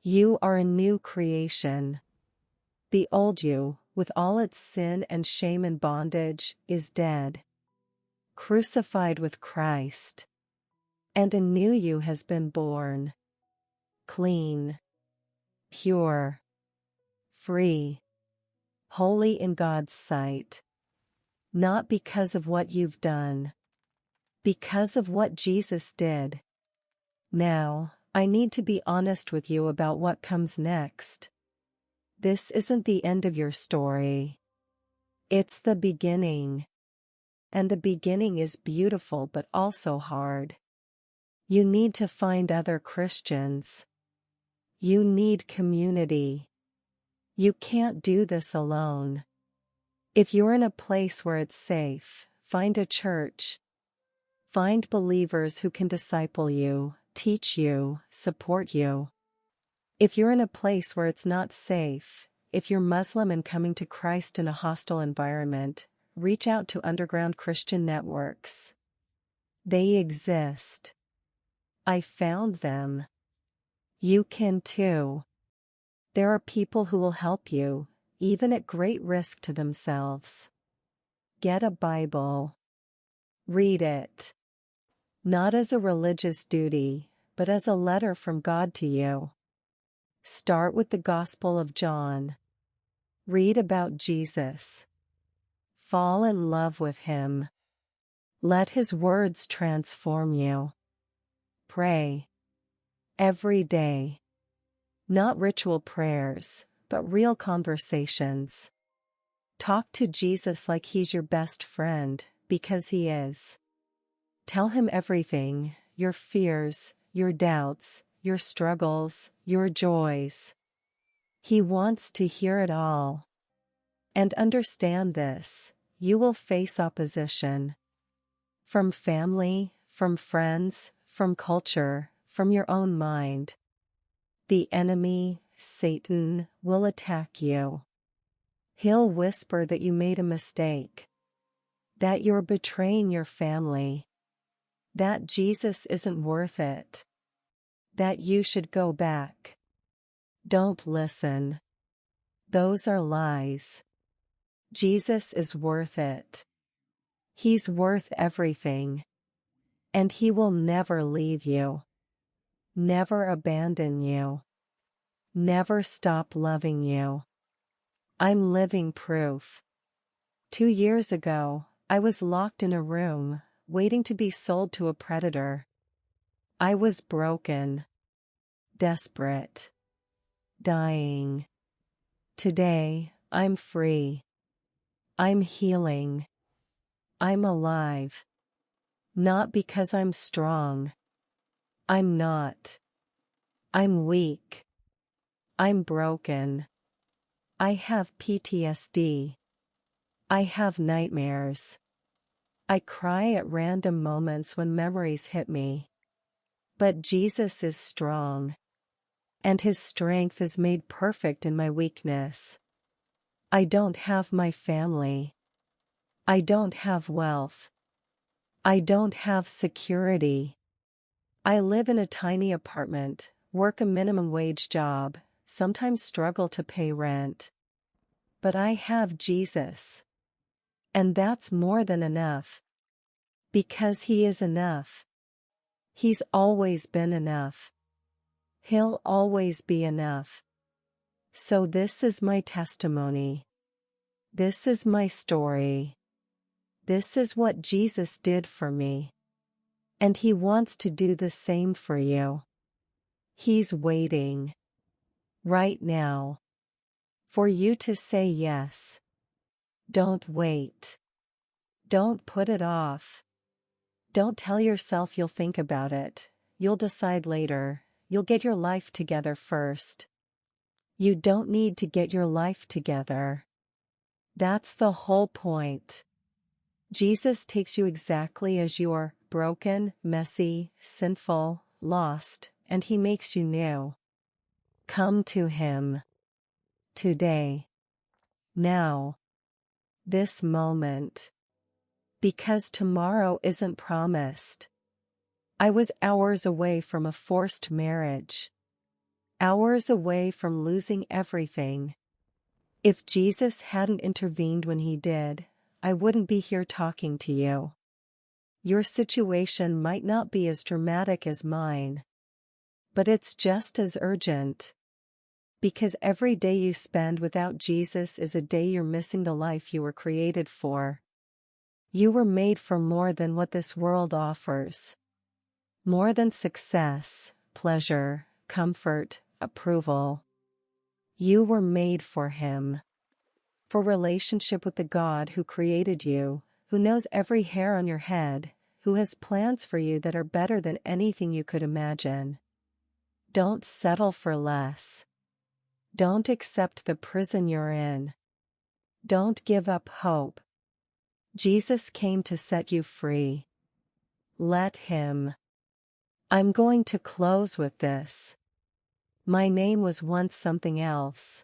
You are a new creation. The old you, with all its sin and shame and bondage, is dead. Crucified with Christ. And a new you has been born. Clean. Pure. Free. Holy in God's sight. Not because of what you've done. Because of what Jesus did. Now, I need to be honest with you about what comes next. This isn't the end of your story. It's the beginning. And the beginning is beautiful but also hard. You need to find other Christians. You need community. You can't do this alone. If you're in a place where it's safe, find a church. Find believers who can disciple you, teach you, support you. If you're in a place where it's not safe, if you're Muslim and coming to Christ in a hostile environment, reach out to underground Christian networks. They exist. I found them. You can too. There are people who will help you, even at great risk to themselves. Get a Bible. Read it. Not as a religious duty, but as a letter from God to you. Start with the Gospel of John. Read about Jesus. Fall in love with him. Let his words transform you. Pray. Every day. Not ritual prayers, but real conversations. Talk to Jesus like he's your best friend, because he is. Tell him everything, your fears, your doubts, your struggles, your joys. He wants to hear it all. And understand this, you will face opposition. From family, from friends, from culture, from your own mind. The enemy, Satan, will attack you. He'll whisper that you made a mistake. That you're betraying your family. That Jesus isn't worth it. That you should go back. Don't listen. Those are lies. Jesus is worth it. He's worth everything. And he will never leave you. Never abandon you. Never stop loving you. I'm living proof. 2 years ago, I was locked in a room, waiting to be sold to a predator. I was broken. Desperate. Dying. Today, I'm free. I'm healing. I'm alive. Not because I'm strong. I'm not. I'm weak. I'm broken. I have PTSD. I have nightmares. I cry at random moments when memories hit me. But Jesus is strong. And his strength is made perfect in my weakness. I don't have my family. I don't have wealth. I don't have security. I live in a tiny apartment, work a minimum wage job, sometimes struggle to pay rent. But I have Jesus. And that's more than enough. Because he is enough. He's always been enough. He'll always be enough. So this is my testimony. This is my story. This is what Jesus did for me. And he wants to do the same for you. He's waiting. Right now. For you to say yes. Don't wait. Don't put it off. Don't tell yourself you'll think about it. You'll decide later. You'll get your life together first. You don't need to get your life together. That's the whole point. Jesus takes you exactly as you are, broken, messy, sinful, lost, and he makes you new. Come to him. Today. Now. This moment. Because tomorrow isn't promised. I was hours away from a forced marriage. Hours away from losing everything. If Jesus hadn't intervened when he did, I wouldn't be here talking to you. Your situation might not be as dramatic as mine. But it's just as urgent. Because every day you spend without Jesus is a day you're missing the life you were created for. You were made for more than what this world offers. More than success, pleasure, comfort, approval. You were made for him. For relationship with the God who created you, who knows every hair on your head, who has plans for you that are better than anything you could imagine. Don't settle for less. Don't accept the prison you're in. Don't give up hope. Jesus came to set you free. Let him. I'm going to close with this. My name was once something else.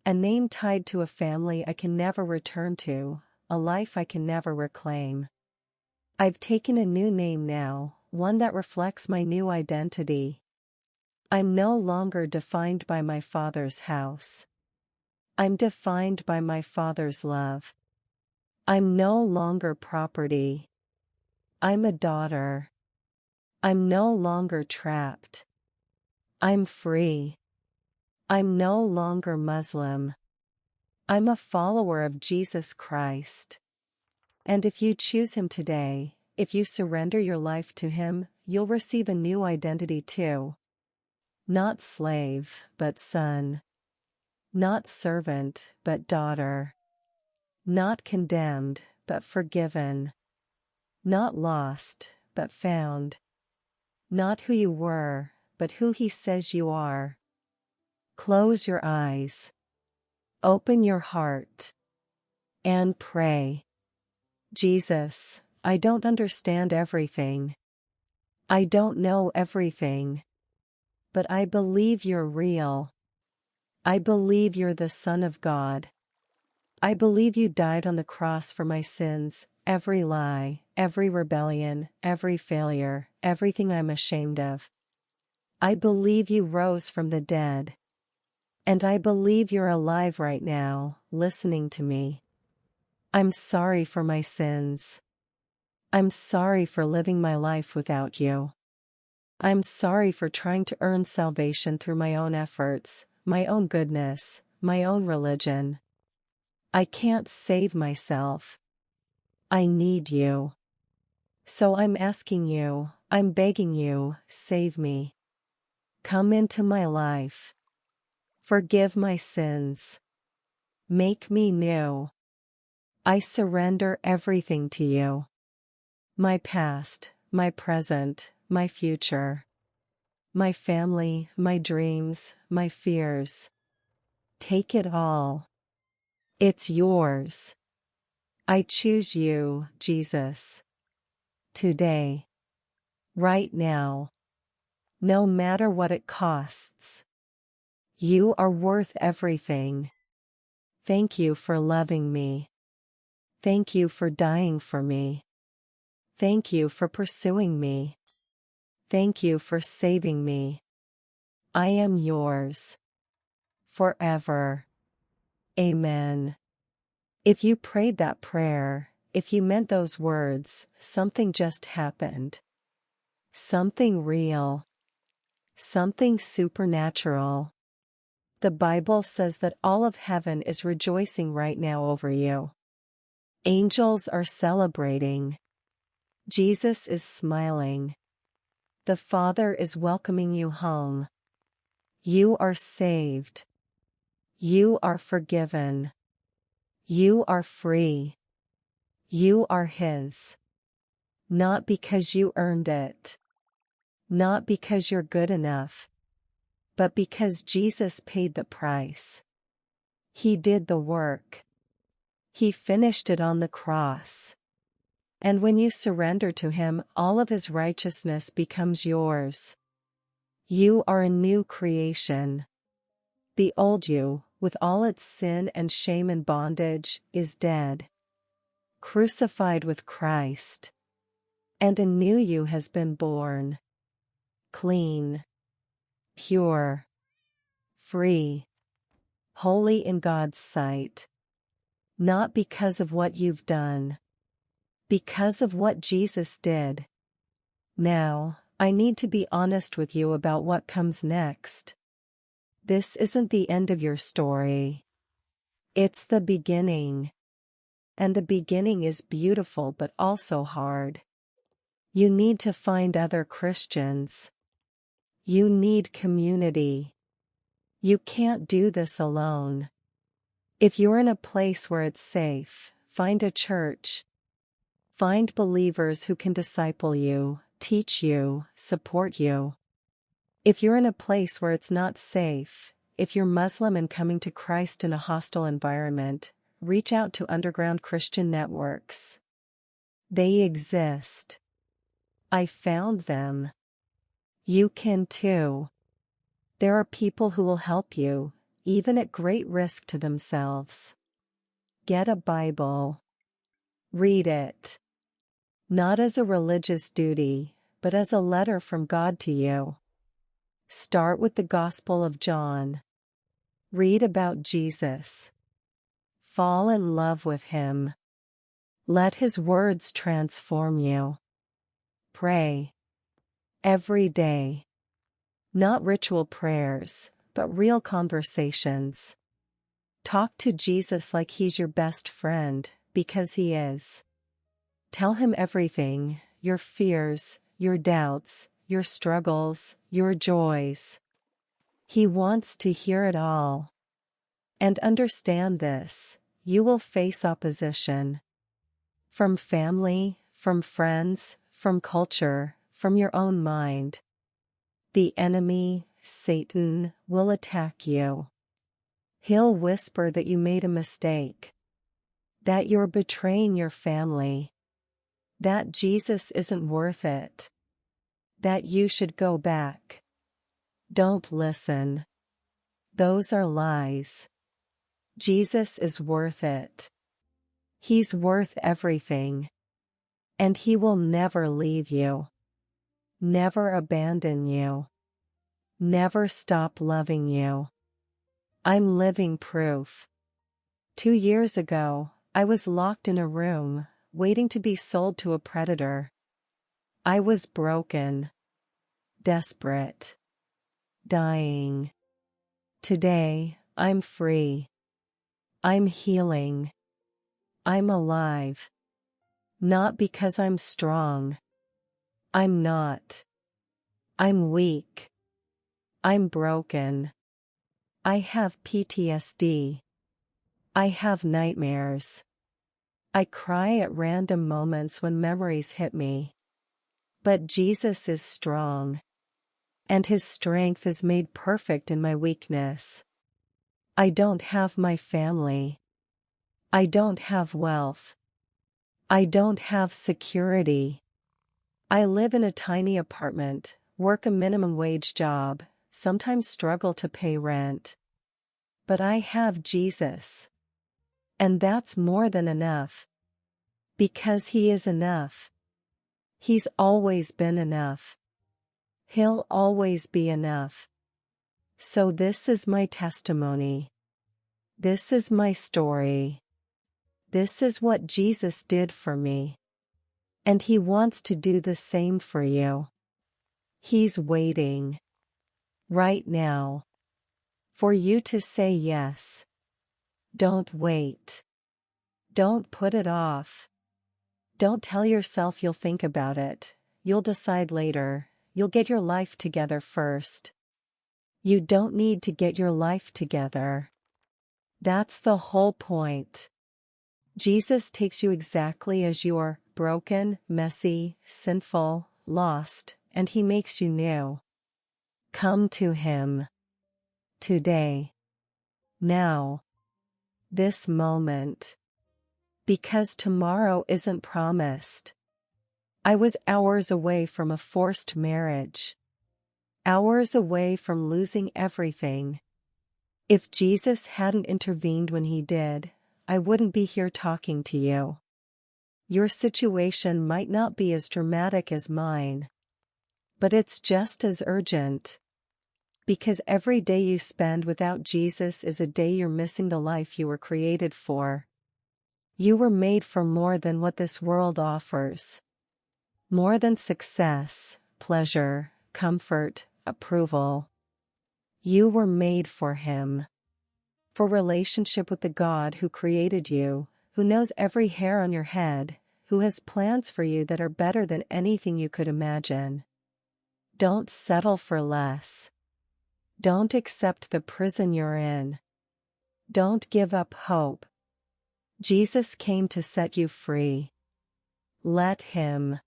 A name tied to a family I can never return to, a life I can never reclaim. I've taken a new name now, one that reflects my new identity. I'm no longer defined by my Father's house. I'm defined by my Father's love. I'm no longer property. I'm a daughter. I'm no longer trapped. I'm free. I'm no longer Muslim. I'm a follower of Jesus Christ. And if you choose Him today, if you surrender your life to Him, you'll receive a new identity too. Not slave, but son. Not servant, but daughter. Not condemned, but forgiven. Not lost, but found. Not who you were, but who He says you are. Close your eyes. Open your heart. And pray. Jesus, I don't understand everything. I don't know everything. But I believe you're real. I believe you're the Son of God. I believe you died on the cross for my sins, every lie, every rebellion, every failure, everything I'm ashamed of. I believe you rose from the dead. And I believe you're alive right now, listening to me. I'm sorry for my sins. I'm sorry for living my life without you. I'm sorry for trying to earn salvation through my own efforts, my own goodness, my own religion. I can't save myself. I need you. So I'm asking you, I'm begging you, save me. Come into my life. Forgive my sins. Make me new. I surrender everything to you. My past, my present, my future. My family, my dreams, my fears. Take it all. It's yours. I choose you, Jesus. Today. Right now. No matter what it costs. You are worth everything. Thank you for loving me. Thank you for dying for me. Thank you for pursuing me. Thank you for saving me. I am yours. Forever. Amen. If you prayed that prayer, if you meant those words, something just happened. Something real. Something supernatural. The Bible says that all of heaven is rejoicing right now over you. Angels are celebrating. Jesus is smiling. The Father is welcoming you home. You are saved. You are forgiven. You are free. You are His. Not because you earned it. Not because you're good enough. But because Jesus paid the price. He did the work. He finished it on the cross. And when you surrender to Him, all of His righteousness becomes yours. You are a new creation. The old you, with all its sin and shame and bondage, is dead. Crucified with Christ. And a new you has been born. Clean. Pure. Free. Holy in God's sight. Not because of what you've done. Because of what Jesus did. Now, I need to be honest with you about what comes next. This isn't the end of your story. It's the beginning. And the beginning is beautiful but also hard. You need to find other Christians. You need community. You can't do this alone. If you're in a place where it's safe, find a church. Find believers who can disciple you, teach you, support you. If you're in a place where it's not safe, if you're Muslim and coming to Christ in a hostile environment, reach out to underground Christian networks. They exist. I found them. You can too. There are people who will help you, even at great risk to themselves. Get a Bible. Read it. Not as a religious duty, but as a letter from God to you. Start with the Gospel of John. Read about Jesus. Fall in love with him. Let his words transform you. Pray. Every day. Not ritual prayers, but real conversations. Talk to Jesus like he's your best friend, because he is. Tell him everything, your fears, your doubts, your struggles, your joys. He wants to hear it all. And understand this, you will face opposition. From family, from friends, from culture, from your own mind. The enemy, Satan, will attack you. He'll whisper that you made a mistake. That you're betraying your family. That Jesus isn't worth it. That you should go back. Don't listen. Those are lies. Jesus is worth it. He's worth everything. And he will never leave you. Never abandon you. Never stop loving you. I'm living proof. 2 years ago, I was locked in a room, waiting to be sold to a predator. I was broken. Desperate. Dying. Today, I'm free. I'm healing. I'm alive. Not because I'm strong. I'm not. I'm weak. I'm broken. I have PTSD. I have nightmares. I cry at random moments when memories hit me. But Jesus is strong. And his strength is made perfect in my weakness. I don't have my family. I don't have wealth. I don't have security. I live in a tiny apartment, work a minimum wage job, sometimes struggle to pay rent. But I have Jesus. And that's more than enough. Because he is enough. He's always been enough. He'll always be enough. So this is my testimony. This is my story. This is what Jesus did for me. And he wants to do the same for you. He's waiting. Right now. For you to say yes. Don't wait. Don't put it off. Don't tell yourself you'll think about it. You'll decide later. You'll get your life together first. You don't need to get your life together. That's the whole point. Jesus takes you exactly as you are, broken, messy, sinful, lost, and he makes you new. Come to him. Today. Now. This moment. Because tomorrow isn't promised. I was hours away from a forced marriage. Hours away from losing everything. If Jesus hadn't intervened when he did, I wouldn't be here talking to you. Your situation might not be as dramatic as mine. But it's just as urgent. Because every day you spend without Jesus is a day you're missing the life you were created for. You were made for more than what this world offers. More than success, pleasure, comfort, approval. You were made for him. For relationship with the God who created you, who knows every hair on your head, who has plans for you that are better than anything you could imagine. Don't settle for less. Don't accept the prison you're in. Don't give up hope. Jesus came to set you free. Let him.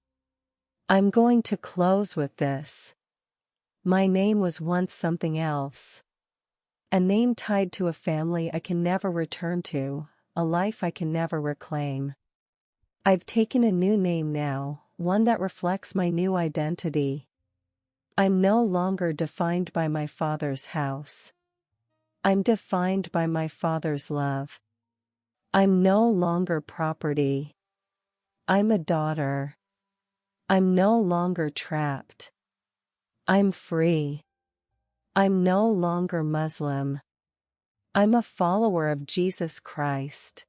I'm going to close with this. My name was once something else. A name tied to a family I can never return to, a life I can never reclaim. I've taken a new name now, one that reflects my new identity. I'm no longer defined by my Father's house. I'm defined by my Father's love. I'm no longer property. I'm a daughter. I'm no longer trapped. I'm free. I'm no longer Muslim. I'm a follower of Jesus Christ.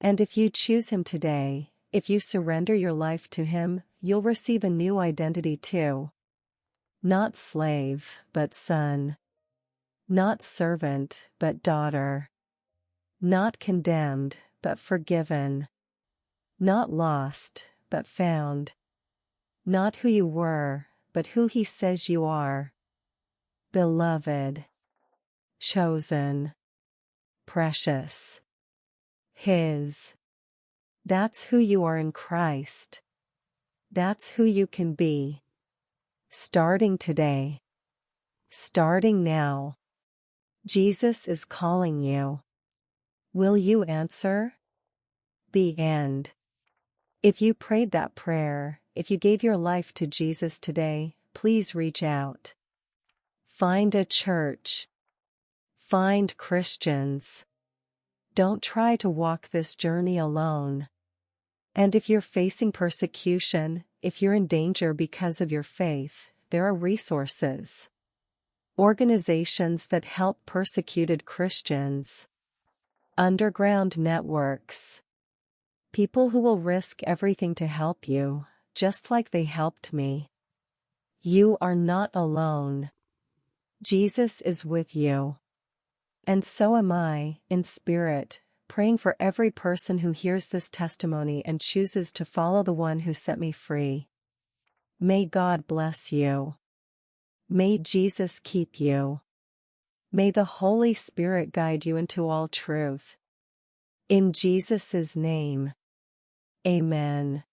And if you choose Him today, if you surrender your life to Him, you'll receive a new identity too. Not slave, but son. Not servant, but daughter. Not condemned, but forgiven. Not lost, but found. Not who you were, but who He says you are. Beloved. Chosen. Precious. His. That's who you are in Christ. That's who you can be. Starting today. Starting now. Jesus is calling you. Will you answer? The end. If you prayed that prayer, if you gave your life to Jesus today, please reach out. Find a church. Find Christians. Don't try to walk this journey alone. And if you're facing persecution, if you're in danger because of your faith, there are resources. Organizations that help persecuted Christians. Underground networks. People who will risk everything to help you, just like they helped me. You are not alone. Jesus is with you. And so am I, in spirit, praying for every person who hears this testimony and chooses to follow the one who set me free. May God bless you. May Jesus keep you. May the Holy Spirit guide you into all truth. In Jesus' name. Amen.